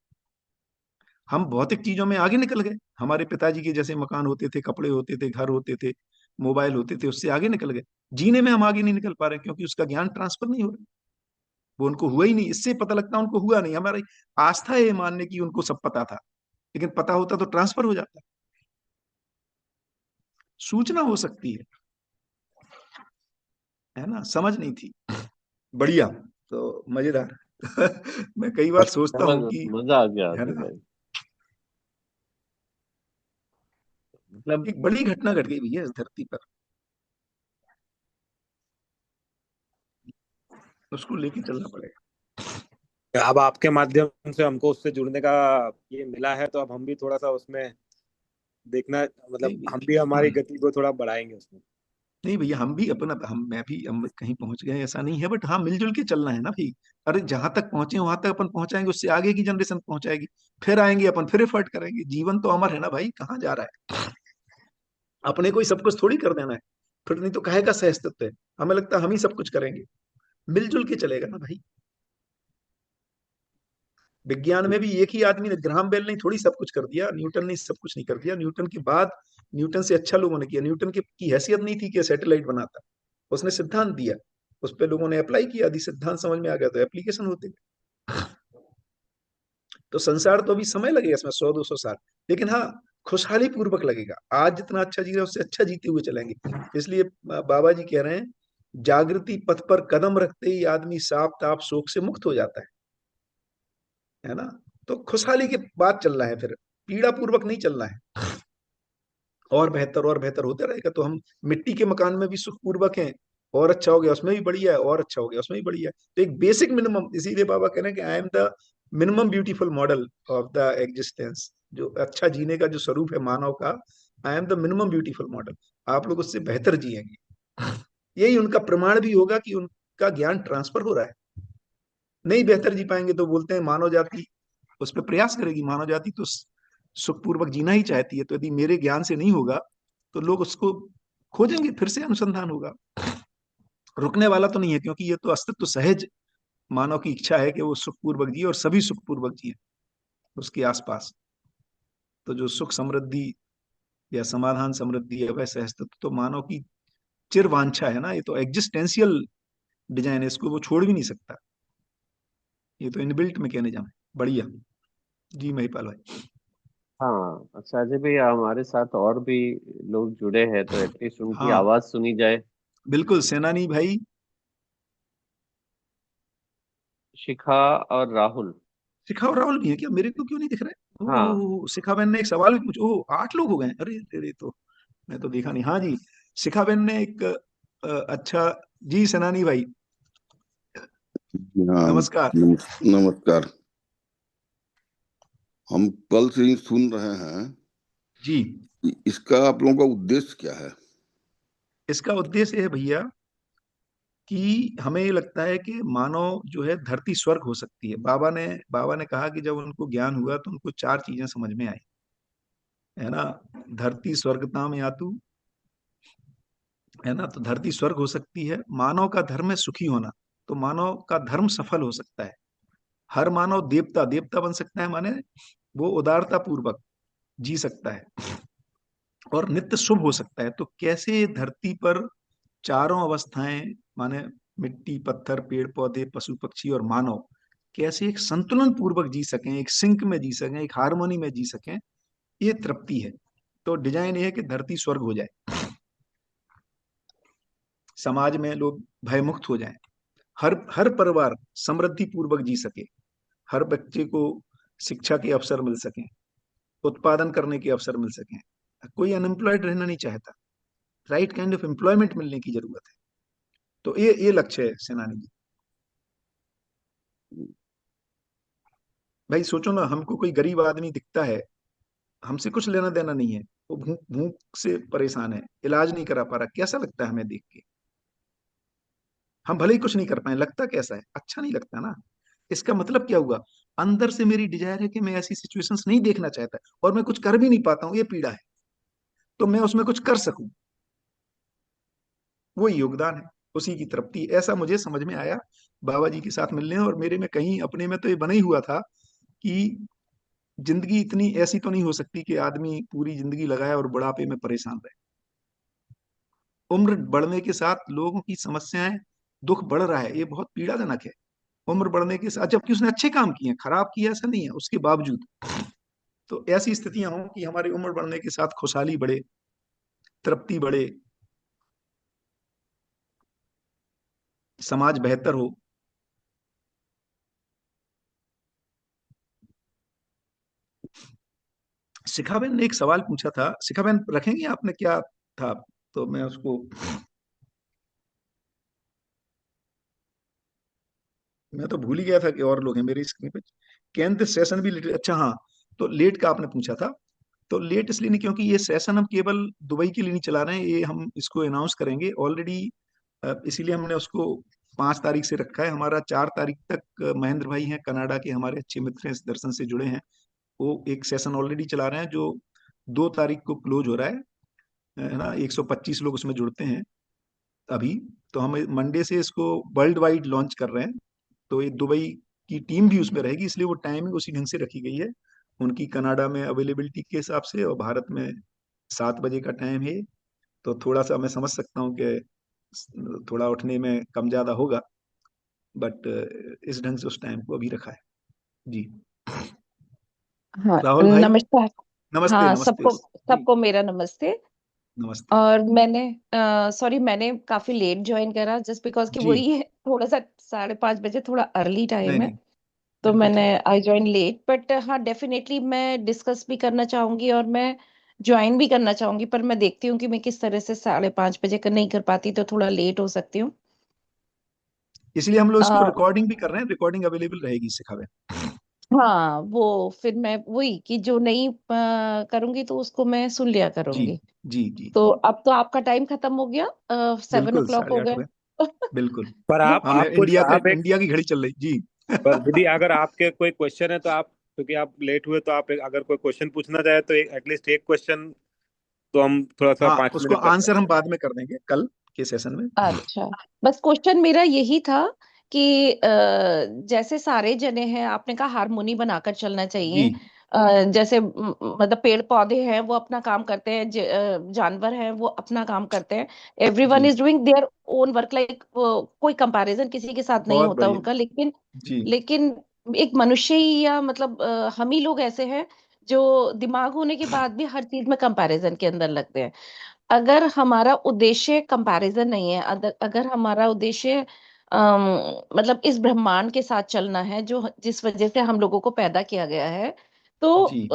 हम भौतिक चीजों में आगे निकल गए, हमारे पिताजी के जैसे मकान होते थे, कपड़े होते थे, घर होते थे, मोबाइल होते थे, उससे आगे निकल गए। जीने में हम आगे नहीं निकल पा रहे क्योंकि उसका ज्ञान ट्रांसफर नहीं हो रहा। वो उनको हुआ ही नहीं, इससे पता लगता है उनको हुआ नहीं। हमारी आस्था है ये मानने की उनको सब पता था, लेकिन पता होता तो ट्रांसफर हो जाता। सूचना हो सकती है ना, समझ नहीं थी। बढ़िया, तो मजेदार। मैं कई बार सोचता समझ, हूँ कि, मजा आ गया है आदित्य ना, भाई। मतलब एक बड़ी घटना घट गई भैया इस धरती पर, उसको लेके चलना पड़ेगा। अब आपके माध्यम से हमको उससे जुड़ने का ये मिला है, तो अब हम भी थोड़ा सा उसमें देखना, मतलब नहीं हम भी हमारी गति को थोड़ा बढ़ाएंगे उसमें। नहीं भैया, हम भी अपना हम कहीं पहुंच गए ऐसा नहीं है, बट हाँ मिलजुल के चलना है ना भाई। अरे जहां तक पहुंचे वहां तक अपन पहुंचाएंगे, उससे आगे की जनरेशन पहुंचाएगी, फिर आएंगे अपन, फिर एफर्ट करेंगे। जीवन तो अमर है ना भाई, कहाँ जा रहा है। अपने को ही सब कुछ थोड़ी कर देना है, फिर नहीं तो काहे का सहस्तित्व है। हमें लगता है हम ही सब कुछ करेंगे, मिलजुल के चलेगा ना भाई। विज्ञान में भी एक ही आदमी ने, ग्राहम बेल ने थोड़ी सब कुछ कर दिया, न्यूटन ने सब कुछ नहीं कर दिया। न्यूटन के बाद, न्यूटन से अच्छा लोगों ने किया। न्यूटन की हैसियत नहीं थी कि सैटेलाइट बनाता, उसने सिद्धांत दिया, उस पर लोगों ने अप्लाई किया, यदि सिद्धांत समझ में आ गया तो एप्लीकेशन होते गए। तो संसार तो अभी समय लगेगा इसमें 100-200 साल, लेकिन हाँ खुशहाली पूर्वक लगेगा। आज जितना अच्छा जी रहे हैं उससे अच्छा जीते हुए चलेंगे। इसलिए बाबा जी कह रहे हैं, जागृति पथ पर कदम रखते ही आदमी साफ ताप शोक से मुक्त हो जाता है ना। तो खुशहाली के बात चल रहा है, फिर पीड़ा पूर्वक नहीं चलना है। और बेहतर होता रहेगा, तो हम मिट्टी के मकान में भी सुखपूर्वक हैं, और अच्छा हो गया उसमें भी बढ़िया है, और अच्छा हो गया उसमें भी बढ़िया है। तो एक बेसिक मिनिमम, इसीलिए बाबा कह रहे हैं कि I am the minimum beautiful model of the existence. जो अच्छा जीने का जो स्वरूप है मानव का, I am the minimum beautiful model. आप लोग उससे बेहतर जिएंगे, यही उनका प्रमाण भी होगा कि उनका ज्ञान ट्रांसफर हो रहा है। नहीं बेहतर जी पाएंगे तो बोलते हैं मानव जाति उस पर प्रयास करेगी। मानव जाति तो सुखपूर्वक जीना ही चाहती है, तो यदि मेरे ज्ञान से नहीं होगा तो लोग उसको खोजेंगे, फिर से अनुसंधान होगा। रुकने वाला तो नहीं है, क्योंकि ये तो अस्तित्व सहज मानव की इच्छा है कि वो सुखपूर्वक जिए और सभी सुखपूर्वक जिए उसके आसपास। तो जो सुख समृद्धि या समाधान समृद्धि है, वैसे अस्तित्व तो मानव की चिर वांछा है ना। ये तो एग्जिस्टेंशियल डिजाइन है, इसको वो छोड़ भी नहीं सकता। ये तो इनबिल्ट मैकेनिज्म है। बढ़िया। जी महिपाल भाई। हाँ अच्छा अजय भैया, हमारे साथ और भी लोग जुड़े हैं, तो एटलीस्ट उनकी हाँ आवाज सुनी जाए। बिल्कुल, सेनानी भाई। शिखा और राहुल। शिखा और राहुल भी है क्या? मेरे को क्यों नहीं दिख रहा है? हाँ। ओह, शिखा बहन ने एक सवाल भी पूछा। ओह, 8 लोग हो गए हैं। अरे अरे, तो मैं तो देखा नहीं। हाँ जी, शिखा बहन ने एक अच्छा। जी सेनानी भाई, हाँ, नमस्कार। नमस्कार। हम कल से ही सुन रहे हैं जी, कि इसका आप लोगों का उद्देश्य क्या है। इसका उद्देश्य है भैया कि हमें ये लगता है कि मानव जो है धरती स्वर्ग हो सकती है। बाबा ने कहा कि जब उनको ज्ञान हुआ तो उनको 4 चीजें समझ में आई, है ना। धरती स्वर्गताम यातु, है ना। तो धरती स्वर्ग हो सकती है। मानव का धर्म है सुखी होना, तो मानव का धर्म सफल हो सकता है। हर मानव देवता देवता बन सकता है, माने वो उदारता पूर्वक जी सकता है और नित्य शुभ हो सकता है। तो कैसे धरती पर चारों अवस्थाएं, माने मिट्टी पत्थर पेड़ पौधे पशु पक्षी और मानव, कैसे एक संतुलन पूर्वक जी सकें, एक सिंक में जी सकें, एक हार्मोनी में जी सकें, ये तृप्ति है। तो डिजाइन ये है कि धरती स्वर्ग हो जाए, समाज में लोग भयमुक्त हो जाएं, हर हर परिवार समृद्धि पूर्वक जी सके, हर बच्चे को शिक्षा के अवसर मिल सके, उत्पादन करने के अवसर मिल सके। कोई अनएम्प्लॉयड रहना नहीं चाहता, राइट काइंड ऑफ एम्प्लॉयमेंट मिलने की जरूरत है। तो ये लक्ष्य है सेनानी जी। भाई सोचो ना, हमको कोई गरीब आदमी दिखता है, हमसे कुछ लेना देना नहीं है, वो भूख भूख से परेशान है, इलाज नहीं करा पा रहा, कैसा लगता है हमें देख के? हम भले ही कुछ नहीं कर पाए, लगता कैसा है? अच्छा नहीं लगता ना। इसका मतलब क्या हुआ? अंदर से मेरी डिजायर है कि मैं ऐसी सिचुएशंस नहीं देखना चाहता, और मैं कुछ कर भी नहीं पाता हूँ, ये पीड़ा है। तो मैं उसमें कुछ कर सकूं, वो योगदान है, उसी की तृप्ति। ऐसा मुझे समझ में आया बाबा जी के साथ मिलने। और मेरे में कहीं अपने में तो ये बना ही हुआ था कि जिंदगी इतनी ऐसी तो नहीं हो सकती कि आदमी पूरी जिंदगी लगाए और बुढ़ापे में परेशान रहे। उम्र बढ़ने के साथ लोगों की समस्याएं, दुख बढ़ रहा है, ये बहुत पीड़ाजनक है। उम्र बढ़ने के साथ, जबकि उसने अच्छे काम किए हैं, खराब किया ऐसा नहीं है, उसके बावजूद। तो ऐसी स्थितियां हों कि हमारी उम्र बढ़ने के साथ खुशहाली बढ़े, तृप्ति बढ़े, समाज बेहतर हो। शिखा बहन ने एक सवाल पूछा था, शिखा बहन रखेंगे आपने क्या था? तो मैं उसको, मैं तो भूल ही गया था कि और लोग हैं मेरी स्क्रीन पे। कैन दिस सेशन भी लेट? अच्छा हाँ, तो लेट का आपने पूछा था। तो लेट इसलिए नहीं क्योंकि ये सेशन हम केवल दुबई के लिए नहीं चला रहे हैं, ये हम इसको अनाउंस करेंगे ऑलरेडी। इसीलिए हमने उसको 5 तारीख से रखा है। हमारा 4 तारीख तक महेंद्र भाई हैं कनाडा के, हमारे अच्छे मित्र हैं, इस दर्शन से जुड़े हैं। वो एक सेशन ऑलरेडी चला रहे हैं जो 2 तारीख को क्लोज हो रहा है ना। 125 लोग उसमें जुड़ते हैं अभी। तो हम मंडे से इसको वर्ल्ड वाइड लॉन्च कर रहे हैं। तो ये दुबई की टीम भी उसमें रहेगी, इसलिए वो टाइमिंग उसी ढंग से रखी गई है उनकी, कनाडा में अवेलेबिलिटी के हिसाब से, और भारत में 7 बजे का टाइम है। तो थोड़ा सा मैं समझ सकता हूँ कि थोड़ा उठने में कम ज्यादा होगा, बट इस ढंग से उस टाइम को अभी रखा है। जी। हाँ, राहुल भाई, नमस्कार। नमस्ते हाँ, नमस्ते सबको जी। सबको मेरा नमस्ते। नमस्ते और मैंने सॉरी, मैंने काफी लेट ज्वाइन करा जस्ट बिकॉज कि जी। वही है, थोड़ा सा 5:30 बजे थोड़ा अर्ली नहीं टाइम है। नहीं, तो बिल्कुल मैंने ठीक। आई ज्वाइन लेट, बट हाँ डेफिनेटली मैं डिस्कस भी करना चाहूंगी और मैं ज्वाइन भी करना चाहूंगी, पर मैं देखती हूँ कि मैं किस तरह से 5:30 बजे का नहीं कर पाती, तो थोड़ा लेट हो सकती हूँ। इसलिए हम लोग इसको अ, रिकॉर्डिंग भी कर रहे हैं, रिकॉर्डिंग अवेलेबल रहेगी सिखावे। हाँ, वो फिर मैं वही कि जो नहीं करूंगी तो उसको मैं सुन लिया जी करूंगी। जी जी। तो अब तो आपका टाइम खत्म हो गया, 7 o'clock बिल्कुल हो 8:30 गया। हो गए। बिल्कुल। पर हाँ, आप कुछ इंडिया का, आप एक इंडिया की घड़ी चल रही जी। पर दीदी, अगर आपके कोई क्वेश्चन है तो आप, क्योंकि आप लेट हुए, तो आप अगर कोई क्वेश्चन पूछना चाहे तो एटलीस्ट एक क्वेश्चन तो हम थोड़ा सा हाँ, पाँच उसको मिनट कर आंसर सकते हम हैं। बाद में कर देंगे कल के सेशन में। अच्छा, बस क्वेश्चन मेरा यही था कि जैसे सारे जने हैं, आपने कहा हारमोनी बनाकर चलना जी चाहिए। जैसे मतलब पेड़ पौधे हैं वो अपना काम करते हैं, जानवर हैं वो अपना काम करते हैं। एवरीवन जी। Is doing their own work, like कोई कंपैरिजन किसी के साथ नहीं बहुत होता बढ़िया। उनका, लेकिन जी लेकिन एक मनुष्य ही, या मतलब हम ही लोग ऐसे हैं जो दिमाग होने के बाद भी हर चीज में कंपैरिजन के अंदर लगते हैं। अगर हमारा उद्देश्य कंपैरिजन नहीं है, अगर हमारा उद्देश्य मतलब इस ब्रह्मांड के साथ चलना है जो जिस वजह से हम लोगों को पैदा किया गया है, तो जी।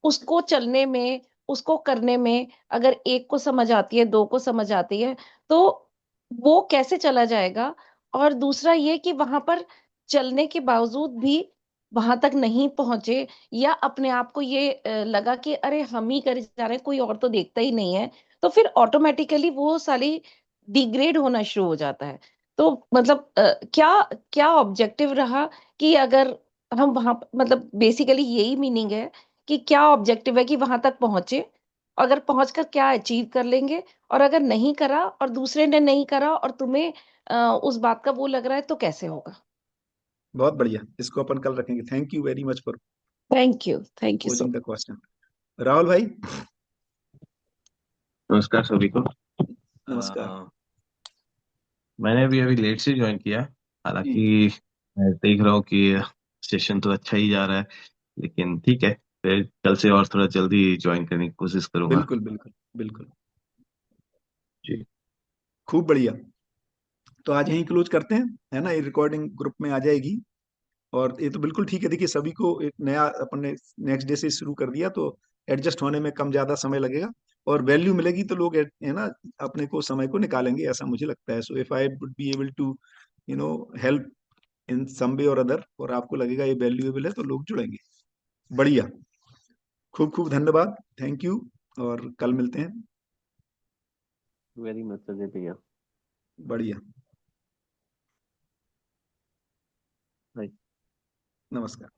उसको चलने में, उसको करने में, अगर एक को समझ आती है, दो को समझ आती है, तो वो कैसे चला जाएगा। और दूसरा ये कि वहां पर चलने के बावजूद भी वहां तक नहीं पहुंचे, या अपने आप को ये लगा कि अरे हम ही करे जा रहे हैं, कोई और तो देखता ही नहीं है, तो फिर ऑटोमेटिकली वो सारी डिग्रेड होना शुरू हो जाता है। तो मतलब क्या क्या ऑब्जेक्टिव रहा कि अगर हम वहां, मतलब बेसिकली यही मीनिंग है कि क्या ऑब्जेक्टिव है कि वहां तक पहुंचे, अगर पहुंचकर क्या अचीव कर लेंगे, और अगर नहीं करा और दूसरे ने नहीं करा और तुम्हें उस बात का वो लग रहा है, तो कैसे होगा। बहुत बढ़िया, इसको अपन कल रखेंगे। Thank you very much for thank you so posing the question. Rahul भाई, नमस्कार सभी को। नमस्कार अ, मैंने भी अभी लेट से ज्वाइन किया। जी। हालांकि मैं देख रहा हूँ कि सेशन तो अच्छा ही जा रहा है, लेकिन ठीक है, फिर कल से और थोड़ा जल्दी ज्वाइन करने की कोशिश करूंगा। बिल्कुल बिल्कुल बिल्कुल। जी। खूब बढ़िया। तो आज यहीं क्लोज करते हैं, है ना। ये रिकॉर्डिंग ग्रुप में आ जाएगी। और ये तो बिल्कुल ठीक है। देखिए, सभी को एक नया अपन ने नेक्स्ट डे से शुरू कर दिया, तो एडजस्ट होने में कम ज्यादा समय लगेगा, और वैल्यू मिलेगी तो लोग है ना अपने को समय को निकालेंगे, ऐसा मुझे लगता है। So if I would be able to help in some way और अदर, और आपको लगेगा ये वैल्यूएबल है, तो लोग जुड़ेंगे। बढ़िया। खूब खूब धन्यवाद। Thank you. और कल मिलते हैं। वेरी मच अजय भैया। बढ़िया। Right. नमस्कार।